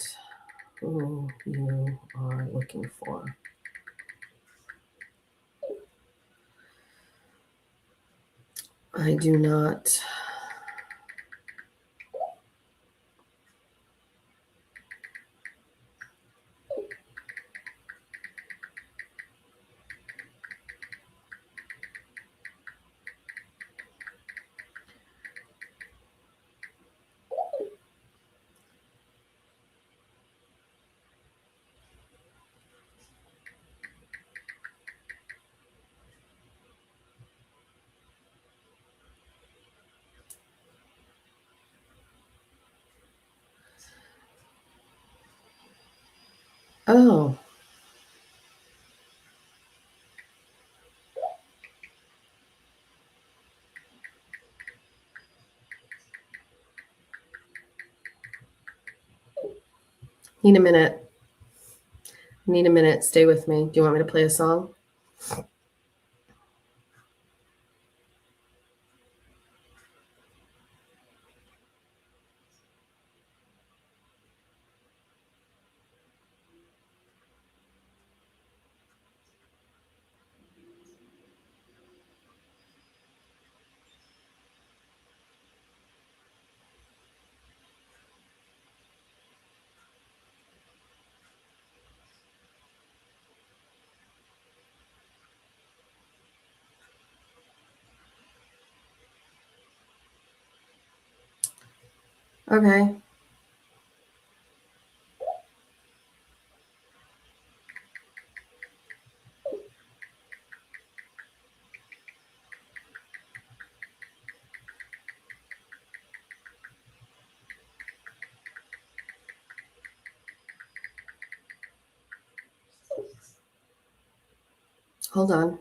who you are looking for? I do not. Oh. Need a minute. Need a minute. Stay with me. Do you want me to play a song? Okay. Hold on.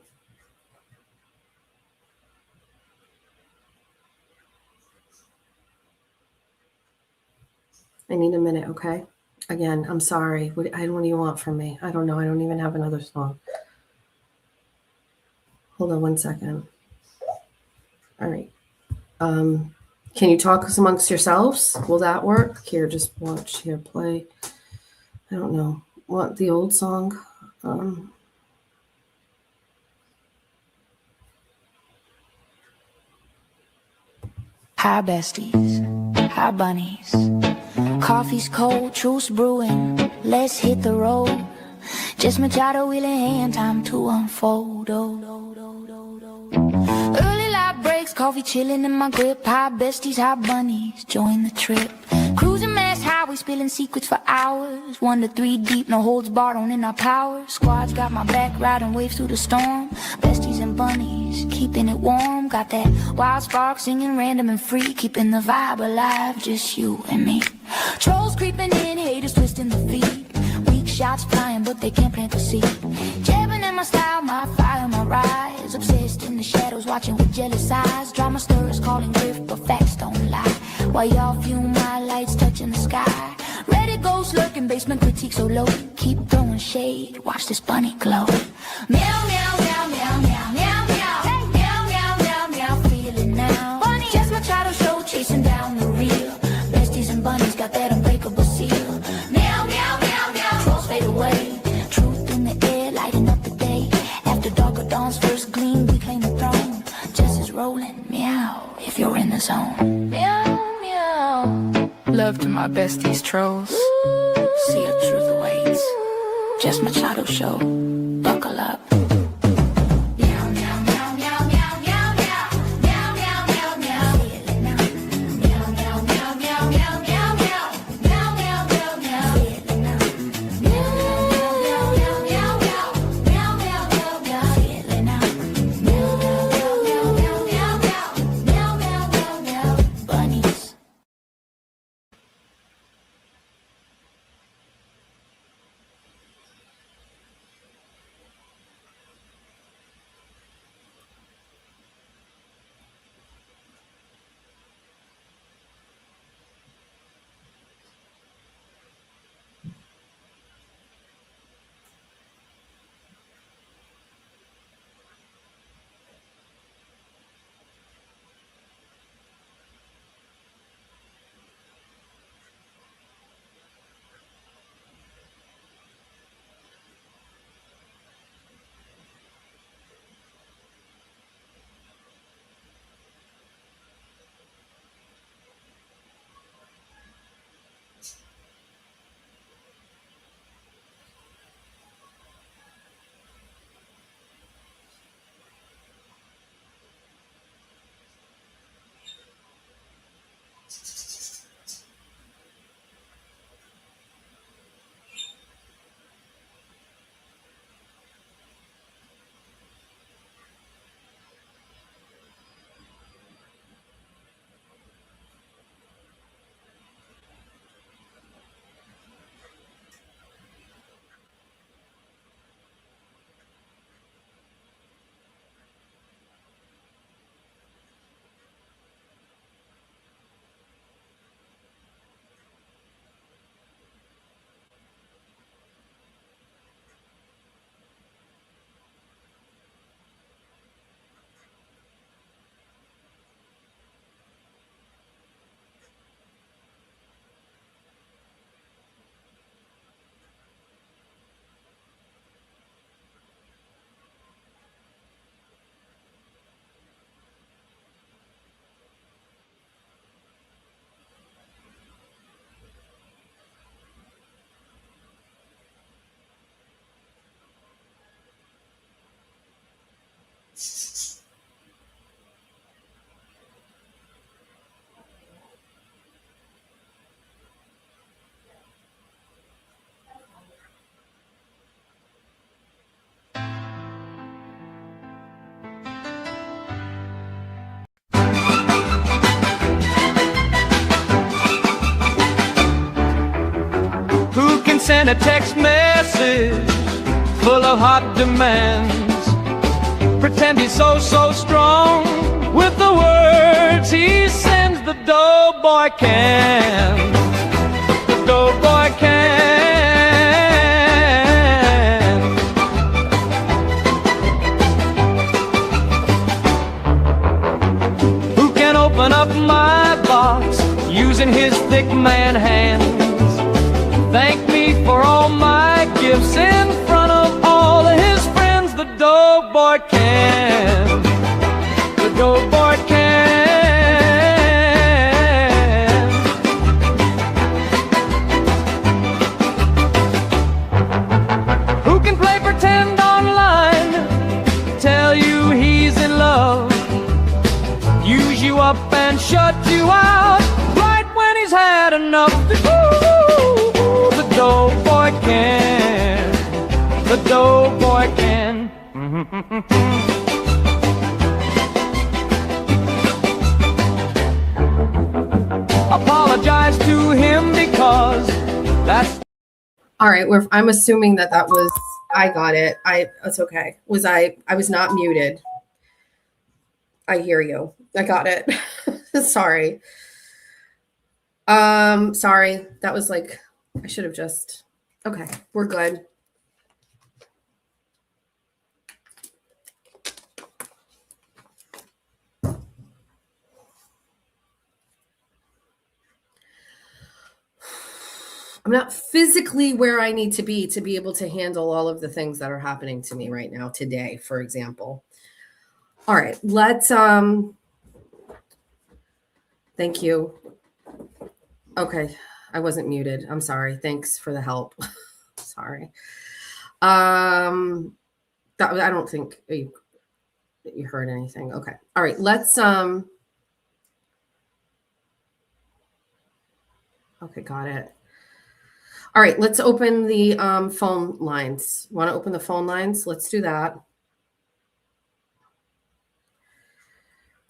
I need a minute, okay? Again, I'm sorry. What do you want from me? I don't know. I don't even have another song. Hold on one second. All right. Can you talk amongst yourselves? Will that work? Here, just watch. Here, play. I don't know. What, the old song? Hi besties, hi bunnies. Coffee's cold, truce brewing. Let's hit the road. Just Machado wheel in hand, time to unfold. Early light breaks, coffee chilling in my grip. Hi besties, hi bunnies, join the trip. Cruising mass highway, spilling secrets for hours. 1 to 3 deep, no holds barred, owning our power. Squad's got my back, riding waves through the storm. Besties and bunnies, keeping it warm. Got that wild spark, singing random and free. Keeping the vibe alive, just you and me. Trolls creeping in, haters twisting the feet. Weak shots flying, but they can't plant the seed. Jabbing in my style, my fire, my rise. Obsessed in the shadows, watching with jealous eyes. Drama stirrers calling drift, but facts don't lie. While y'all view my lights touching the sky. Reddit ghosts lurking, basement critique so low. Keep throwing shade, watch this bunny glow. Meow, meow, meow, meow, meow, meow, meow. Hey, meow, meow, meow, meow, feel it now. Bunny. Just Machado show, chasing down the real. Besties and bunnies got that unbreakable seal. Meow, meow, meow, meow. Trolls fade away. Truth in the air, lighting up the day. After dark or dawn's first gleam, we claim the throne. Justice rolling, meow, if you're in the zone. Meow. Love to my besties trolls. See if truth awaits. Just Machado show. Buckle up. send a text message full of hot demands. Pretend he's so strong with the words he sends. The doughboy can. The doughboy can. Who can open up my box using his thick man hands? Thank me for all my gifts in front of all of his friends. The doughboy can. The doughboy can. Who can play pretend online? Tell you he's in love. Use you up and shut you out right when he's had enough. The doughboy can. The doughboy can. Apologize to him because that's. All right, I'm assuming that was. I got it. It's okay. I was not muted. I hear you. I got it. Sorry. Sorry. That was like, I should have just. Okay, we're good. I'm not physically where I need to be able to handle all of the things that are happening to me right now today, for example. All right, let's thank you. Okay, I wasn't muted. I'm sorry. Thanks for the help. Sorry. I don't think you heard anything. Okay. All right, let's okay, got it. All right, let's open the phone lines. Want to open the phone lines? Let's do that.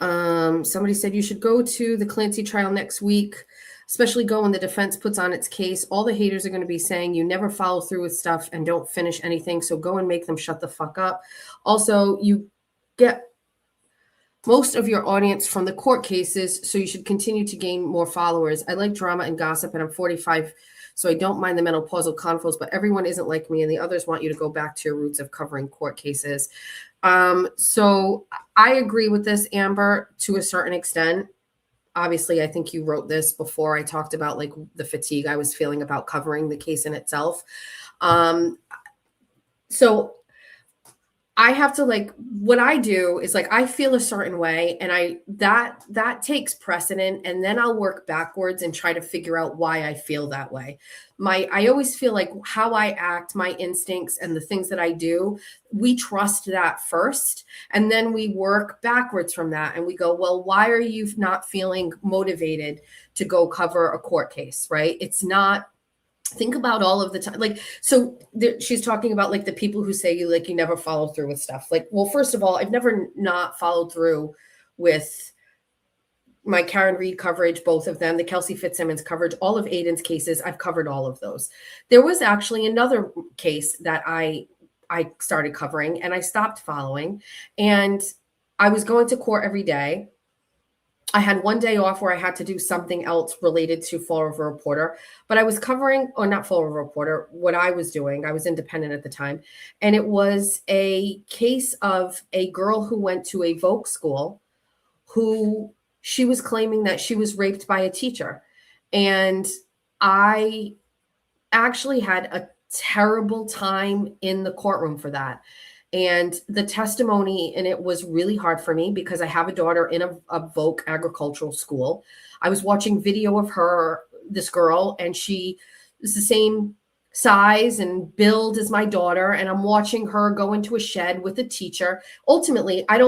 Somebody said you should go to the Clancy trial next week, especially go when the defense puts on its case. All the haters are going to be saying you never follow through with stuff and don't finish anything. So go and make them shut the fuck up. Also, you get most of your audience from the court cases, so you should continue to gain more followers. I like drama and gossip, and I'm 45, so I don't mind the menopausal conflicts, but everyone isn't like me, and the others want you to go back to your roots of covering court cases. So I agree with this, Amber, to a certain extent. Obviously, I think you wrote this before I talked about like the fatigue I was feeling about covering the case in itself. So I have to like, what I do is like, I feel a certain way and that takes precedent, and then I'll work backwards and try to figure out why I feel that way. I always feel like how I act, my instincts and the things that I do, we trust that first. And then we work backwards from that. And we go, well, why are you not feeling motivated to go cover a court case, right? It's not, think about all of the time. Like, so she's talking about like the people who say you never follow through with stuff. Like, well, first of all, I've never not followed through with my Karen Reed coverage, both of them, the Kelsey Fitzsimmons coverage, all of Aiden's cases. I've covered all of those. There was actually another case that I started covering and I stopped following, and I was going to court every day. I had one day off where I had to do something else related to Fall River Reporter, but I was covering, or not Fall River Reporter, what I was doing. I was independent at the time. And it was a case of a girl who went to a Voc school who she was claiming that she was raped by a teacher. And I actually had a terrible time in the courtroom for that. And the testimony in it was really hard for me because I have a daughter in a Voc agricultural school. I was watching video of her, this girl, and she is the same size and build as my daughter. And I'm watching her go into a shed with a teacher. Ultimately, I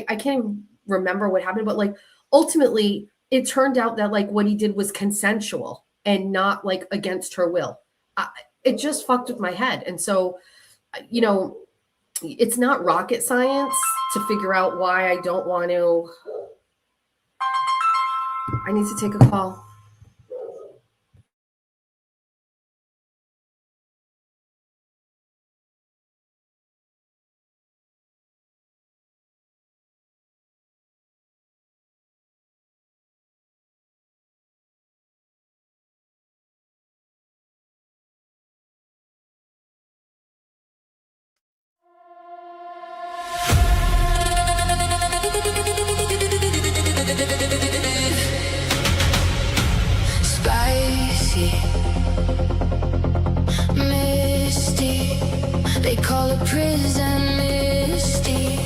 can't even remember what happened, but like ultimately it turned out that like what he did was consensual and not like against her will. It just fucked with my head. And so, you know, it's not rocket science to figure out why I don't want to. I need to take a call. misty, misty. They call it prison misty.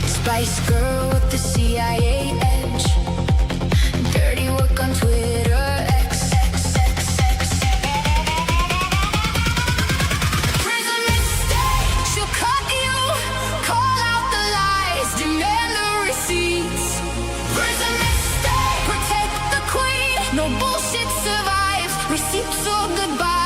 Spice girl with the CIA edge. Dirty work on Twitter. Prison mistake. She'll cut you, call out the lies, demand the receipts. Prison mistake. Protect the queen. No bullshit survives. Receipts or goodbye.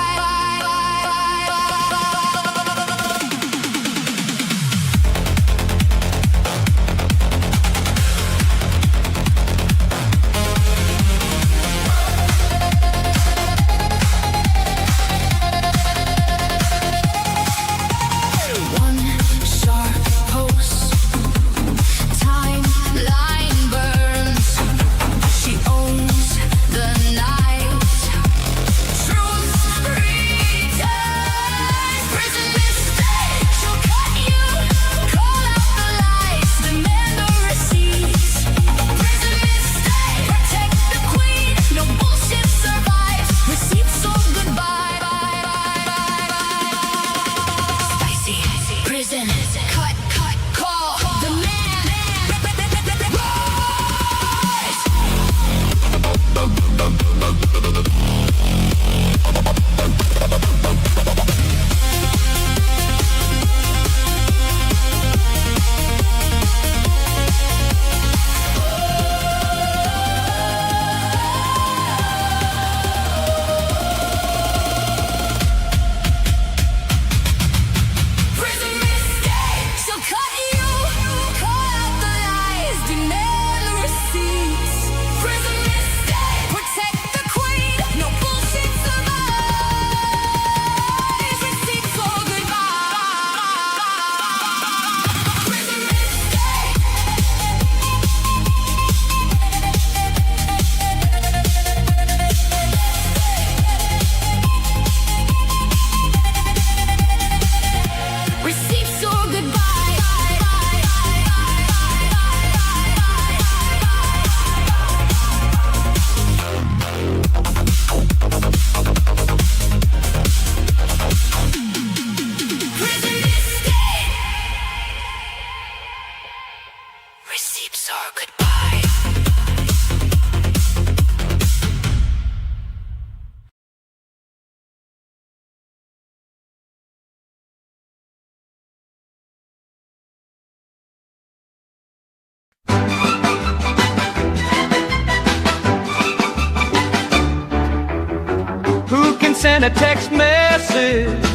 Send a text message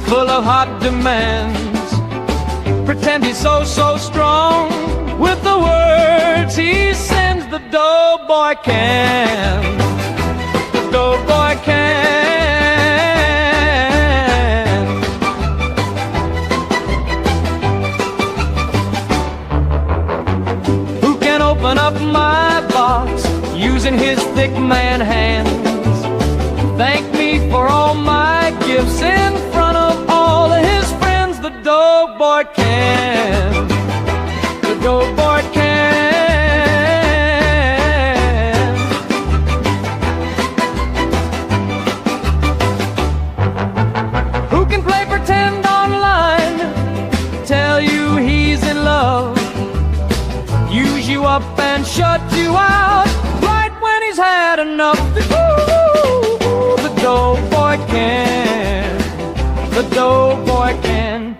full of hot demands. Pretend he's so strong with the words he sends. The doughboy can. The doughboy can. Who can open up my box using his thick man hands? Thank me for all my gifts in front of all of his friends. The doughboy can. The doughboy can. Who can play pretend online? Tell you he's in love. Use you up and shut you out right when he's had enough. The doughboy can. The doughboy can.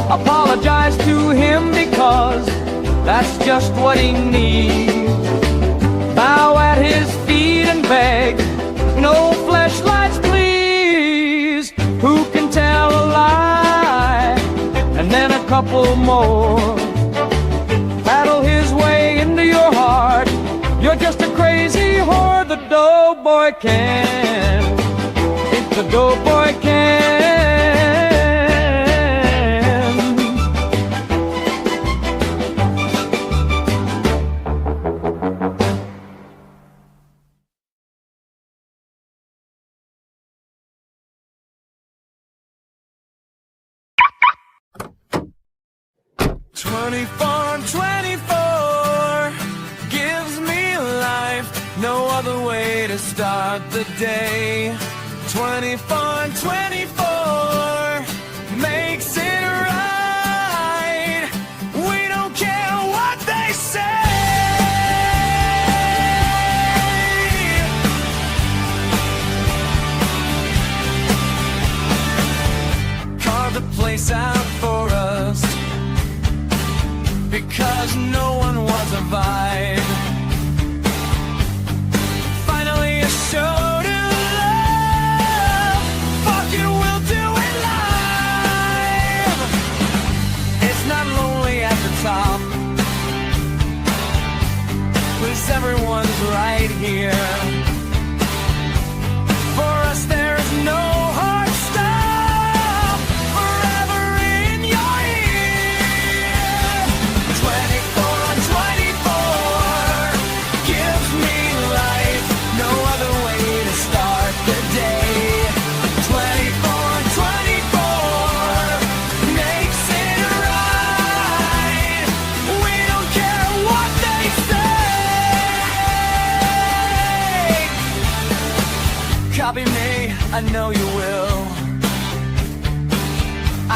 Apologize to him because that's just what he needs. Bow at his feet and beg, no fleshlights please. Who can tell a lie and then a couple more? Paddle his way into your heart. You're just a crazy whore. The doughboy can. If the doughboy can. 24 on 24 gives me life. No other way to start the day. 24 on 24 makes it right. We don't care what they say. Carve the place out for us because no one was a vibe. Finally a show to love. Fuck it, we'll do it live. It's not lonely at the top, 'cause everyone's right here. For us there's no hard stop. Forever in your ear. 24 on 24 gives me life. No other way to start the day. 24 on 24 makes it right. We don't care what they say. Copy me, I know you will.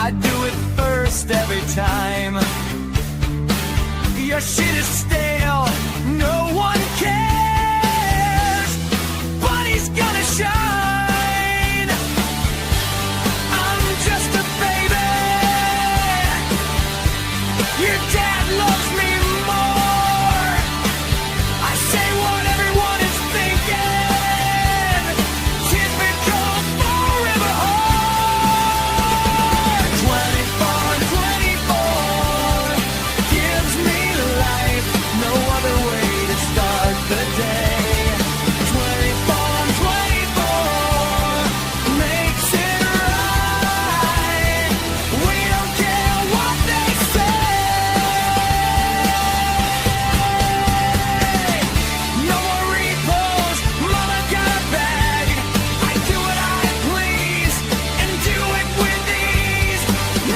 I do it first every time. Your shit is stale, no one cares, but he's gonna shine. I'm just a baby. Your dad loves me more. I say what everyone is thinking. Tears become forever hard. 24 on 24 gives me life. No other way to start the day. 24 on 24 makes it right. We don't care what they say. No more repos, mama got a bag. I do what I please and do it with ease.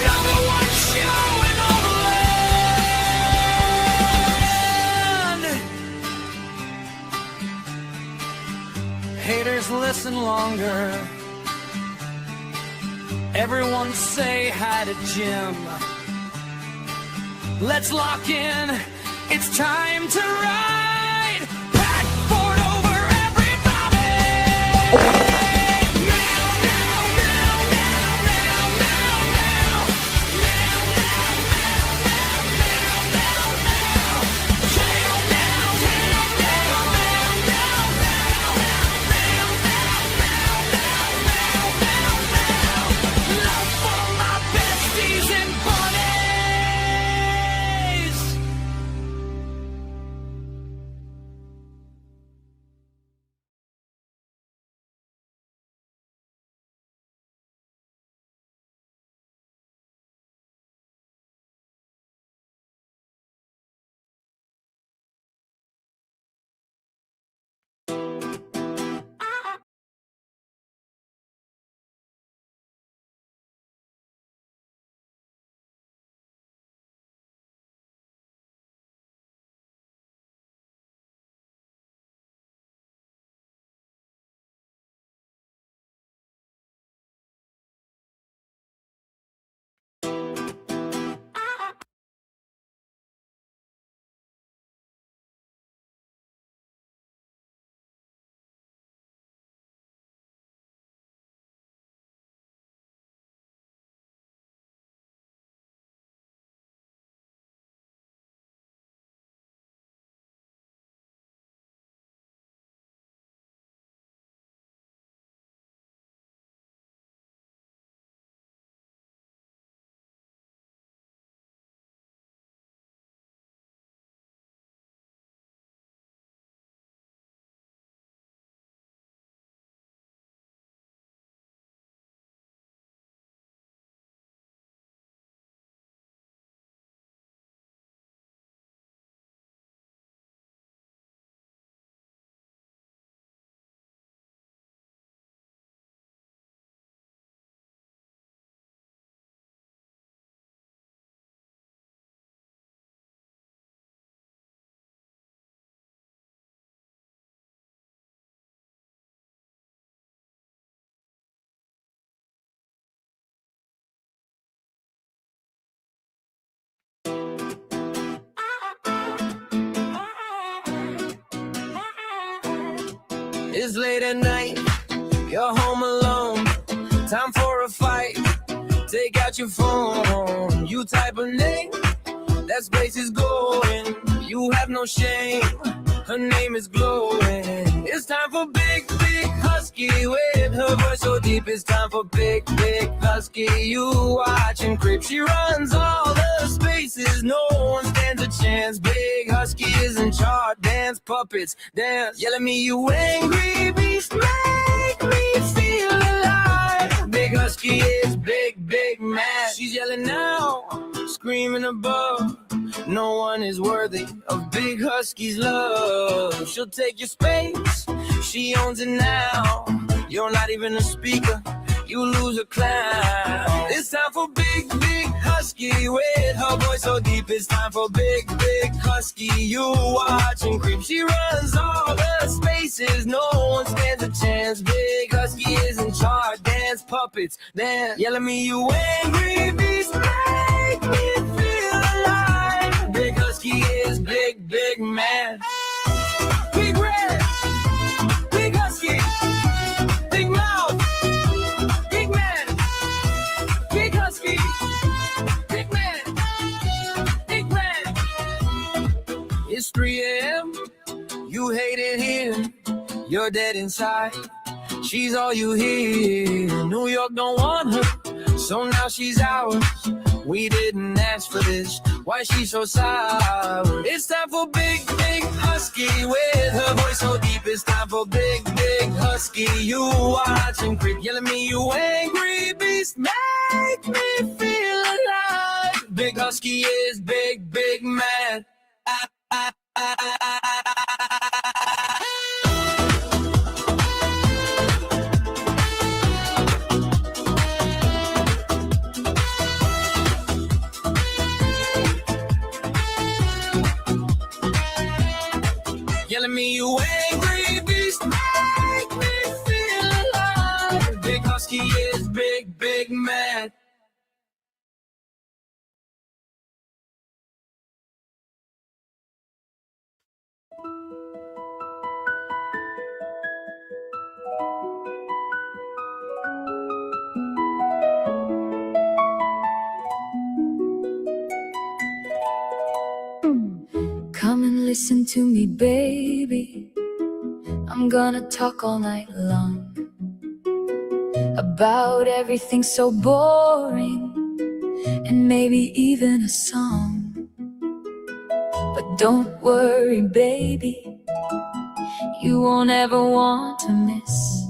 Number one show in all the land. Haters listen longer. Everyone say hi to Jim. Let's lock in. It's time to ride. Pack Ford over everybody. It's late at night, you're home alone. Time for a fight. Take out your phone. You type a name, that space is glowing. You have no shame, her name is glowing. It's time for big, big husky with her voice so deep. It's time for big, big husky. You watch and creep. She runs all the spaces, no one stands a chance. Big husky is in charge. Dance, puppets, dance. Yell at me, you angry beast. Make me feel alive. Big husky is big, big mad. She's yelling now, screaming above. No one is worthy of big husky's love. She'll take your space, she owns it now. You're not even a speaker, you lose a clown. It's time for big, big husky with her voice so deep. It's time for big, big husky. You watch and creep. She runs all the spaces, no one stands a chance. Big husky is in charge. Dance, puppets, dance. Yell at me, you angry beast. Make me feel alive. Big husky is big, big man. Big red, big husky. Big mouth, big man, big husky, big man, big man. It's 3 a.m., you hate it here, you're dead inside. She's all you hear. New York don't want her, so now she's ours. We didn't ask for this, why she so sour? It's time for big, big husky with her voice so deep. It's time for big, big husky. You watch and creep. Yell at me, you angry beast. Make me feel alive. Big husky is big, big mad. Yelling me, you angry beast, make me feel alive. Big husky is big, big mad. Come and listen to me, baby. I'm gonna talk all night long about everything so boring, and maybe even a song. But don't worry, baby, you won't ever want to miss.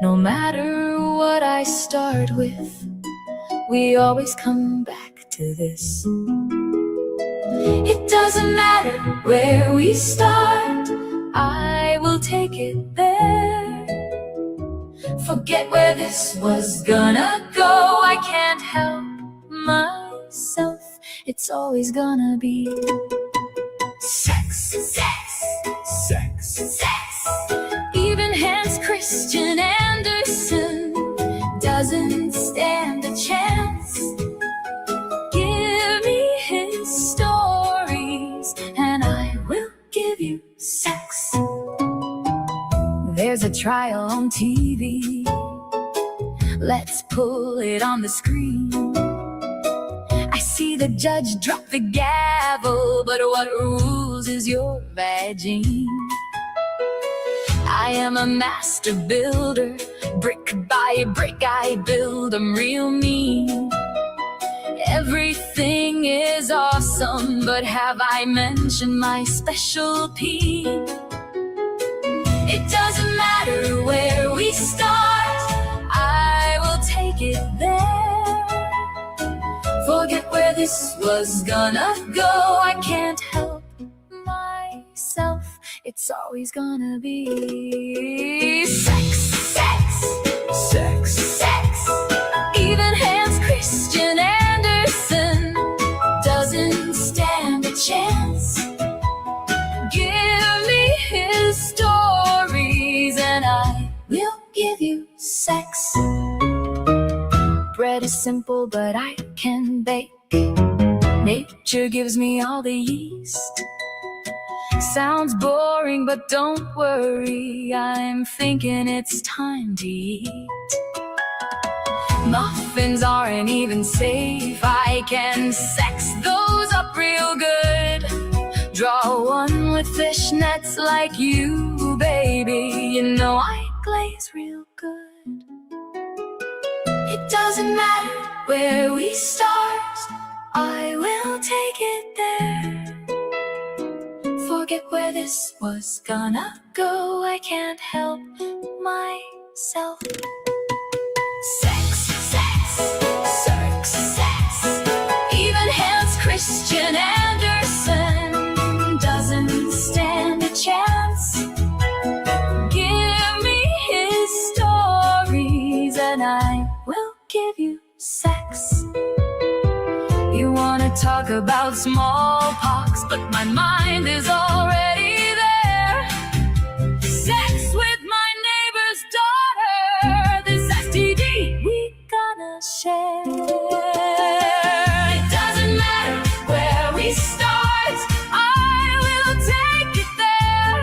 No matter what I start with, we always come back to this. It doesn't matter where we start, I will take it there. Forget where this was gonna go, I can't help myself. It's always gonna be sex, sex, sex, sex. Even Hans Christian Andersen doesn't stand a chance. Give me his stories and I will give you sex. There's a trial on TV, let's pull it on the screen. I see the judge drop the gavel, but what rules is your vagine. I am a master builder, brick by brick I build them real mean. Everything is awesome, but have I mentioned my specialty? It doesn't matter where we start, I will take it there. Forget where this was gonna go, I can't help myself. It's always gonna be sex, sex, sex, sex. Even Hans Christian Andersen doesn't stand a chance. Give me his stories and I will give you sex. Bread is simple, but I can bake. Nature gives me all the yeast. Sounds boring, but don't worry, I'm thinking it's time to eat. Muffins aren't even safe, I can sex those up real good. Draw one with fishnets like you, baby. You know I glaze real good. It doesn't matter where we start, I will take it there. Forget where this was gonna go, I can't help myself. Sex, sex, sex. Even Hans Christian Andersen doesn't stand a chance. Give me his stories and I will give you sex. You wanna talk about smallpox, but my mind is already there. Sex with my neighbor's daughter, this STD we gonna share. It doesn't matter where we start, I will take it there.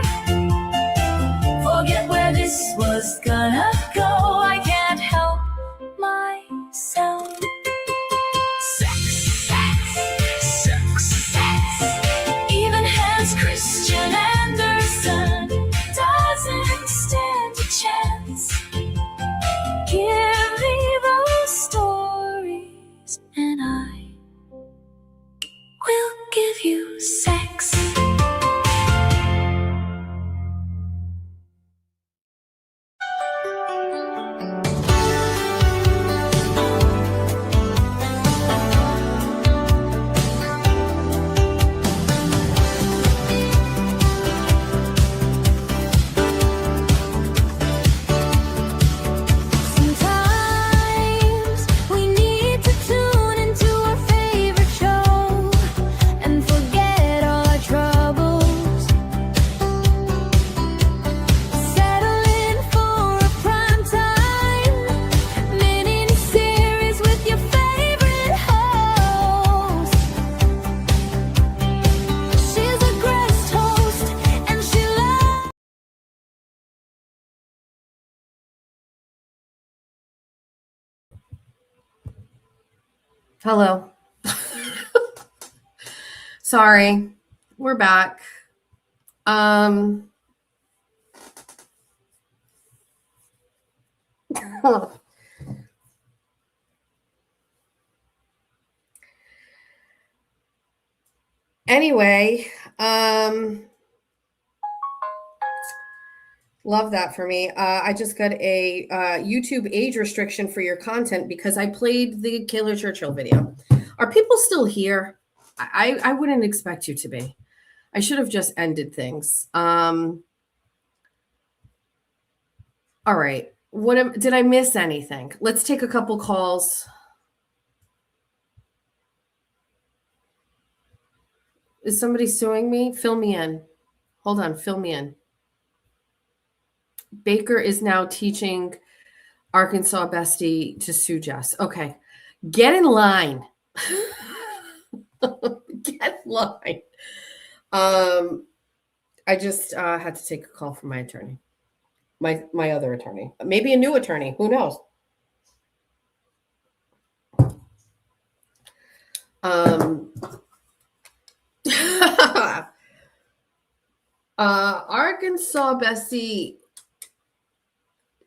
Forget where this was gonna go, I can't help myself. Sex, sex, sex, sex. Even Hans Christian Andersen doesn't stand a chance. Give me those stories and I will give you sex. Sometimes we need to tune into our favorite show and forget all our troubles. Settle in for a prime time mini series with your favorite host. She's a guest host and she loves. Hello. Sorry, we're back. Anyway, love that for me. I just got a YouTube age restriction for your content because I played the Kayla Churchill video. Are people still here? I wouldn't expect you to be. I should have just ended things. All right. Did I miss anything? Let's take a couple calls. Is somebody suing me? Fill me in. Hold on, fill me in. Baker is now teaching Arkansas bestie to sue Jess. Okay. Get in line. Get in line. I just had to take a call from my attorney. My other attorney. Maybe a new attorney. Who knows? Arkansas bestie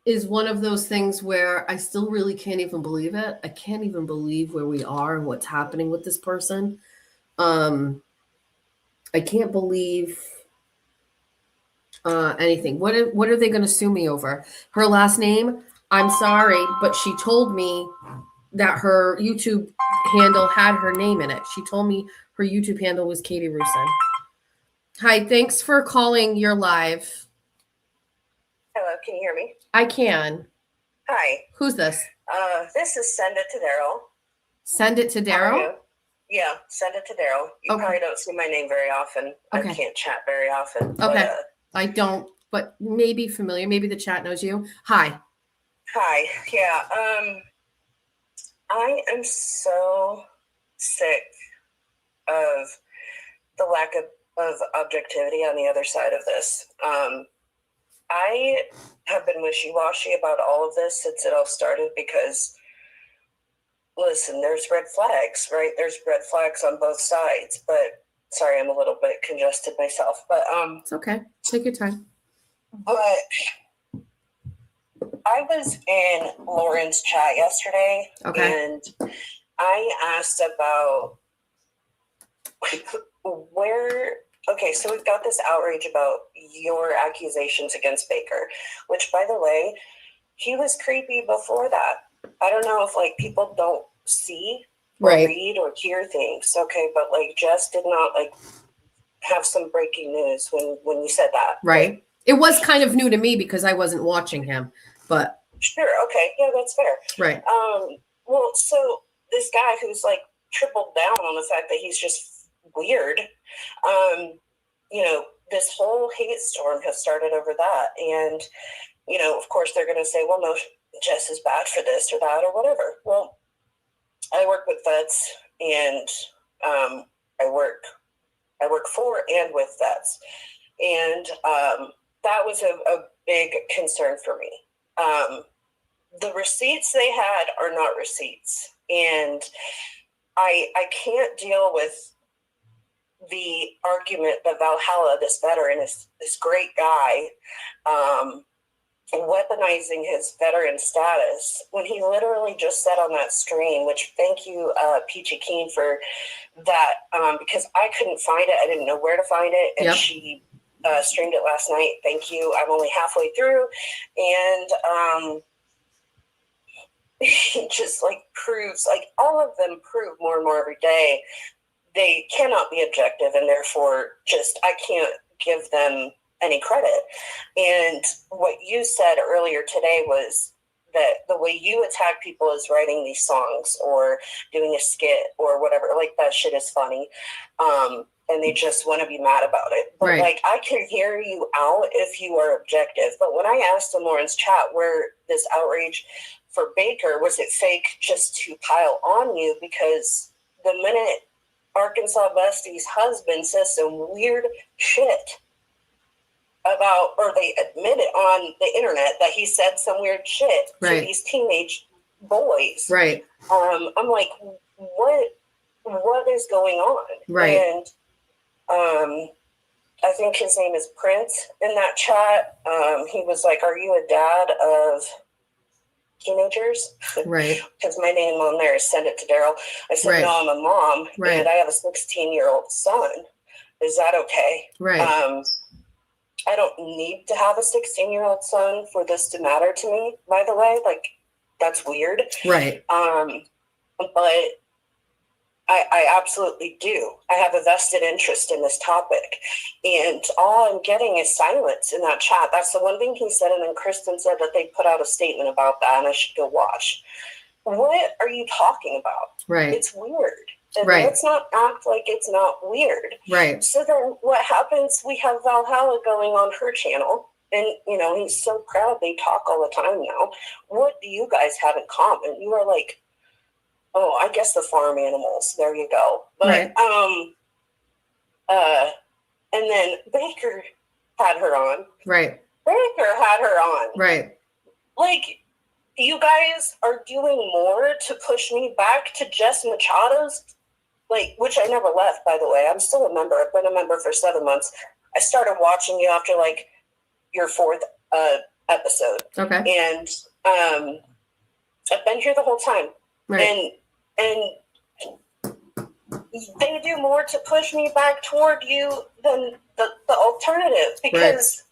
is one of those things where I still really can't even believe it. I can't even believe where we are and what's happening with this person. I can't believe anything. What are they going to sue me over? Her last name? I'm sorry, but she told me that her YouTube handle had her name in it. She told me her YouTube handle was Katie Rusin. Hi, thanks for calling. You're live. Hello, can you hear me? I can. Hi. Who's this? This is Send It to Daryl. Send it to How are Daryl? you? Yeah, Send It to Daryl. You Okay. probably don't see my name very often. Okay. I can't chat very often. Okay. But, I don't, but maybe familiar. Maybe the chat knows you. Hi. hi. Yeah. I am so sick of the lack of of objectivity on the other side of this. I have been wishy-washy about all of this since it all started because, listen, there's red flags, right? There's red flags on both sides, but sorry, I'm a little bit congested myself, but It's okay. Take your time. but I was in Lauren's chat yesterday, Okay. and I asked about where. Okay, so we've got this outrage about your accusations against Baker, which, by the way, he was creepy before that. I don't know if like people don't see or Right. read or hear things. Okay, but like Jess did not like have some breaking news when you said that. Right. It was kind of new to me because I wasn't watching him, but Sure. Okay. Yeah, that's fair. right. Well, so this guy who's like tripled down on the fact that he's just weird, you know, this whole hate storm has started over that. And, you know, of course they're going to say, well, no, Jess is bad for this or that or whatever. Well, I work with vets and I work for and with vets. And that was a big concern for me. The receipts they had are not receipts. And I can't deal with the argument that Valhalla, this veteran, is this great guy, weaponizing his veteran status when he literally just said on that stream, which thank you, Peachy Keen, for that, because I couldn't find it. I didn't know where to find it. And Yep. she streamed it last night. Thank you. I'm only halfway through. And it just like proves, like all of them prove more and more every day they cannot be objective, and therefore just I can't give them any credit. And what you said earlier today was that the way you attack people is writing these songs or doing a skit or whatever, like that shit is funny. And they just want to be mad about it. But Right. like I can hear you out if you are objective. But when I asked in Lauren's chat where this outrage for Baker, was it fake just to pile on you? Because the minute Arkansas Bestie's husband says some weird shit about, or they admit it on the internet that he said some weird shit Right. to these teenage boys. Right. I'm like, what is going on? Right. And I think his name is Prince in that chat. He was like, are you a dad of teenagers? Right. Because my name on there is Send It to Daryl. I said, Right. no, I'm a mom, Right. and I have a 16-year-old son. Is that okay? Right. I don't need to have a 16-year-old son for this to matter to me, by the way. Like, that's weird. Right. But I absolutely do. I have a vested interest in this topic. And all I'm getting is silence in that chat. That's the one thing he said. And then Kristen said that they put out a statement about that and I should go watch. What are you talking about? Right. It's weird. And Right. let's not act like it's not weird. Right. So then what happens? We have Valhalla going on her channel. And, you know, he's so proud. They talk all the time now. What do you guys have in common? You are like, oh, I guess the farm animals. There you go. But, Right. and then Baker had her on. Right. Baker had her on. Right. Like, you guys are doing more to push me back to Jess Machado's, like, which I never left, by the way. I'm still a member. I've been a member for 7 months. I started watching you after, like, your 4th episode. Okay. And I've been here the whole time. Right. And they do more to push me back toward you than the alternative. Because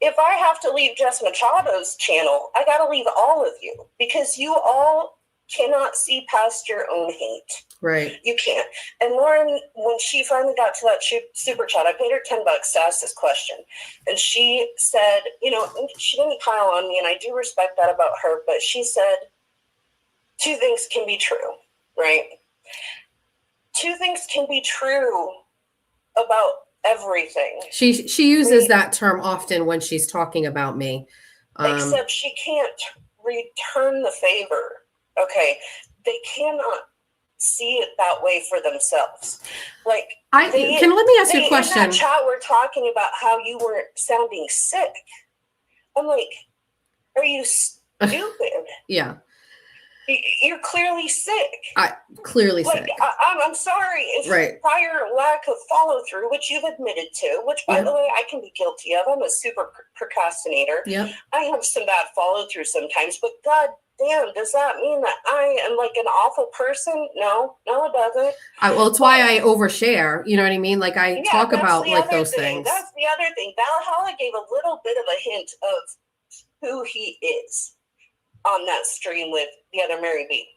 if I have to leave Jess Machado's channel, I got to leave all of you. Because you all cannot see past your own hate. Right. You can't. And Lauren, when she finally got to that super chat, I paid her $10 to ask this question. And she said, you know, she didn't pile on me, and I do respect that about her, but she said, 2 things can be true, right? 2 things can be true about everything. She uses that term often when she's talking about me. Except she can't return the favor. Okay. They cannot see it that way for themselves. Like, let me ask you a question. In that chat, we're talking about how you were sounding sick. I'm like, are you stupid? Yeah. You're clearly sick. Clearly like, sick. I'm sorry if Right. prior lack of follow through, which you've admitted to, which by the way, I can be guilty of. I'm a super procrastinator. Yep. I have some bad follow through sometimes, but God damn, does that mean that I am like an awful person? No, it doesn't. Well, it's why I overshare. You know what I mean? Like I talk about like those things. That's the other thing. Valhalla gave a little bit of a hint of who he is on that stream with the other Mary B.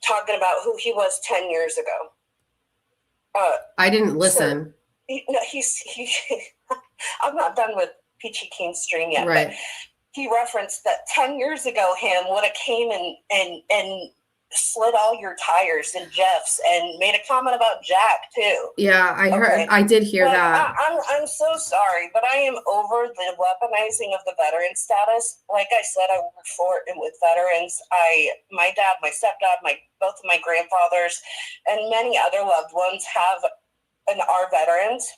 Talking about who he was 10 years ago. I didn't listen. I'm not done with Peachy Keen's stream yet, right. But he referenced that 10 years ago him would have came and slid all your tires and Jeff's and made a comment about Jack too. Yeah, I did hear that. I'm so sorry, but I am over the weaponizing of the veteran status. Like I said, I work for and with veterans. My dad, my stepdad, both of my grandfathers, and many other loved ones are veterans.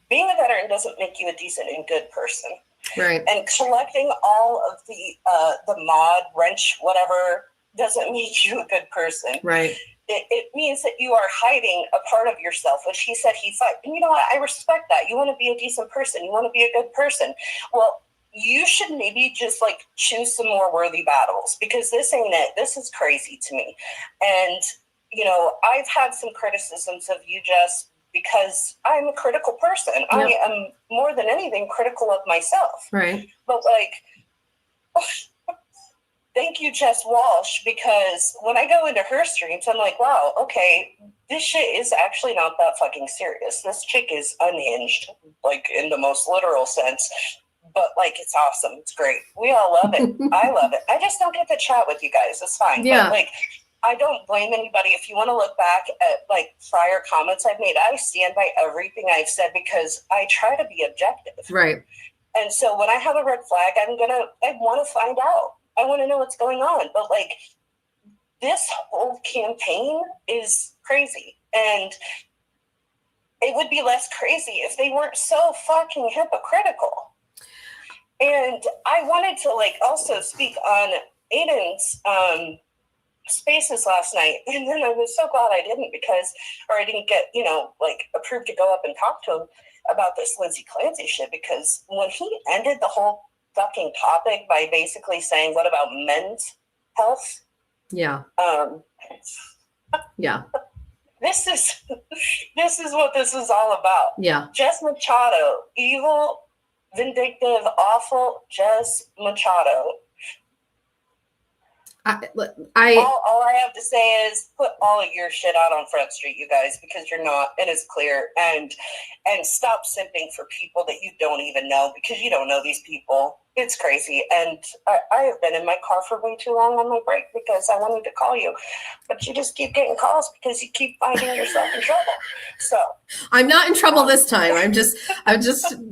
Being a veteran doesn't make you a decent and good person. Right. And collecting all of the mod, wrench, whatever, doesn't make you a good person. Right. It means that you are hiding a part of yourself, which he said he fight. And you know what? I respect that. You want to be a decent person. You want to be a good person. Well, you should maybe just like choose some more worthy battles, because this ain't it. This is crazy to me. And, you know, I've had some criticisms of you, Jess, because I'm a critical person. Yep. I am more than anything critical of myself. Right. But like, thank you, Jess Walsh, because when I go into her streams, I'm like, wow, okay, this shit is actually not that fucking serious. This chick is unhinged, like in the most literal sense. But like, it's awesome. It's great. We all love it. I love it. I just don't get to chat with you guys. It's fine. Yeah. But like, I don't blame anybody. If you want to look back at like prior comments I've made, I stand by everything I've said because I try to be objective. Right. And so when I have a red flag, I want to find out. I want to know what's going on. But like, this whole campaign is crazy. And it would be less crazy if they weren't so fucking hypocritical. And I wanted to like also speak on Aiden's spaces last night, and then I was so glad I didn't I didn't get, like approved to go up and talk to him about this Lindsay Clancy shit, because when he ended the whole fucking topic by basically saying, what about men's health? Yeah. Yeah. This is what this is all about. Yeah. Jess Machado, evil, vindictive, awful Jess Machado. All I have to say is put all of your shit out on Front Street, you guys, because you're not, and it's clear. And stop simping for people that you don't even know, because you don't know these people. It's crazy. And I have been in my car for way too long on my break because I wanted to call you, but you just keep getting calls because you keep finding yourself in trouble. So I'm not in trouble this time. I'm just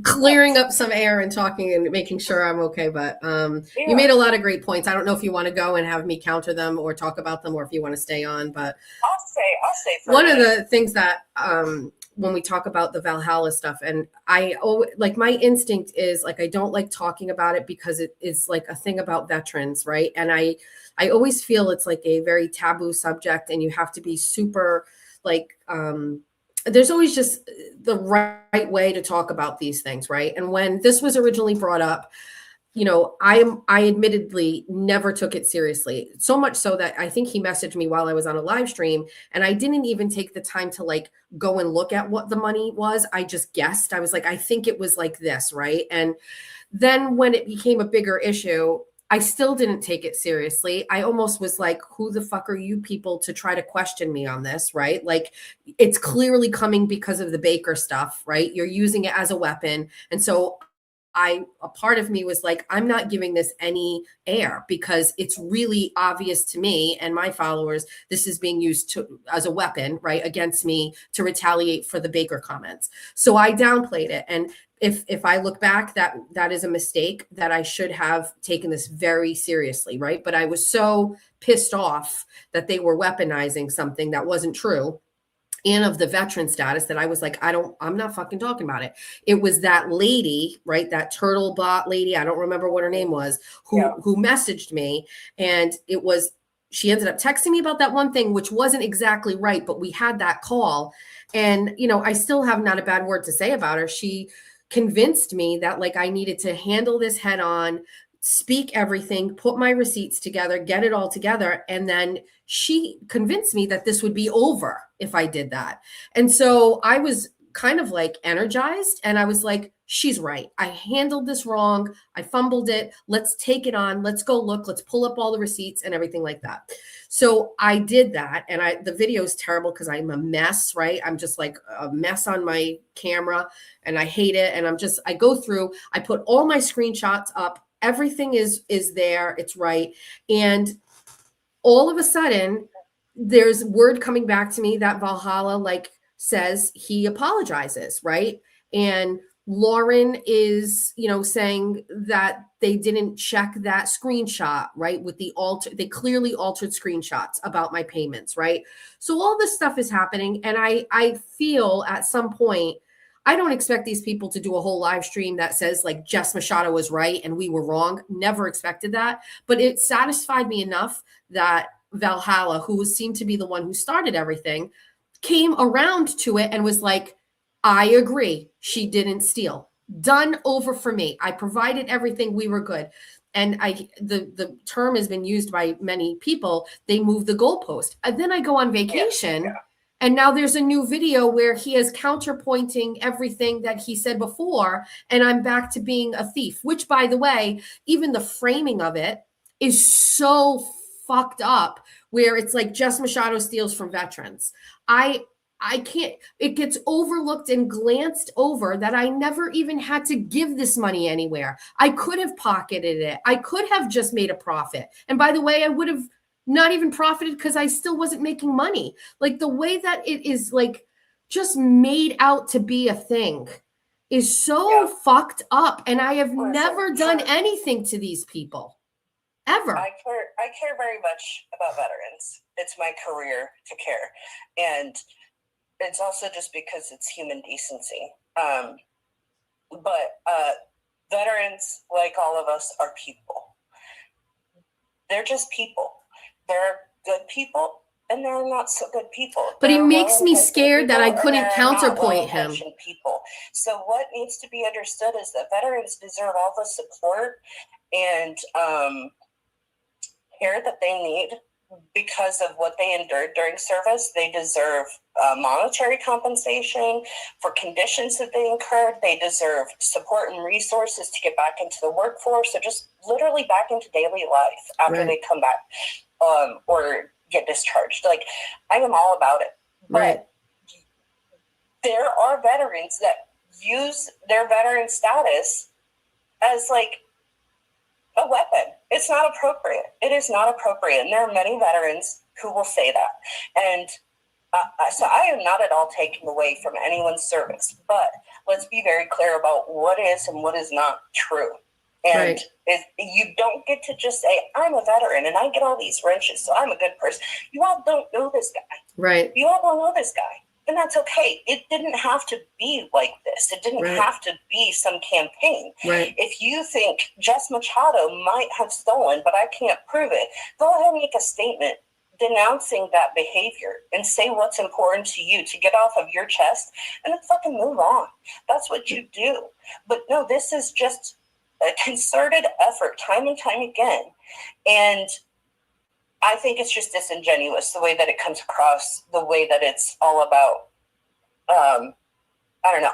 clearing up some air and talking and making sure I'm okay. But you made a lot of great points. I don't know if you want to go and have me counter them or talk about them, or if you want to stay on. But I'll stay. One of the things that when we talk about the Valhalla stuff, and I always, like, my instinct is like, I don't like talking about it because it is like a thing about veterans, right? And I always feel it's like a very taboo subject, and you have to be super like there's always just the right way to talk about these things, right? And when this was originally brought up, I admittedly never took it seriously, so much so that I think he messaged me while I was on a live stream, and I didn't even take the time to like go and look at what the money was. I just guessed. I was like, I think it was like this, right? And then when it became a bigger issue, I still didn't take it seriously. I almost was like, who the fuck are you people to try to question me on this, right? Like, it's clearly coming because of the Baker stuff, right? You're using it as a weapon. And so a part of me was like, I'm not giving this any air, because it's really obvious to me and my followers, this is being used as a weapon, right, against me to retaliate for the Baker comments. So I downplayed it. And if I look back, that is a mistake that I should have taken this very seriously, right? But I was so pissed off that they were weaponizing something that wasn't true and of the veteran status that I was like, I'm not fucking talking about it. It was that lady, right? That turtle bot lady. I don't remember what her name was, who messaged me. And she ended up texting me about that one thing, which wasn't exactly right, but we had that call. And, I still have not a bad word to say about her. She convinced me that like I needed to handle this head on, speak everything, put my receipts together, get it all together. And then she convinced me that this would be over if I did that. And so I was kind of like energized and I was like, she's right. I handled this wrong. I fumbled it. Let's take it on. Let's go look. Let's pull up all the receipts and everything like that. So I did that. And the video is terrible because I'm a mess, right? I'm just like a mess on my camera and I hate it. And I go through, I put all my screenshots up. Everything is there. It's right. And all of a sudden there's word coming back to me that Valhalla like says he apologizes, right? And Lauren is, saying that they didn't check that screenshot, right? With they clearly altered screenshots about my payments, right? So all this stuff is happening. And I feel at some point, I don't expect these people to do a whole live stream that says like Jess Machado was right and we were wrong. Never expected that. But it satisfied me enough that Valhalla, who seemed to be the one who started everything, came around to it and was like, I agree. She didn't steal. Done, over for me. I provided everything. We were good. And the term has been used by many people. They move the goalpost. And then I go on vacation and now there's a new video where he is counterpointing everything that he said before. And I'm back to being a thief, which by the way, even the framing of it is so fucked up where it's like Jess Machado steals from veterans. I can't, it gets overlooked and glanced over that I never even had to give this money anywhere. I could have pocketed it. I could have just made a profit. And by the way, I would have not even profited because I still wasn't making money. Like the way that it is like just made out to be a thing is so fucked up. And I have never done anything to these people. Ever. I care very much about veterans. It's my career to care. And it's also just because it's human decency. But veterans, like all of us, are people. They're just people. They're good people and they're not so good people. But it makes me scared that I couldn't counterpoint him. People. So what needs to be understood is that veterans deserve all the support and care that they need because of what they endured during service. They deserve monetary compensation for conditions that they incurred. They deserve support and resources to get back into the workforce or just literally back into daily life after they come back or get discharged. Like, I am all about it. But there are veterans that use their veteran status as like a weapon. It's not appropriate. It is not appropriate. And there are many veterans who will say that. And so I am not at all taking away from anyone's service, but let's be very clear about what is and what is not true. And you don't get to just say, I'm a veteran and I get all these wrenches, so I'm a good person. You all don't know this guy. Right. You all don't know this guy. And that's okay. It didn't have to be like this. It didn't have to be some campaign. Right. If you think Jess Machado might have stolen, but I can't prove it, go ahead and make a statement denouncing that behavior and say what's important to you to get off of your chest and then fucking move on. That's what you do. But no, this is just a concerted effort time and time again. And I think it's just disingenuous the way that it comes across, the way that it's all about. I don't know.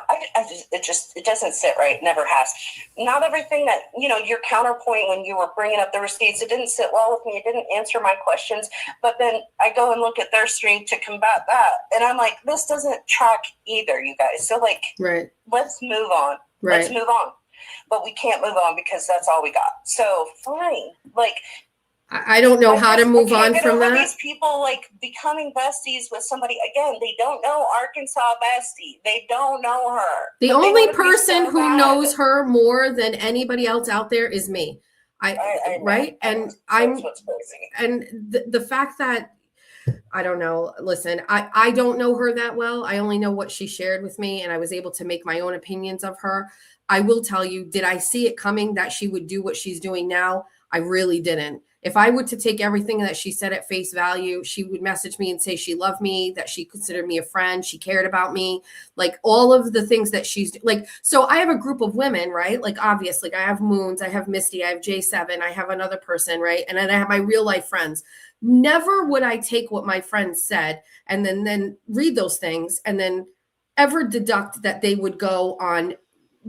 It doesn't sit right. Never has. Not everything that, your counterpoint when you were bringing up the receipts, it didn't sit well with me. It didn't answer my questions. But then I go and look at their stream to combat that. And I'm like, this doesn't track either, you guys. So like, let's move on. Let's move on. But we can't move on because that's all we got. So fine. Like, I don't know how to move on get from over that. These people like becoming besties with somebody again. They don't know Arkansas Bestie. They don't know her. The But they only wanna be person so who bad. knows her more than anybody else out there is me. I know. Right? I know. And That's what's crazy. and the fact that I don't know. Listen, I don't know her that well. I only know what she shared with me, and I was able to make my own opinions of her. I will tell you, did I see it coming that she would do what she's doing now? I really didn't. If I were to take everything that she said at face value, she would message me and say she loved me, that she considered me a friend, she cared about me, like all of the things that she's like. So I have a group of women, right? Like obviously, I have Moons, I have Misty, I have J7, I have another person, right? And then I have my real life friends. Never would I take what my friends said and then read those things and then ever deduct that they would go on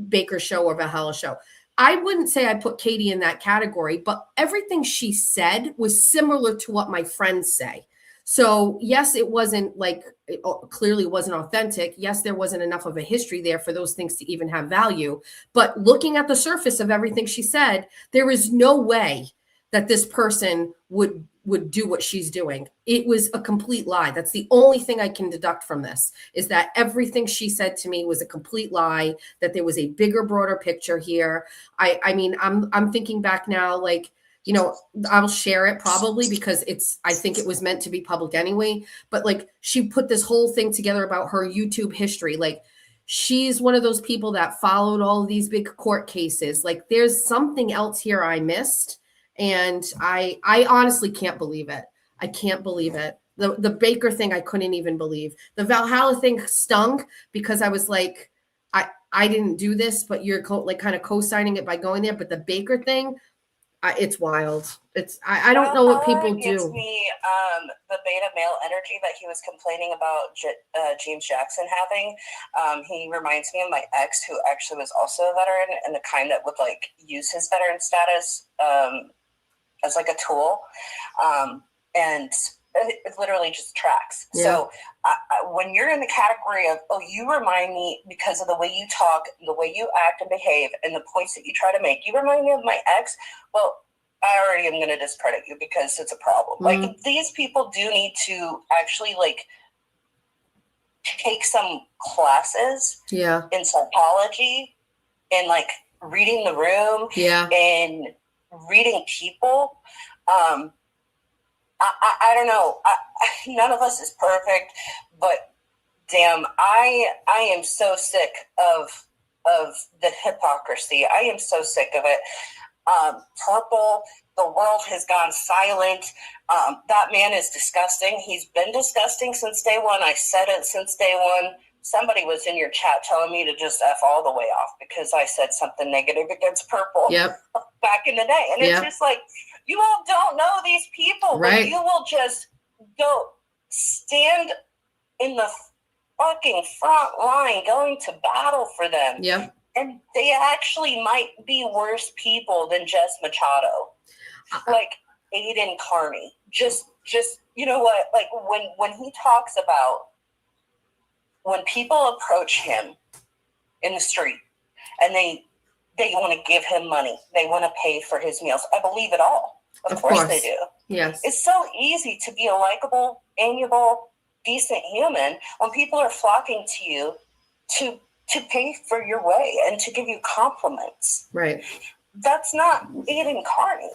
Baker's show or Valhalla show. I wouldn't say I put Katie in that category, but everything she said was similar to what my friends say. So yes, it wasn't like, it clearly wasn't authentic. Yes, there wasn't enough of a history there for those things to even have value. But looking at the surface of everything she said, there is no way that this person would do what she's doing. It was a complete lie. That's the only thing I can deduct from this, is that everything she said to me was a complete lie, that there was a bigger, broader picture here. I mean, I'm thinking back now, like, you know, I'll share it probably because I think it was meant to be public anyway, but like she put this whole thing together about her YouTube history. Like she's one of those people that followed all of these big court cases. Like there's something else here I missed. And I honestly can't believe it. I can't believe it. The Baker thing, I couldn't even believe. The Valhalla thing stung because I was like, I didn't do this, but you're kind of co-signing it by going there. But the Baker thing, it's wild. I don't know what people gives do. me the beta male energy that he was complaining about James Jackson having. He reminds me of my ex, who actually was also a veteran, and the kind that would like use his veteran status as like a tool, and it literally just tracks. Yeah. So when you're in the category of, oh, you remind me because of the way you talk, the way you act and behave, and the points that you try to make, you remind me of my ex, well, I already am going to discredit you because it's a problem. Mm-hmm. Like these people do need to actually like take some classes in psychology and like reading the room and reading people. I don't know. None of us is perfect, but damn, I am so sick of the hypocrisy. I am so sick of it. Purple, the world has gone silent. That man is disgusting. He's been disgusting since day one. I said it since day one. Somebody was in your chat telling me to just F all the way off because I said something negative against Purple back in the day. And it's just like, you all don't know these people, but you will just go stand in the fucking front line going to battle for them. Yep. And they actually might be worse people than Jess Machado. Like Aiden Carney. Just you know what? Like when he talks about when people approach him in the street and they want to give him money, they want to pay for his meals. I believe it all. Of course they do. Yes. It's so easy to be a likable, amiable, decent human when people are flocking to you to pay for your way and to give you compliments. Right. That's not Aiden Carney.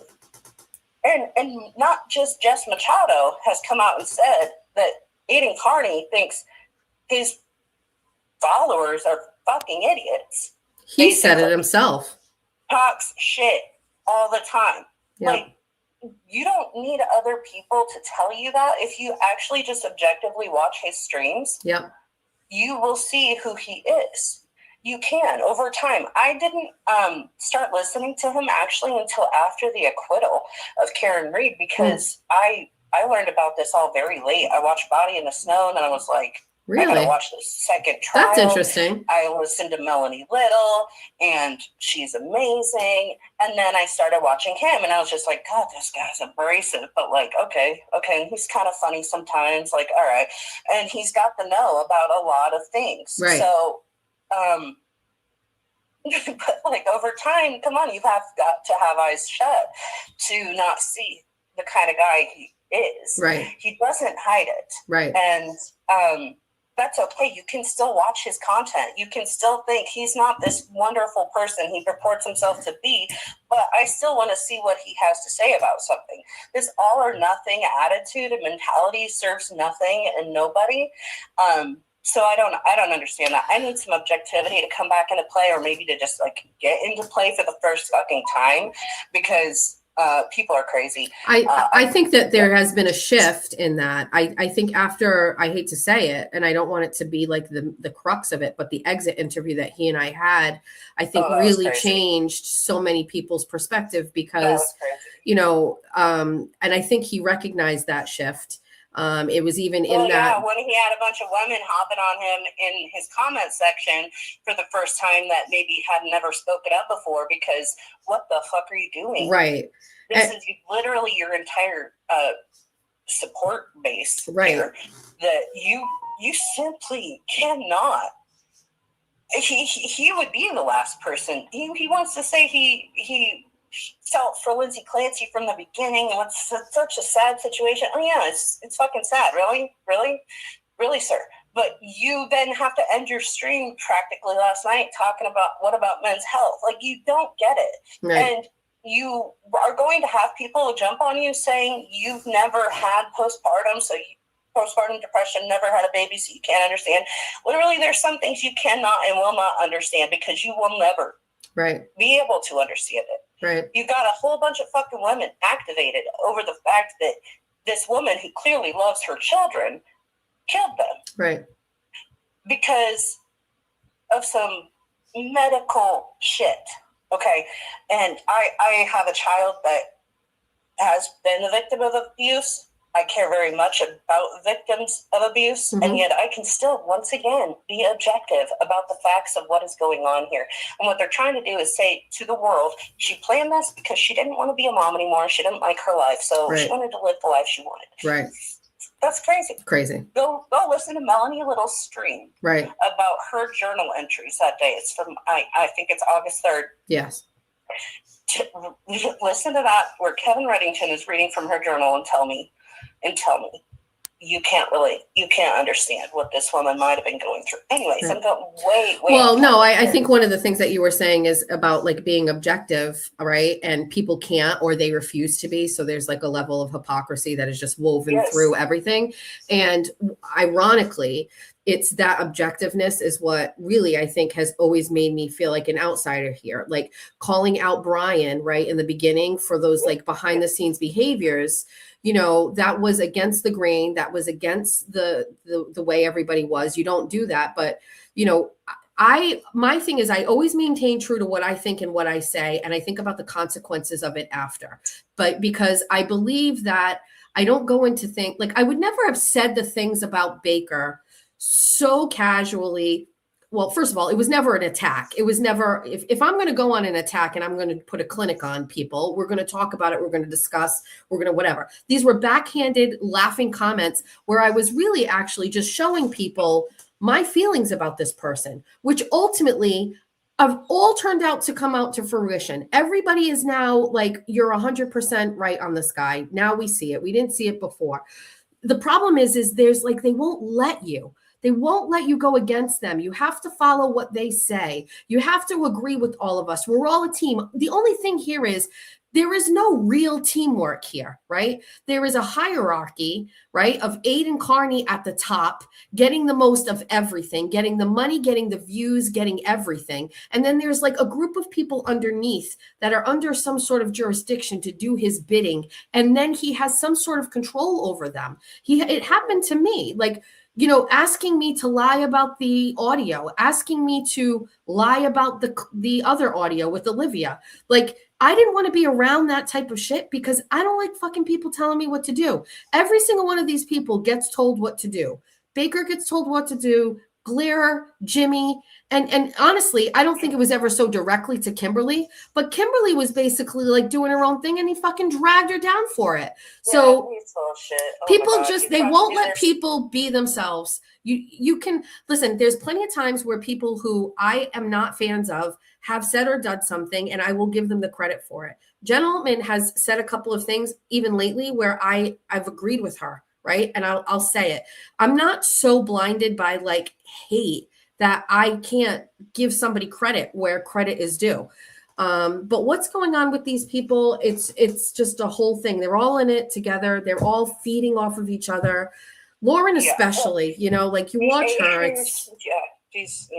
And not just Jess Machado has come out and said that Aiden Carney thinks his followers are fucking idiots. He said it himself. Talks shit all the time. Yeah. Like, you don't need other people to tell you that. If you actually just objectively watch his streams, you will see who he is. You can over time. I didn't start listening to him actually until after the acquittal of Karen Reed because I learned about this all very late. I watched Body in the Snow and then I was like, I gotta watch the second trial. That's interesting. I listened to Melanie Little and she's amazing. And then I started watching him and I was just like, God, this guy's abrasive, but like, okay. And he's kind of funny sometimes, like, all right. And he's got the know about a lot of things. Right. So, but like over time, come on, you have got to have eyes shut to not see the kind of guy he is. Right. He doesn't hide it. Right. And that's okay. You can still watch his content. You can still think he's not this wonderful person he purports himself to be, but I still want to see what he has to say about something. This all or nothing attitude and mentality serves nothing and nobody. So I don't understand that. I need some objectivity to come back into play, or maybe to just like get into play for the first fucking time, because people are crazy. I think that there has been a shift in that. I think after, I hate to say it, and I don't want it to be like the crux of it, but the exit interview that he and I had, I think really changed so many people's perspective, because, you know, and I think he recognized that shift. It was even in that when he had a bunch of women hopping on him in his comment section for the first time that maybe had never spoken up before, because what the fuck are you doing? Right. This is literally your entire support base. Right. Here, that you simply cannot. He would be the last person. He wants to say he felt for Lindsay Clancy from the beginning, and it's such a sad situation. Oh yeah, it's fucking sad. Really, sir. But you then have to end your stream practically last night talking about what about men's health. Like, you don't get it. Right. And you are going to have people jump on you saying you've never had postpartum, so postpartum depression, never had a baby, so you can't understand. Literally, there's some things you cannot and will not understand, because you will never be able to understand it. Right. You got a whole bunch of fucking women activated over the fact that this woman who clearly loves her children killed them. Right. Because of some medical shit. Okay. And I have a child that has been the victim of abuse. I care very much about victims of abuse, and yet I can still, once again, be objective about the facts of what is going on here. And what they're trying to do is say to the world, she planned this because she didn't want to be a mom anymore. She didn't like her life, so she wanted to live the life she wanted. Right. That's crazy. Crazy. Go listen to Melanie Little's stream. Right. About her journal entries that day. It's from, I think it's August 3rd. Yes. Listen to that, where Kevin Reddington is reading from her journal, and tell me you can't understand what this woman might have been going through. Anyways, I'm going way well, no, I think one of the things that you were saying is about like being objective, right? And people can't, or they refuse to be. So there's like a level of hypocrisy that is just woven through everything. And ironically, it's that objectiveness is what really, I think, has always made me feel like an outsider here. Like calling out Brian right in the beginning for those like behind the scenes behaviors, you know, that was against the grain. That was against the way everybody was. You don't do that. But, you know, my thing is I always maintain true to what I think and what I say. And I think about the consequences of it after. But because I believe that I don't go into think like I would never have said the things about Baker so casually. Well, first of all, it was never an attack. It was never, if I'm going to go on an attack and I'm going to put a clinic on people, we're going to talk about it. We're going to discuss, we're going to whatever. These were backhanded laughing comments where I was really actually just showing people my feelings about this person, which ultimately have all turned out to come out to fruition. Everybody is now like, you're 100% right on this guy. Now we see it. We didn't see it before. The problem is there's like, they won't let you. They won't let you go against them. You have to follow what they say. You have to agree with all of us. We're all a team. The only thing here is there is no real teamwork here, right? There is a hierarchy, right, of Aiden Carney at the top, getting the most of everything, getting the money, getting the views, getting everything. And then there's like a group of people underneath that are under some sort of jurisdiction to do his bidding. And then he has some sort of control over them. It happened to me, like, you know, asking me to lie about the audio, asking me to lie about the other audio with Olivia. Like, I didn't want to be around that type of shit because I don't like fucking people telling me what to do. Every single one of these people gets told what to do. Baker gets told what to do. Blair, Jimmy, and honestly, I don't think it was ever so directly to Kimberly, but Kimberly was basically like doing her own thing and he fucking dragged her down for it. So he's full of shit. Oh my people God, just you they talk won't to let this- people be themselves. You can listen, there's plenty of times where people who I am not fans of have said or done something and I will give them the credit for it. Gentleman has said a couple of things even lately where I've agreed with her, right? And I'll say it. I'm not so blinded by like hate that I can't give somebody credit where credit is due. But what's going on with these people? It's just a whole thing. They're all in it together. They're all feeding off of each other. Lauren, especially, you know, like you watch her. It's, she's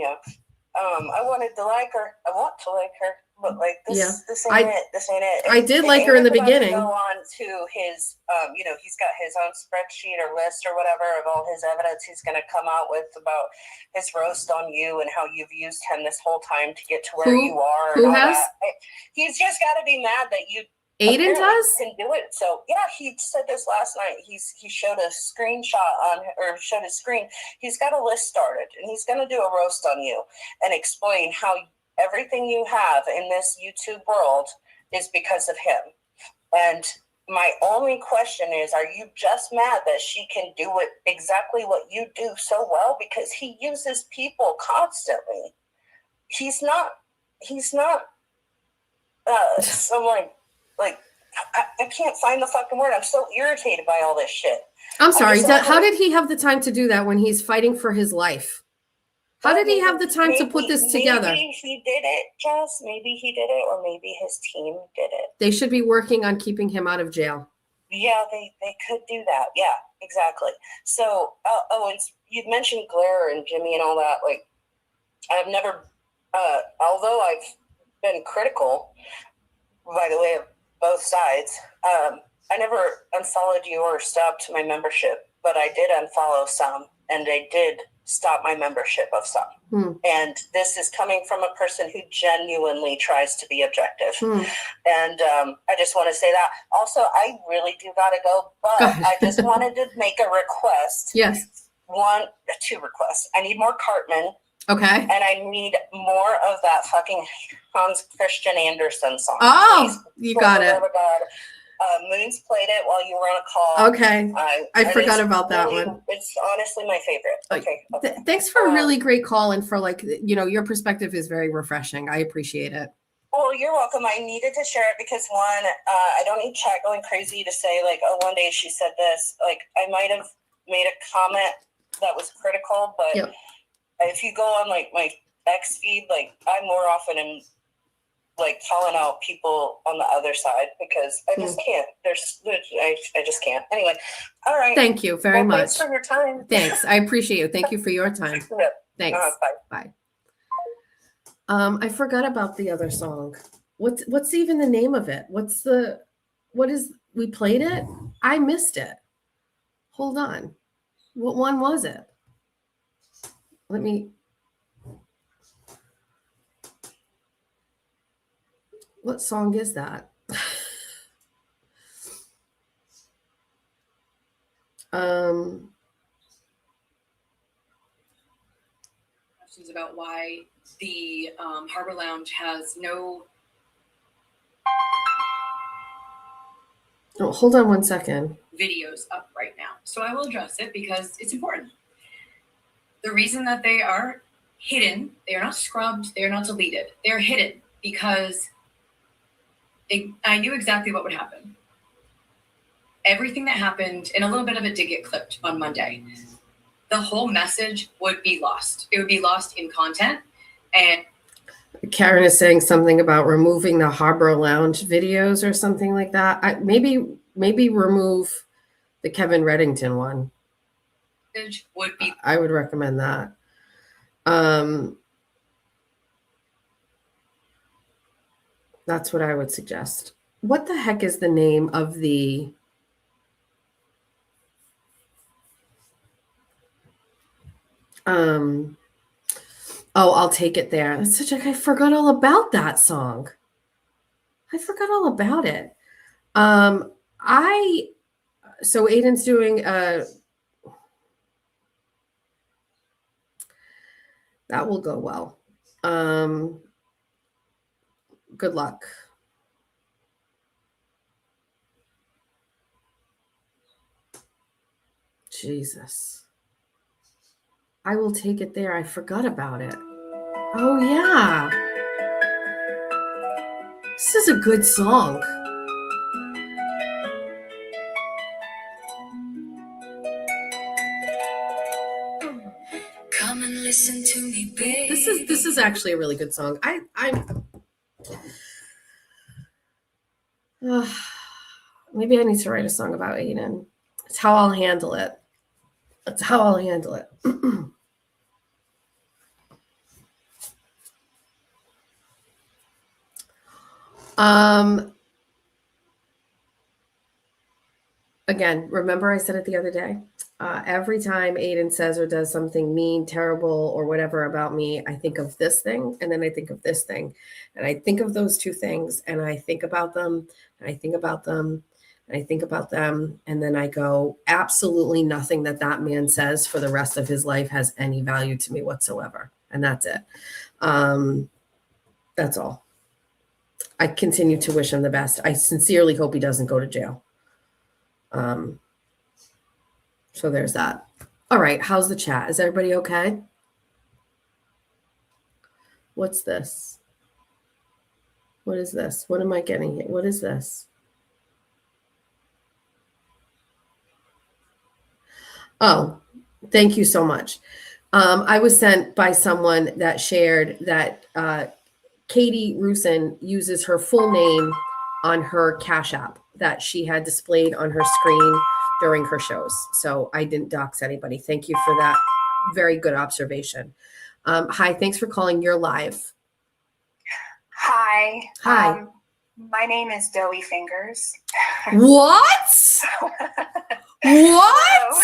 I wanted to like her. I want to like her, but like this, Yeah. this ain't it. This ain't it. I did like her in the beginning. Go on to his, he's got his own spreadsheet or list or whatever of all his evidence he's going to come out with about his roast on you and how you've used him this whole time to get to where you are. Who and all has? that. He's just got to be mad that you. Aiden does? Can do it. So yeah, he said this last night. He showed a screenshot showed his screen. He's got a list started and he's going to do a roast on you and explain how everything you have in this YouTube world is because of him. And my only question is, are you just mad that she can do it exactly what you do so well? Because he uses people constantly. He's not someone like I can't find the fucking word. I'm so irritated by all this shit. I'm sorry. How did he have the time to do that when he's fighting for his life? How did he have the time to put this together? Maybe he did it, Jess. Maybe he did it, or maybe his team did it. They should be working on keeping him out of jail. Yeah, they could do that. Yeah, exactly. So, and you'd mentioned Blair and Jimmy and all that. Like, I've never, although I've been critical, by the way, of both sides, I never unfollowed you or stopped my membership, but I did unfollow some, and I did stop my membership of some. And this is coming from a person who genuinely tries to be objective. And I just want to say that. Also, I really do gotta go, but I just wanted to make a request. Yes. Two requests. I need more Cartman. Okay. And I need more of that fucking Hans Christian Andersen song. Oh, please. You got it. God. Moons played it while you were on a call. Okay. I forgot about that one. It's honestly my favorite. Okay. Thanks for a really great call and for like, your perspective is very refreshing. I appreciate it. Well, you're welcome. I needed to share it because one, I don't need chat going crazy to say like, oh, one day she said this. Like I might have made a comment that was critical, but if you go on like my X feed, like I more often am like calling out people on the other side because I just can't. I just can't. Anyway, all right. Thank you very much. Thanks for your time. Thanks. I appreciate you. Thank you for your time. Thanks. Bye. I forgot about the other song. What's even the name of it? We played it? I missed it. Hold on. What one was it? What song is that? Questions about why the Harbor Lounge has no. Oh, hold on one second. Videos up right now. So I will address it because it's important. The reason that they are hidden, they are not scrubbed, they are not deleted. They are hidden because I knew exactly what would happen. Everything that happened, and a little bit of it did get clipped on Monday. The whole message would be lost. It would be lost in content. And Karen is saying something about removing the Harbor Lounge videos or something like that. Maybe remove the Kevin Reddington one. Would be. I would recommend that. That's what I would suggest. What the heck is the name of the? I'll take it there. It's I forgot all about that song. I forgot all about it. So Aiden's doing That will go well. Good luck. Jesus. I will take it there. I forgot about it. Oh, yeah. This is a good song. Come and listen to me, babe. This is actually a really good song. Maybe I need to write a song about Aiden. It's how I'll handle it. That's how I'll handle it. Again, remember I said it the other day. Every time Aiden says or does something mean, terrible, or whatever about me, I think of this thing, and then I think of this thing, and I think of those two things, and I think about them, and I think about them, and I think about them, and then I go, absolutely nothing that man says for the rest of his life has any value to me whatsoever, and that's it. That's all. I continue to wish him the best. I sincerely hope he doesn't go to jail. So there's that. All right. How's the chat? Is everybody okay? What's this? What is this? What am I getting here? What is this? Oh, thank you so much. I was sent by someone that shared that Katie Rusin uses her full name on her Cash App that she had displayed on her screen during her shows. So I didn't dox anybody. Thank you for that. Very good observation. Hi, thanks for calling. You're live. Hi. Hi. My name is Doughy Fingers. What? What?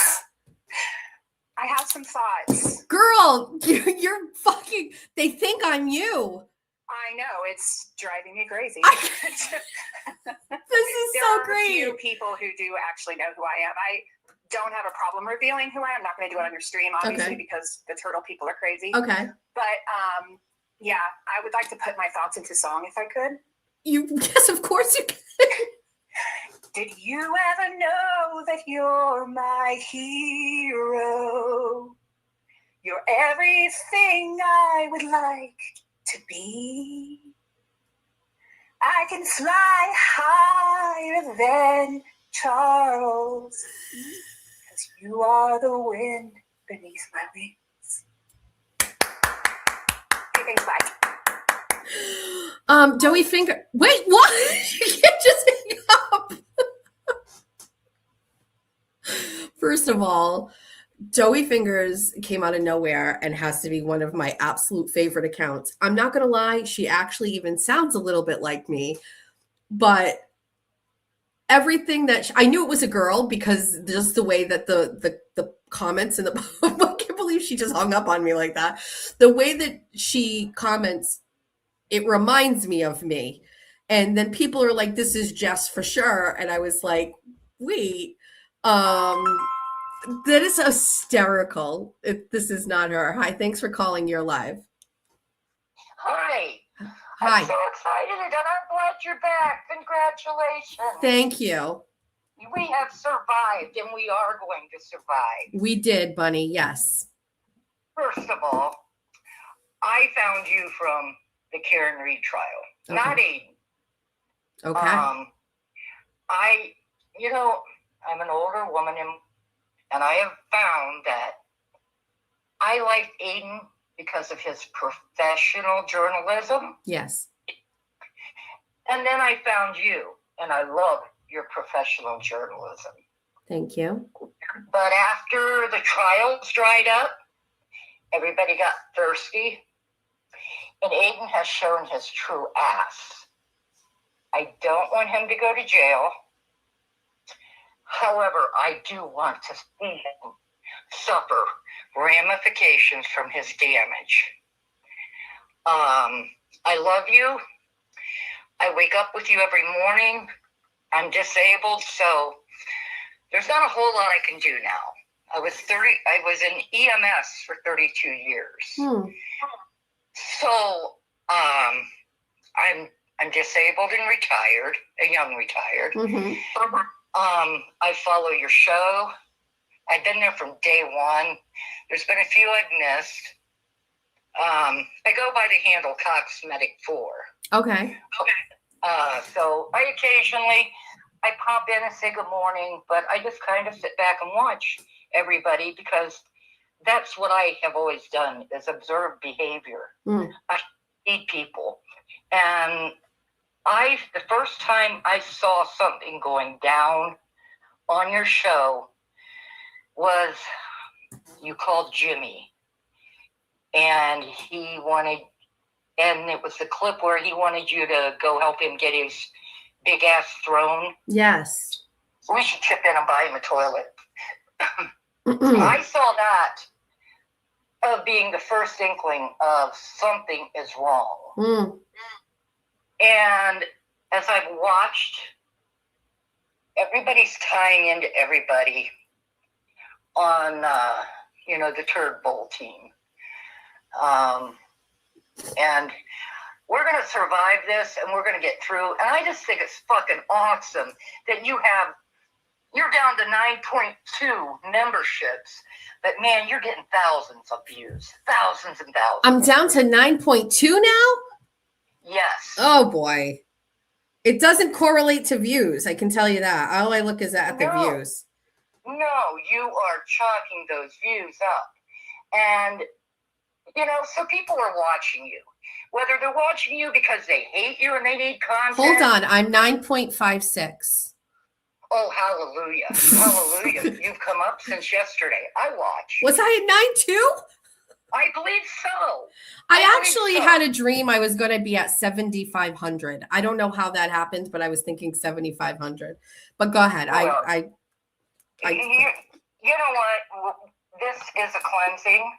I have some thoughts. Girl, you're fucking, they think I'm you. I know, it's driving me crazy. This is so great. There are a few people who do actually know who I am. I don't have a problem revealing who I am. I'm not going to do it on your stream, obviously, because the turtle people are crazy. Okay. But yeah, I would like to put my thoughts into song if I could. Yes, of course you can. Did you ever know that you're my hero? You're everything I would like to be. I can fly higher than Charles, because you are the wind beneath my wings. Okay, thanks, bye. Doughy Finger. Wait, what? You can't just hang up. First of all, Doughy Fingers came out of nowhere and has to be one of my absolute favorite accounts. I'm not going to lie. She actually even sounds a little bit like me, but everything that I knew it was a girl because just the way that the comments in the, I can't believe she just hung up on me like that. The way that she comments, it reminds me of me. And then people are like, this is Jess for sure. And I was like, wait, that is hysterical. This is not her. Hi, thanks for calling. You're live. Hi. Hi. I'm so excited and I'm glad you're back. Congratulations. Thank you. We have survived and we are going to survive. We did, Bunny. Yes. First of all, I found you from the Karen Reed trial, not Aiden. Okay. I'm an older woman and I have found that I liked Aiden because of his professional journalism. Yes. And then I found you, and I love your professional journalism. Thank you. But after the trials dried up, everybody got thirsty, and Aiden has shown his true ass. I don't want him to go to jail. However, I do want to see him suffer ramifications from his damage. I love you. I wake up with you every morning. I'm disabled, so there's not a whole lot I can do now. I was in EMS for 32 years. So I'm disabled and retired, a young retired. I follow your show. I've been there from day one. There's been a few I've missed. I go by the handle Cox Medic 4. Okay. So I occasionally pop in and say good morning, but I just kind of sit back and watch everybody because that's what I have always done is observe behavior. I see people. And the first time I saw something going down on your show was you called Jimmy. And it was the clip where he wanted you to go help him get his big ass throne. Yes. We should chip in and buy him a toilet. I saw that of being the first inkling of something is wrong. And as I've watched, everybody's tying into everybody on, the Turd Bowl team. And we're going to survive this and we're going to get through. And I just think it's fucking awesome that you're down to 9.2 memberships, but man, you're getting thousands of views, thousands and thousands. I'm down to 9.2 now? Yes. Oh boy. It doesn't correlate to views. I can tell you that. All I look is at the views. No, you are chalking those views up. And, so people are watching you. Whether they're watching you because they hate you and they need content. Hold on. I'm 9.56. Oh, hallelujah. Hallelujah. You've come up since yesterday. I watched. Was I at 9.2? I believe so. I actually had a dream I was going to be at 7,500. I don't know how that happened, but I was thinking 7,500. But go ahead. Well, you know what? This is a cleansing.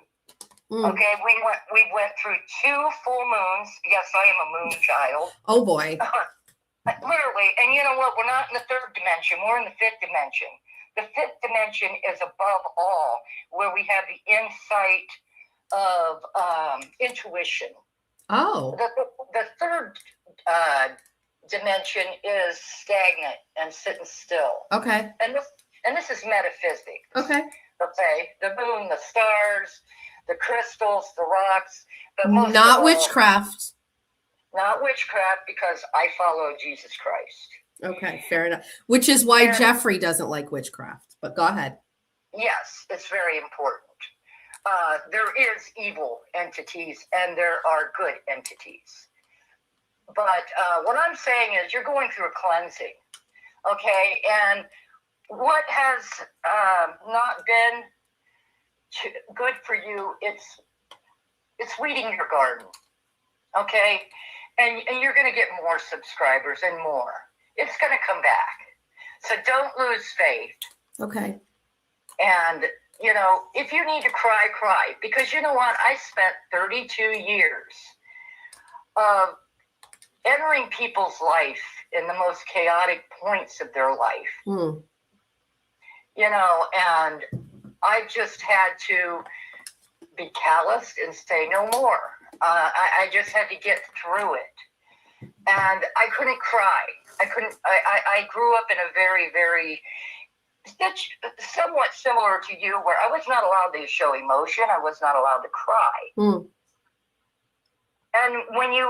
Okay, we went through 2 full moons. Yes, I am a moon child. Oh boy. Literally. And you know what? We're not in the 3rd dimension. We're in the 5th dimension. The 5th dimension is above all, where we have the insight of intuition. Oh. The 3rd dimension is stagnant and sitting still. Okay. And this is metaphysics. Okay. Okay. The moon, the stars, the crystals, the rocks, but not witchcraft. Not witchcraft, because I follow Jesus Christ. Okay, fair enough. Which is why Jeffrey doesn't like witchcraft. But go ahead. Yes, it's very important. There is evil entities and there are good entities. But what I'm saying is you're going through a cleansing. Okay, and what has not been good for you, it's weeding your garden. Okay, and you're going to get more subscribers and more. It's going to come back. So don't lose faith. Okay. And, if you need to cry, cry. Because you know what? I spent 32 years of entering people's life in the most chaotic points of their life. And I just had to be calloused and say no more. I just had to get through it. And I couldn't cry. I grew up in a very, very, somewhat similar to you, where I was not allowed to show emotion. I was not allowed to cry. And when you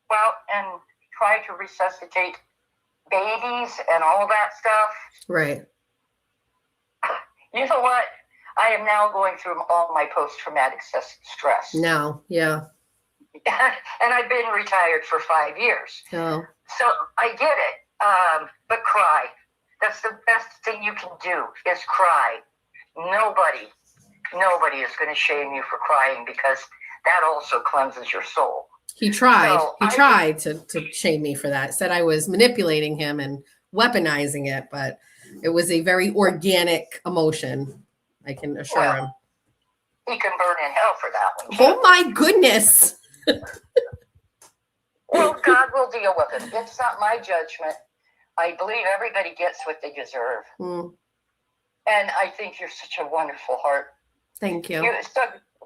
go out and try to resuscitate babies and all that stuff. Right. You know what? I am now going through all my post-traumatic stress. No, yeah. And I've been retired for 5 years. Oh. So I get it. But cry. That's the best thing you can do is cry. Nobody is going to shame you for crying, because that also cleanses your soul. He tried. He tried to shame me for that. Said I was manipulating him and weaponizing it, but it was a very organic emotion. I can assure him. He can burn in hell for that one. Oh my goodness. Well, God will deal with it. It's not my judgment. I believe everybody gets what they deserve. And I think you're such a wonderful heart. Thank you.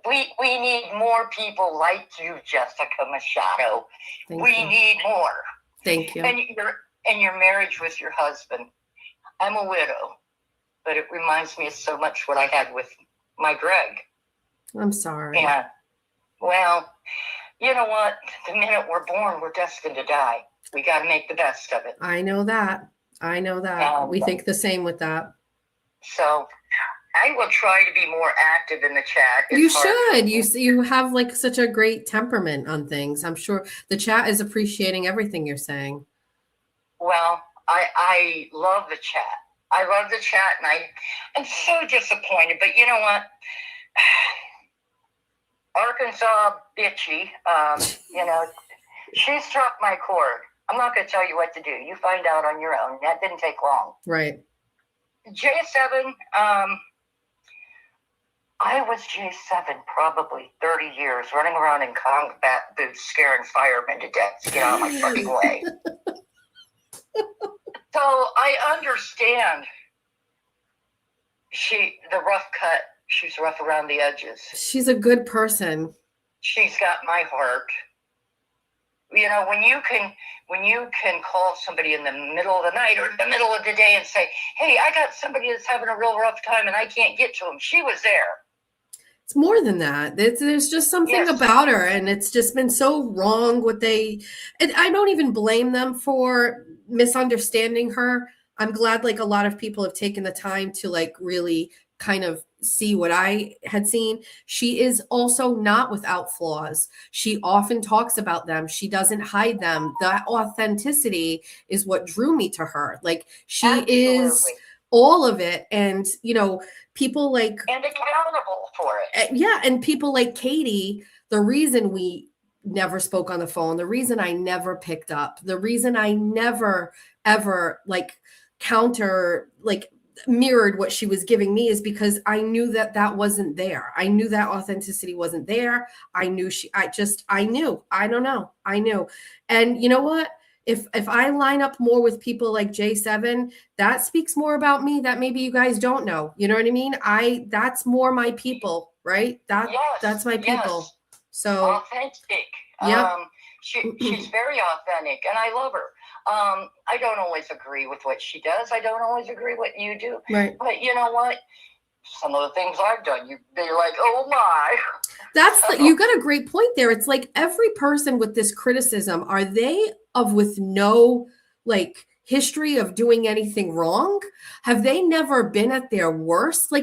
We need more people like you, Jessica Machado. Thank we you. need more. Thank you. And your marriage with your husband. I'm a widow, but it reminds me of so much what I had with my Greg. I'm sorry. Yeah. Well, you know what? The minute we're born, we're destined to die. We got to make the best of it. I know that. We think the same with that. So I will try to be more active in the chat. You should. You have like such a great temperament on things. I'm sure the chat is appreciating everything you're saying. Well, I love the chat. I love the chat, and I'm so disappointed. But you know what? Arkansas bitchy, she struck my chord. I'm not going to tell you what to do. You find out on your own. That didn't take long. Right. J7, I was J7 probably 30 years, running around in combat boots, scaring firemen to death to get out of my fucking way. So I understand the rough cut. She's rough around the edges. She's a good person. She's got my heart. You know, when you can call somebody in the middle of the night or the middle of the day and say, hey, I got somebody that's having a real rough time and I can't get to them. She was there. It's more than that. There's just something about her, and it's just been so wrong I don't even blame them for misunderstanding her. I'm glad like a lot of people have taken the time to like really kind of see what I had seen. She is also not without flaws. She often talks about them. She doesn't hide them. The authenticity is what drew me to her. Like she is all of it. And, people like... And accountable for it. Yeah. And people like Katie, the reason we never spoke on the phone, the reason I never picked up, the reason I never, ever mirrored what she was giving me is because I knew that wasn't there. I knew that authenticity wasn't there. I knew. I don't know. I knew. And you know what? If I line up more with people like J7, that speaks more about me that maybe you guys don't know. You know what I mean? That's more my people, right? That's my people. Yes. So authentic. Yeah. She's very authentic, and I love her. I don't always agree with what she does. I don't always agree with what you do. Right. But you know what? Some of the things I've done, you'd be like, oh my. You got a great point there. It's like every person with this criticism, are they with no history of doing anything wrong? Have they never been at their worst? I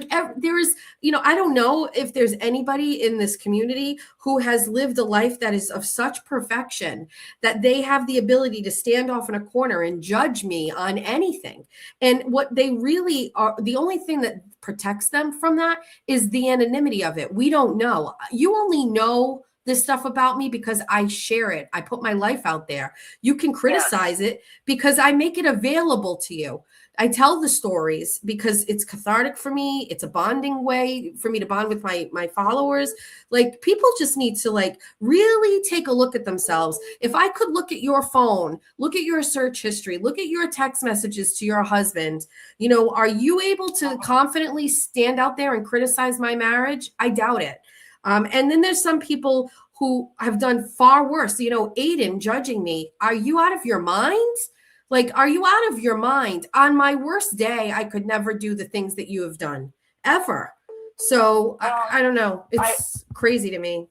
don't know if there's anybody in this community who has lived a life that is of such perfection that they have the ability to stand off in a corner and judge me on anything. And what they really are, the only thing that protects them from that is the anonymity of it. We don't know. You only know this stuff about me because I share it. I put my life out there. You can criticize it because I make it available to you. I tell the stories because it's cathartic for me. It's a bonding way for me to bond with my followers. People just need to really take a look at themselves. If I could look at your phone, look at your search history, look at your text messages to your husband, are you able to confidently stand out there and criticize my marriage? I doubt it. And then there's some people who have done far worse. Aiden judging me. Are you out of your mind? Are you out of your mind? On my worst day, I could never do the things that you have done, ever. So I don't know. It's crazy to me.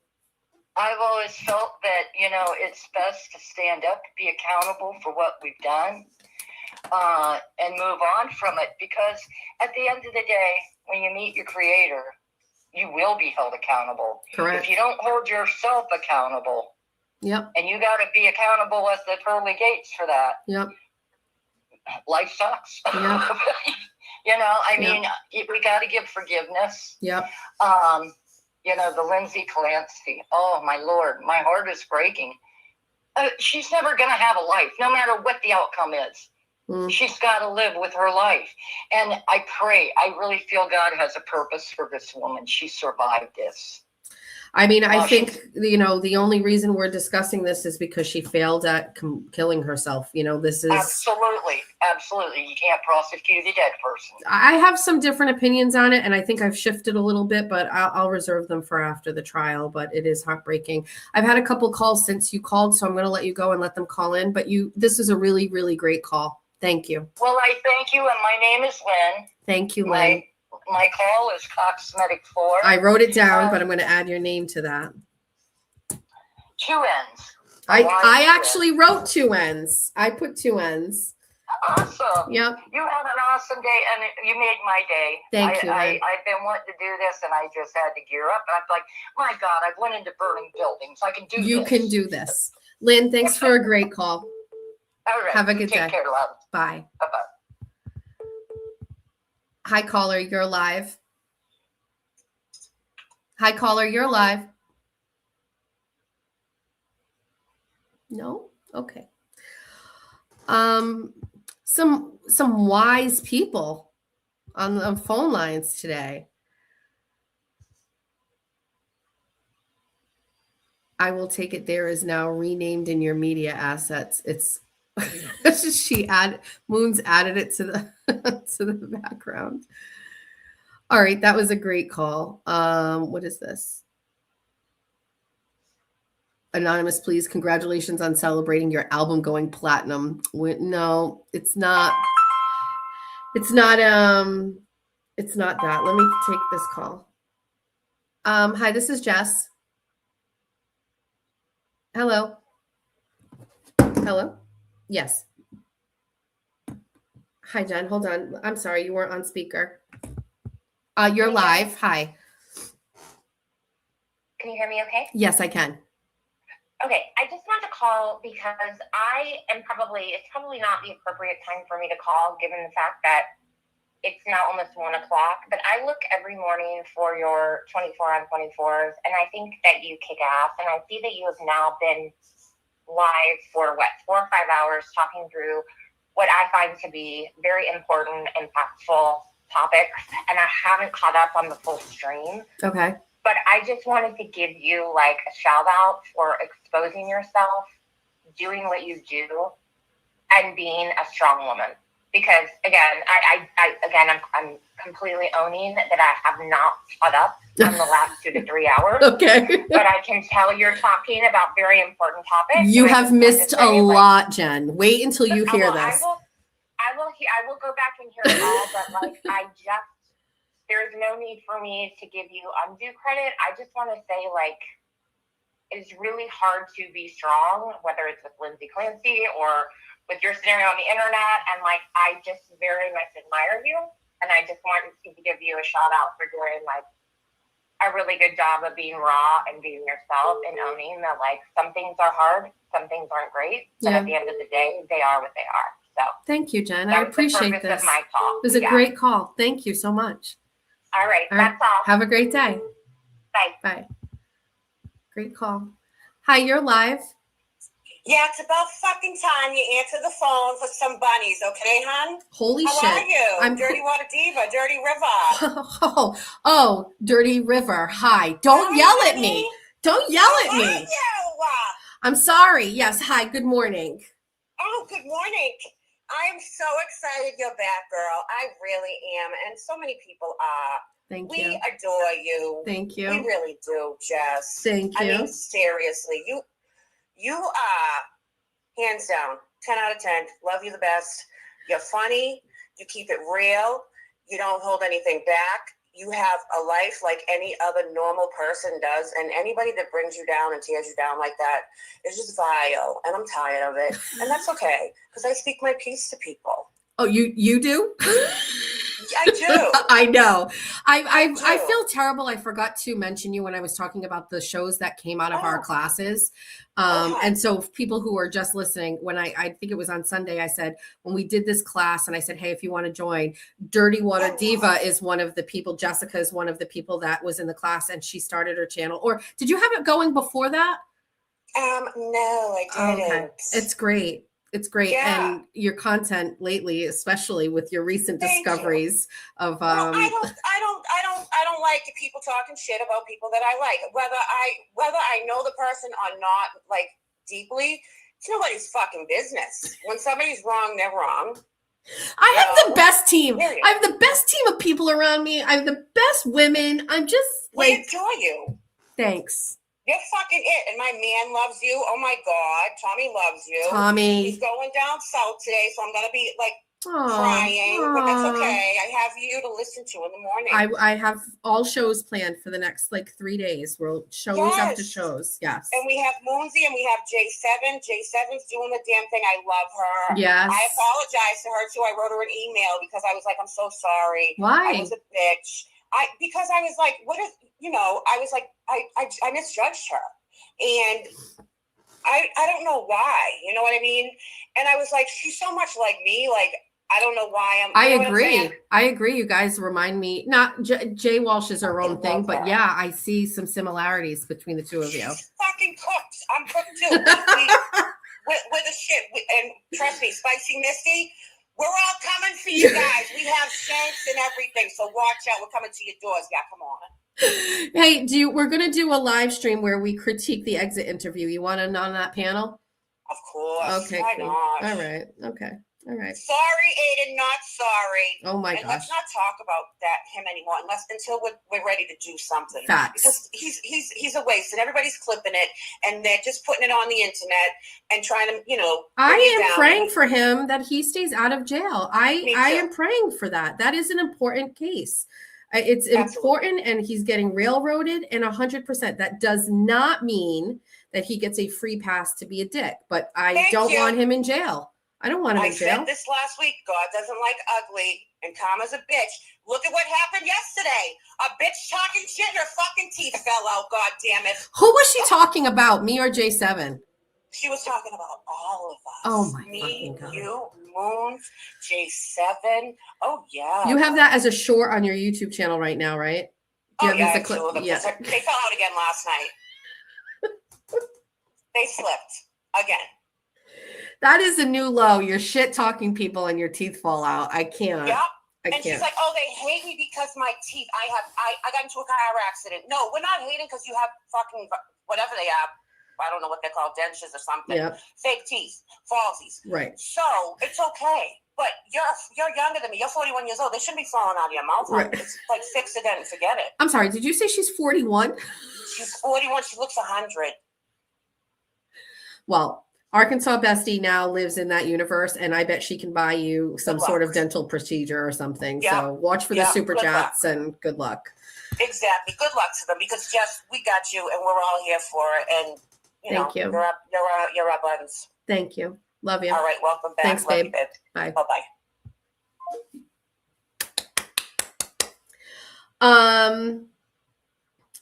I've always felt that, it's best to stand up, be accountable for what we've done, and move on from it. Because at the end of the day, when you meet your creator, you will be held accountable. Correct. If you don't hold yourself accountable, yep, and you got to be accountable at the pearly gates for that. Yep. Life sucks. Yep. We got to give forgiveness. Yep. The Lindsay Clancy. Oh my Lord, my heart is breaking. She's never going to have a life, no matter what the outcome is. She's got to live with her life. And I really feel God has a purpose for this woman. She survived this. I mean, I Well, think, you know, the only reason we're discussing this is because she failed at killing herself. You know, this is Absolutely. You can't prosecute a dead person. I have some different opinions on it, and I think I've shifted a little bit, but I'll reserve them for after the trial. But it is heartbreaking. I've had a couple calls since you called, so I'm going to let you go and let them call in. But this is a really, really great call. Thank you. Well, I thank you, and my name is Lynn. Thank you, Lynn. My call is Cox Medic 4. I wrote it down, but I'm going to add your name to that. 2 N's. I actually wrote 2 N's. I put 2 N's. Awesome. Yep. You had an awesome day, and you made my day. Thank you, Lynn. I've been wanting to do this, and I just had to gear up. And I'm like, my God, I've went into burning buildings. I can do this. You can do this. Lynn, thanks for a great call. All right. Have a good day. Take care, love. Bye. Bye-bye. Hi, caller. You're live. Hi, caller. You're live. No? Okay. Some wise people on the phone lines today. I will take it there is now renamed in your media assets. It's Moon's added it to the to the background. All right, that was a great call. What is this? Anonymous, please. Congratulations on celebrating your album going platinum. No, it's not. It's not that. Let me take this call. Hi, this is Jess. Hello. Hello. Yes. Hi, Jen. Hold on. I'm sorry, you weren't on speaker. You're live. Hi. Can you hear me okay? Yes, I can. Okay, I just wanted to call because it's probably not the appropriate time for me to call given the fact that it's now almost 1 o'clock, but I look every morning for your 24 on 24s, and I think that you kick ass, and I see that you have now been live for 4 or 5 hours talking through what I find to be very important, impactful topics, and I haven't caught up on the full stream. Okay. But I just wanted to give you like a shout out for exposing yourself, doing what you do, and being a strong woman. Because again, I'm completely owning that I have not caught up in the last 2 to 3 hours. Okay. But I can tell you're talking about very important topics. You have missed a lot, Jen. Wait until you hear this. I will go back and hear it all, but there's no need for me to give you undue credit. I just want to say, it's really hard to be strong, whether it's with Lindsay Clancy or with your scenario on the internet. And I just very much admire you. And I just wanted to give you a shout out for doing a really good job of being raw and being yourself and owning that some things are hard, some things aren't great, but at the end of the day, they are what they are. So thank you, Jen. I appreciate this. Of my call. It was a great call. Thank you so much. All right, that's all. Have a great day. Bye. Bye. Great call. Hi, you're live. Yeah, it's about fucking time you answer the phone for some bunnies, okay, hon? Holy How shit. are you? I'm Dirty Water Diva, Dirty River. Oh, Dirty River. Hi. Don't yell at me. Don't yell at me. How are you? I'm sorry. Yes. Hi. Good morning. Oh, good morning. I am so excited you're back, girl. I really am. And so many people are. Thank you. you. We adore you. Thank you. We really do, Jess. Thank you. I mean, seriously, you are hands down, 10 out of 10. Love you the best. You're funny. You keep it real. You don't hold anything back. You have a life like any other normal person does. And anybody that brings you down and tears you down like that is just vile. And I'm tired of it. And that's okay, because I speak my piece to people. Oh, you do? I do. I know. I feel terrible. I forgot to mention you when I was talking about the shows that came out of our classes. And so people who are just listening, when I think it was on Sunday, I said, when we did this class and I said, hey, if you want to join, Dirty Water Diva is one of the people. Jessica is one of the people that was in the class, and she started her channel. Or did you have it going before that? No, I didn't. Okay. It's great. It's great. Yeah. And your content lately, especially with your recent discoveries of I don't don't like people talking shit about people that I like. Whether I know the person or not, like, deeply, it's nobody's fucking business. When somebody's wrong, they're wrong. I have the best team. Period. I have the best team of people around me. I have the best women. I'm just We like, enjoy you. thanks. You're fucking it. And my man loves you. Oh my God. Tommy loves you. Tommy. He's going down south today, so I'm going to be like Aw, crying. But that's aw. okay. I have you to listen to in the morning. I have all shows planned for the next like 3 days. We'll shows after Yes. shows. Yes. And we have Moonsy and we have J7. J7's doing the damn thing. I love her. Yes. I apologize to her too. I wrote her an email because I was like, I'm so sorry. Why? I was a bitch. Because I was like, what if, I was like, I misjudged her. And I don't know why, you know what I mean? And I was like, she's so much like me. Like, I don't know why I'm. I you know what I'm agree. saying? I agree. You guys remind me. Not Jay Walsh is her own thing, but yeah, I see some similarities between the two of you. Fucking cooked. I'm cooked too. With the shit. And trust me, Spicy Misty, we're all coming for you guys. We have shanks and everything. So watch out. We're coming to your doors. Yeah, come on. Hey, we're gonna do a live stream where we critique the exit interview. You want in on that panel? Of course. Okay, Why cool. not? All right. Okay. All right. Sorry, Aiden, not sorry. Oh my and let's gosh. not talk about him anymore until we're ready to do something. Facts. Because he's a waste, and everybody's clipping it, and they're just putting it on the internet and trying to, I bring it am down. praying for him that he stays out of jail. Me I too. am praying for that. That is an important case. It's important, and he's getting railroaded, and 100%. That does not mean that he gets a free pass to be a dick, but I Thank don't you. want him in jail. I don't want him I in jail. said this last week. God doesn't like ugly, and Karma's a bitch. Look at what happened yesterday. A bitch talking shit, and her fucking teeth fell out. God damn it. Who was she talking about? Me or J7? She was talking about all of us. Oh my Me, fucking God. you, Moons, J7. Oh yeah. You have that as a short on your YouTube channel right now, right? Do you Oh have yeah, this two of them. Yeah. They fell out again last night. They slipped again. That is a new low. You're shit talking people and your teeth fall out. I can't. Yep. I And can't. she's like, "Oh, they hate me because my teeth. I got into a car accident." No, we're not hating because you have fucking whatever they have. I don't know what they're called, dentures or something. Yep. Fake teeth, falsies. Right. So it's okay. But you're younger than me. You're 41 years old. They shouldn't be falling out of your mouth. Right. It's like fix it and forget it. I'm sorry. Did you say she's 41? She's 41. She looks 100. Well, Arkansas Bestie now lives in that universe, and I bet she can buy you some Good sort of luck. dental procedure or something. Yeah. So watch for the Yeah. super Good chats and good luck. Exactly. Good luck to them because Jess, we got you, and we're all here for it. And Thank you. You're our buttons. Thank you. Love you. All right, welcome back. Thanks, Love you, babe. babe. Bye. Bye-bye.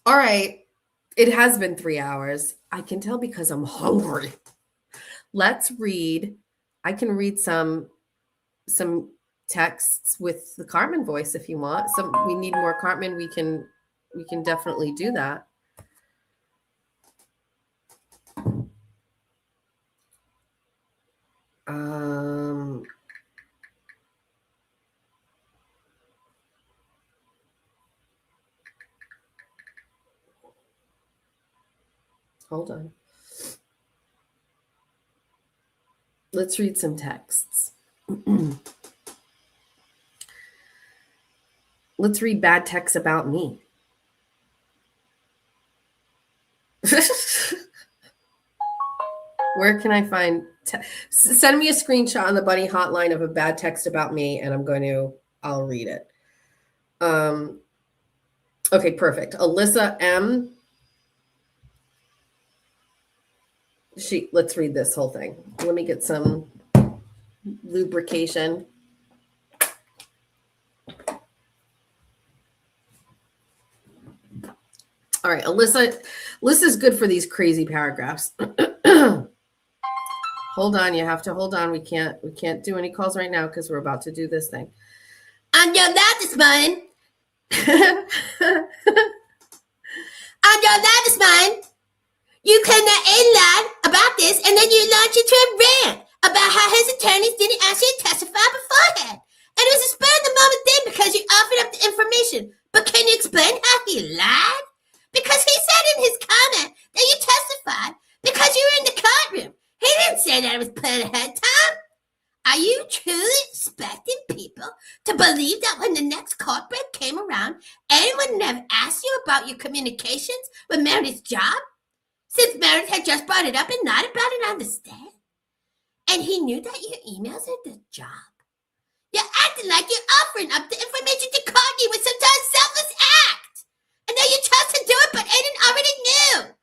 All right. It has been 3 hours. I can tell because I'm hungry. Let's read. I can read some texts with the Cartman voice if you want. We need more Cartman. We can definitely do that. Hold on. Let's read some texts. Let's read bad texts about me. Where can I find? Send me a screenshot on the Bunny hotline of a bad text about me, and I'll read it. Okay, perfect. Alyssa M. Let's read this whole thing. Let me get some lubrication. All right, Alyssa's good for these crazy paragraphs. Hold on, you have to hold on. We can't do any calls right now because we're about to do this thing. And your dad this morning. And your dad this morning. You cannot lie about this, and then you launch into a rant about how his attorneys didn't actually testify beforehand. And it was a spur of the moment thing because you offered up the information. But can you explain how he lied? Because he said in his comment that you testified because you were in the courtroom. He didn't say that it was planned ahead, Tom. Are you truly expecting people to believe that when the next court break came around, anyone would have asked you about your communications with Meredith's job? Since Meredith had just brought it up and lied about it on the stand? And he knew that your emails are the job? You're acting like you're offering up the information to Courtney with some sort of selfless act. And that you chose to do it, but Aiden already knew.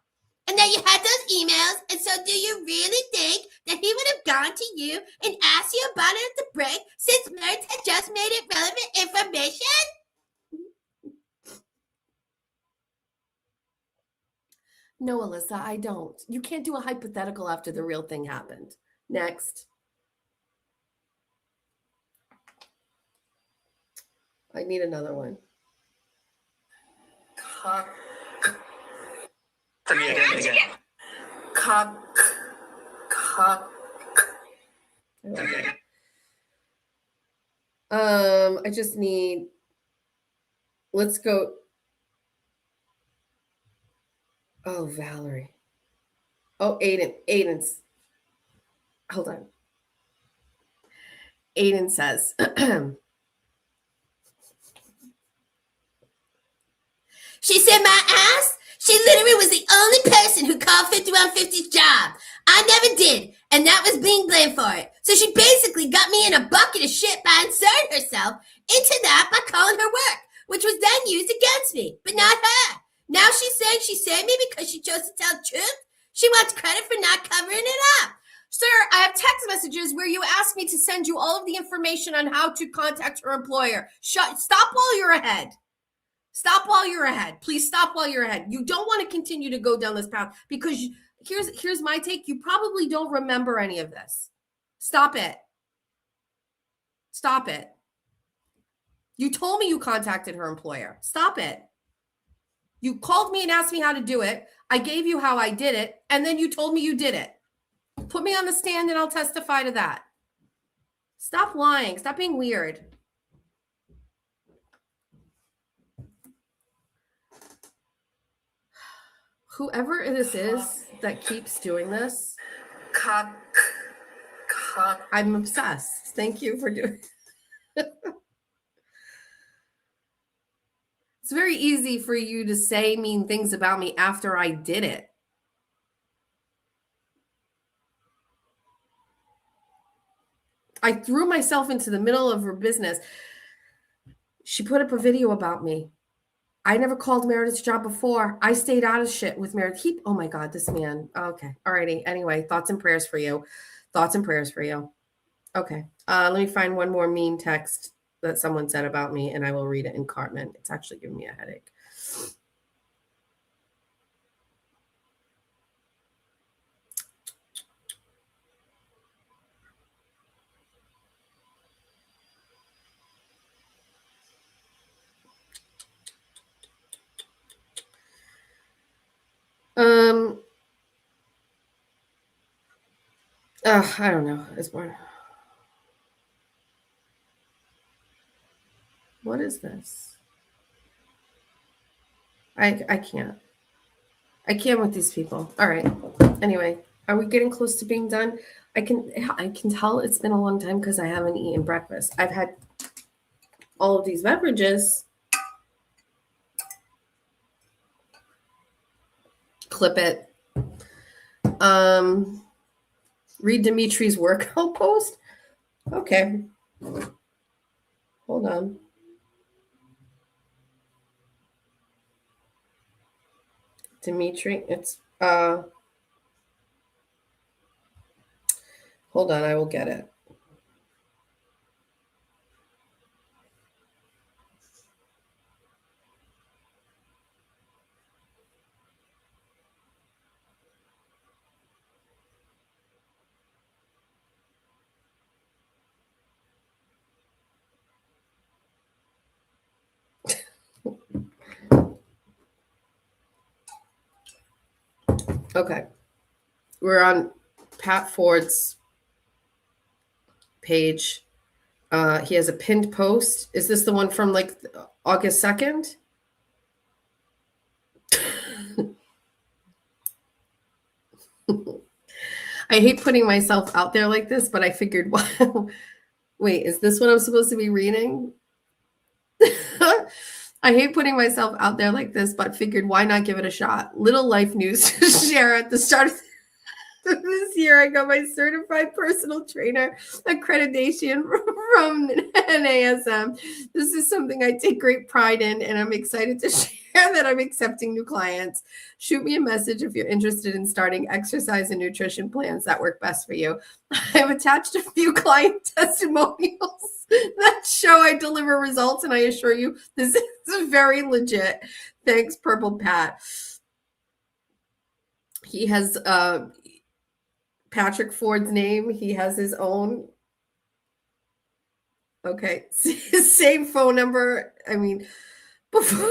And that you had those emails, and so do you really think that he would have gone to you and asked you about it at the break since Meredith had just made it relevant information? No, Alyssa, I don't. You can't do a hypothetical after the real thing happened. Next. I need another one. I just need, let's go. Oh, Valerie. Oh, Aiden's. Hold on. Aiden says, she said my ass? She literally was the only person who called 5150's job. I never did, and that was being blamed for it. So she basically got me in a bucket of shit by inserting herself into that by calling her work, which was then used against me, but not her. Now she's saying she saved me because she chose to tell the truth. She wants credit for not covering it up. Sir, I have text messages where you asked me to send you all of the information on how to contact her employer. Stop while you're ahead. Stop while you're ahead. Please stop while you're ahead. You don't want to continue to go down this path because here's my take. You probably don't remember any of this. Stop it. Stop it. You told me you contacted her employer. Stop it. You called me and asked me how to do it. I gave you how I did it, and then you told me you did it. Put me on the stand and I'll testify to that. Stop lying. Stop being weird. Whoever this is that keeps doing this, I'm obsessed. Thank you for doing it. It's very easy for you to say mean things about me after I did it. I threw myself into the middle of her business. She put up a video about me. I never called Meredith's job before. I stayed out of shit with Meredith. Oh my God, this man. Okay. All righty. Anyway, thoughts and prayers for you. Thoughts and prayers for you. Okay. Let me find one more mean text that someone said about me and I will read it in Cartman. It's actually giving me a headache. I don't know. It's more. What is this? I can't. I can't with these people. All right. Anyway, are we getting close to being done? I can tell it's been a long time because I haven't eaten breakfast. I've had all of these beverages. Clip it. Read Dimitri's workout post. Okay. Hold on. Dimitri, it's hold on, I will get it. Okay. We're on Pat Ford's page. He has a pinned post. Is this the one from like August 2nd? I hate putting myself out there like this, but I figured, wow, wait, is this what I'm supposed to be reading? I hate putting myself out there like this, but figured why not give it a shot? Little life news to share at the start of this year. I got my certified personal trainer accreditation from NASM. This is something I take great pride in, and I'm excited to share that I'm accepting new clients. Shoot me a message if you're interested in starting exercise and nutrition plans that work best for you. I've attached a few client testimonials that show I deliver results, and I assure you this is very legit. Thanks, Purple Pat. He has Patrick Ford's name. He has his own. Okay. Same phone number. I mean, before.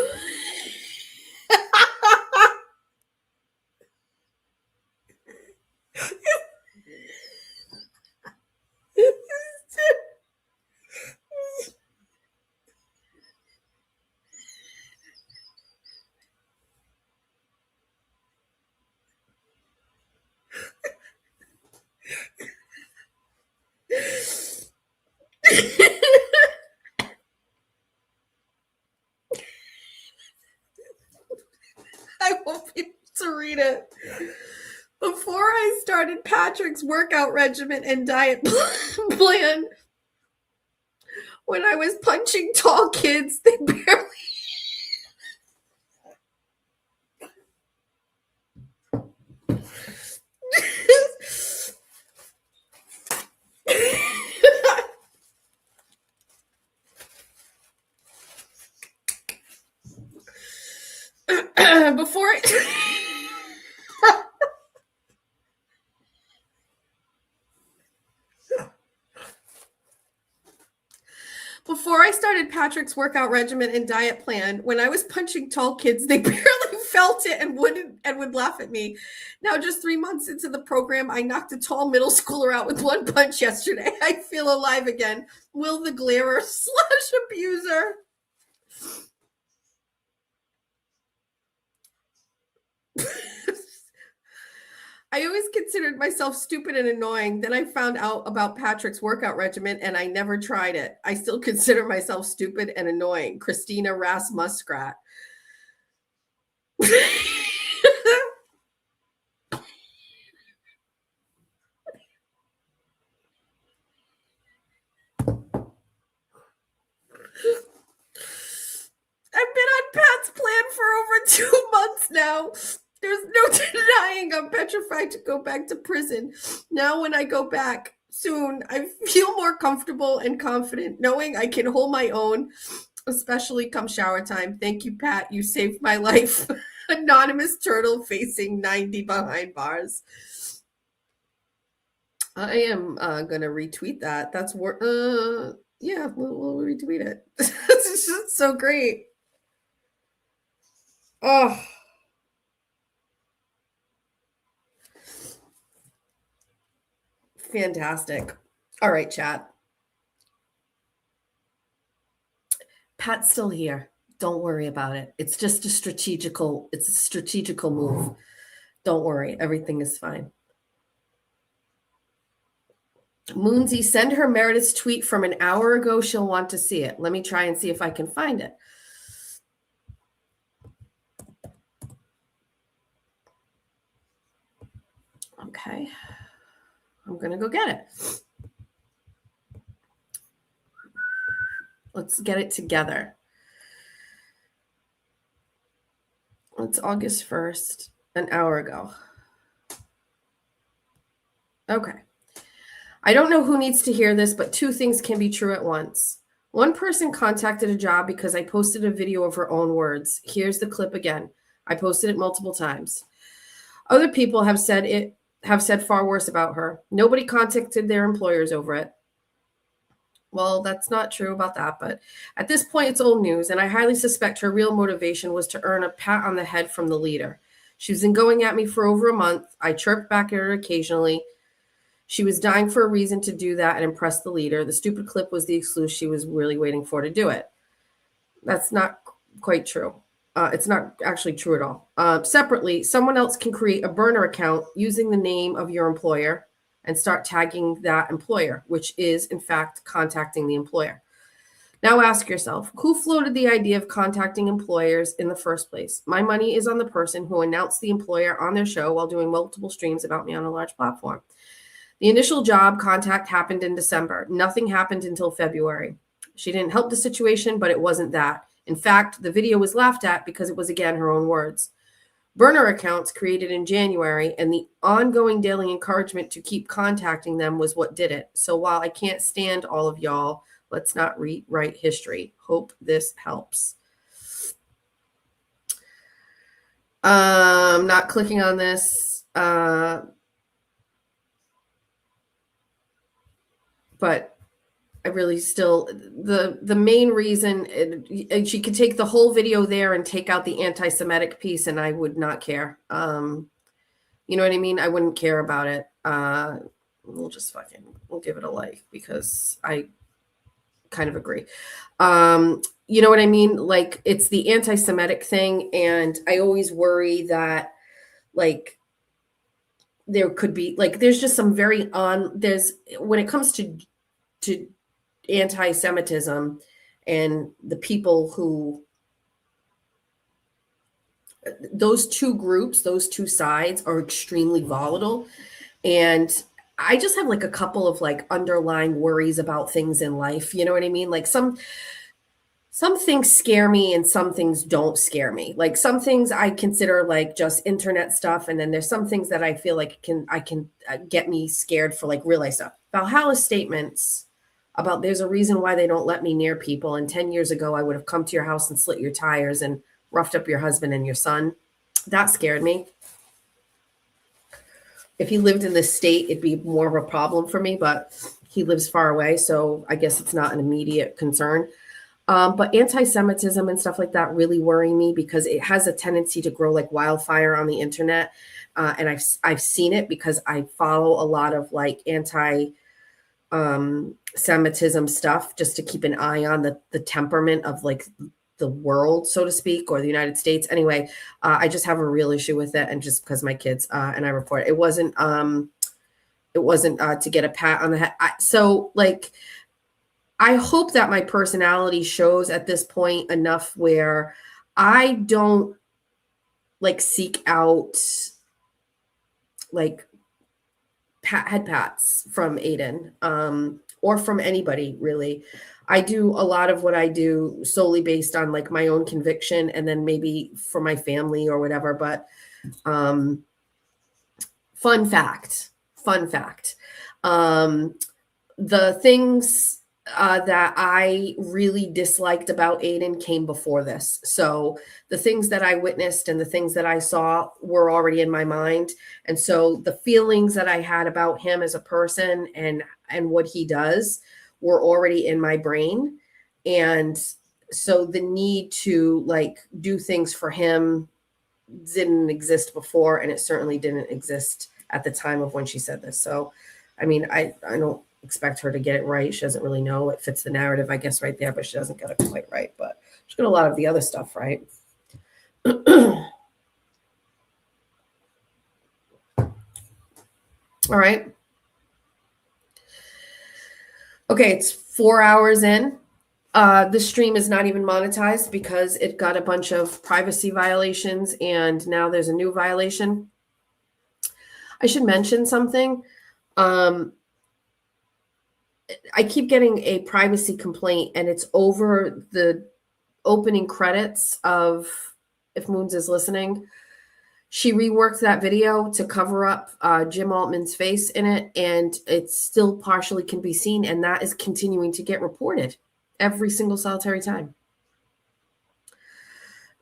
I won't be able to read it. Before I started Patrick's workout regimen and diet plan, when I was punching tall kids, they barely. Before I started Patrick's workout regimen and diet plan, when I was punching tall kids, they barely felt it and would laugh at me. Now, just 3 months into the program, I knocked a tall middle schooler out with one punch yesterday. I feel alive again. Will the glarer / abuser. I always considered myself stupid and annoying. Then I found out about Patrick's workout regimen and I never tried it. I still consider myself stupid and annoying. Christina Rass Muskrat. I've been on Pat's plan for over 2 months now. There's no denying I'm petrified to go back to prison. Now when I go back soon, I feel more comfortable and confident knowing I can hold my own, especially come shower time. Thank you, Pat. You saved my life. Anonymous turtle facing 90 behind bars. I am going to retweet that. That's yeah, we'll retweet it. It's just so great. Oh. Fantastic. All right, chat. Pat's still here. Don't worry about it. It's just a strategical move. Don't worry. Everything is fine. Moonsy, send her Meredith's tweet from an hour ago. She'll want to see it. Let me try and see if I can find it. Okay. I'm going to go get it. Let's get it together. It's August 1st, an hour ago. Okay. I don't know who needs to hear this, but 2 things can be true at once. One person contacted a job because I posted a video of her own words. Here's the clip again. I posted it multiple times. Other people have said far worse about her. Nobody contacted their employers over it. Well, that's not true about that, but at this point, it's old news, and I highly suspect her real motivation was to earn a pat on the head from the leader. She's been going at me for over a month. I chirped back at her occasionally. She was dying for a reason to do that and impress the leader. The stupid clip was the excuse she was really waiting for to do it. That's not quite true. It's not actually true at all. Separately, someone else can create a burner account using the name of your employer and start tagging that employer, which is, in fact, contacting the employer. Now ask yourself, who floated the idea of contacting employers in the first place? My money is on the person who announced the employer on their show while doing multiple streams about me on a large platform. The initial job contact happened in December. Nothing happened until February. She didn't help the situation, but it wasn't that. In fact, the video was laughed at because it was, again, her own words. Burner accounts created in January, and the ongoing daily encouragement to keep contacting them was what did it. So while I can't stand all of y'all, let's not rewrite history. Hope this helps. Not clicking on this. But I really still, the main reason, and she could take the whole video there and take out the anti-Semitic piece, and I would not care. You know what I mean? I wouldn't care about it. We'll give it a like, because I kind of agree. You know what I mean? Like, it's the anti-Semitic thing, and I always worry that, like, there could be, like, there's just some very when it comes to anti-Semitism and the people who, those two groups, those two sides are extremely volatile. And I just have like a couple of like underlying worries about things in life. You know what I mean? Like some things scare me and some things don't scare me. Like some things I consider like just internet stuff. And then there's some things that I feel like I can get me scared for like real life stuff. Valhalla's statements about there's a reason why they don't let me near people. And 10 years ago, I would have come to your house and slit your tires and roughed up your husband and your son. That scared me. If he lived in this state, it'd be more of a problem for me, but he lives far away. So I guess it's not an immediate concern. But anti-Semitism and stuff like that really worry me because it has a tendency to grow like wildfire on the internet. And I've seen it because I follow a lot of like Semitism stuff just to keep an eye on the temperament of like the world, so to speak, or the United States. Anyway, I just have a real issue with it. And just because my kids, and I report, it wasn't to get a pat on the head. So like, I hope that my personality shows at this point enough where I don't like seek out like head pats from Aiden or from anybody really. I do a lot of what I do solely based on like my own conviction and then maybe for my family or whatever. But fun fact, the things that I really disliked about Aiden came before this. So the things that I witnessed and the things that I saw were already in my mind. And so the feelings that I had about him as a person and what he does were already in my brain. And so the need to like do things for him didn't exist before. And it certainly didn't exist at the time of when she said this. So, I mean, I don't expect her to get it right. She doesn't really know. It fits the narrative, I guess, right there, but she doesn't get it quite right. But she's got a lot of the other stuff right. All right. Okay, it's 4 hours in. The stream is not even monetized because it got a bunch of privacy violations, and now there's a new violation. I should mention something. I keep getting a privacy complaint, and it's over the opening credits of If Moons is Listening. She reworked that video to cover up Jim Altman's face in it, and it still partially can be seen, and that is continuing to get reported every single solitary time.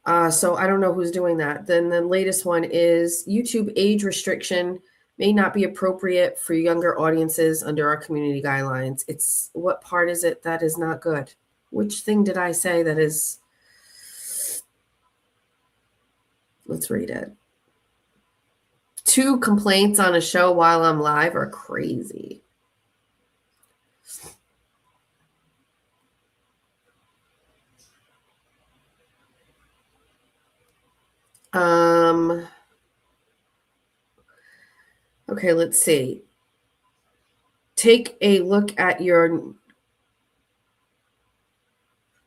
So I don't know who's doing that. Then the latest one is YouTube age restriction may not be appropriate for younger audiences under our community guidelines. It's what part is it that is not good? Which thing did I say that is? Let's read it. 2 complaints on a show while I'm live are crazy. Okay, let's see. Take a look at your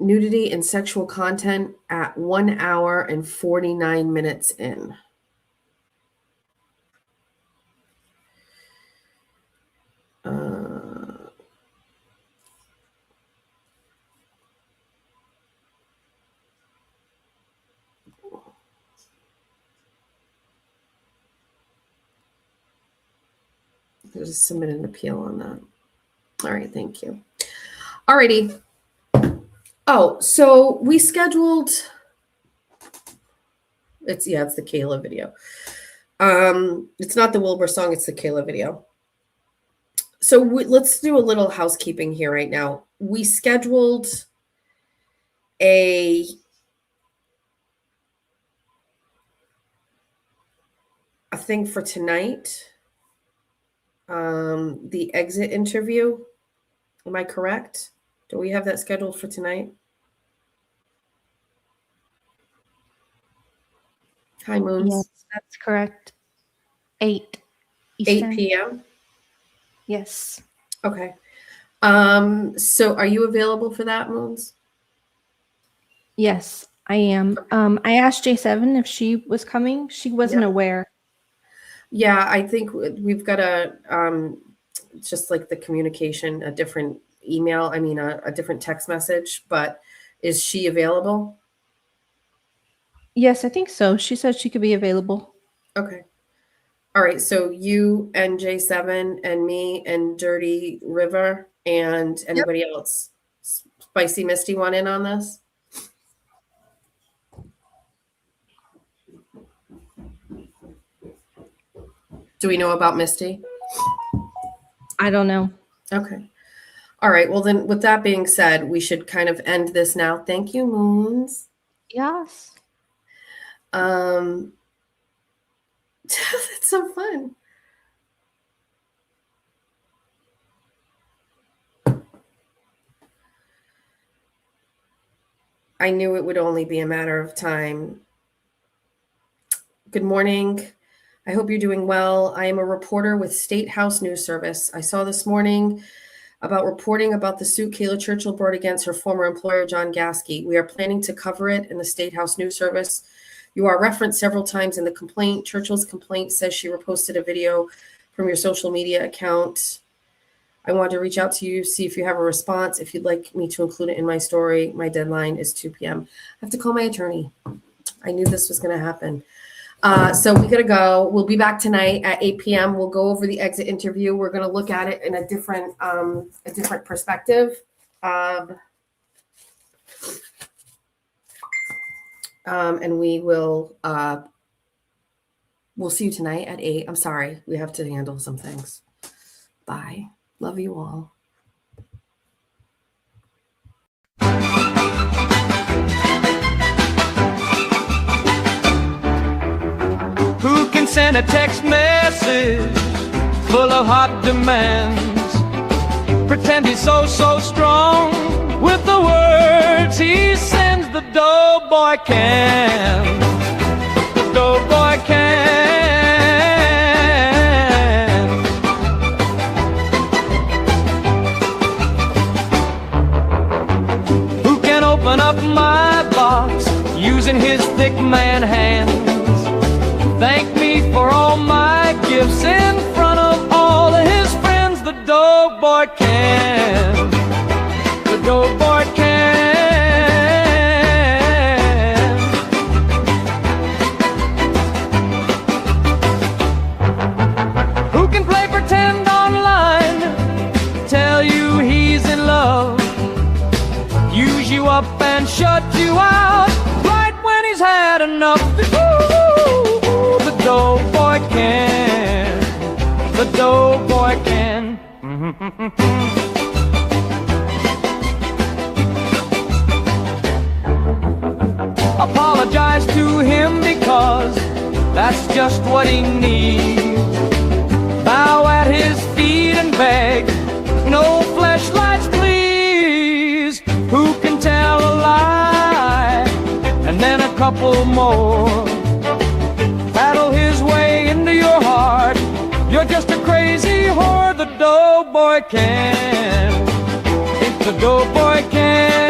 nudity and sexual content at 1 hour and 49 minutes in. Just submit an appeal on that. All right, thank you. All righty. Oh, so we scheduled. It's the Kayla video. It's not the Wilbur song. It's the Kayla video. So let's do a little housekeeping here right now. We scheduled a thing for tonight. The exit interview. Am I correct? Do we have that scheduled for tonight? Hi, Moons. Yes, that's correct. 8 Eastern. 8 p.m. Yes. Okay. So are you available for that, Moons? Yes, I am. I asked J7 if she was coming. She wasn't aware. Yeah, I think we've got just like the communication, a different email, a different text message, but is she available? Yes, I think so. She said she could be available. Okay. All right. So you and J7 and me and Dirty River and anybody else. Spicy Misty want in on this? Do we know about Misty? I don't know. Okay. All right. Well, then with that being said, we should kind of end this now. Thank you, Moons. Yes. It's so fun. I knew it would only be a matter of time. Good morning. I hope you're doing well. I am a reporter with State House News Service. I saw this morning about reporting about the suit Kayla Churchill brought against her former employer, John Gasky. We are planning to cover it in the State House News Service. You are referenced several times in the complaint. Churchill's complaint says she reposted a video from your social media account. I want to reach out to you, see if you have a response. If you'd like me to include it in my story, my deadline is 2 p.m. I have to call my attorney. I knew this was going to happen. So we got to go. We'll be back tonight at 8 p.m. We'll go over the exit interview. We're going to look at it in a different perspective. And we will, we'll see you tonight at 8. I'm sorry. We have to handle some things. Bye. Love you all. Who can send a text message full of hot demands? Pretend he's so strong with the words he sends. The doughboy can. The doughboy can. Who can open up my box using his thick man hands? Thank me for all my gifts in front of all of his friends. The doughboy can. The doughboy can. Who can play pretend online? Tell you he's in love. Use you up and shut you out right when he's had enough. The doughboy can. The doughboy can. Apologize to him because that's just what he needs. Bow at his feet and beg, no fleshlights please. Who can tell a lie and then a couple more? battle his way into your heart. You're just a crazy whore, the doughboy can. If the doughboy can.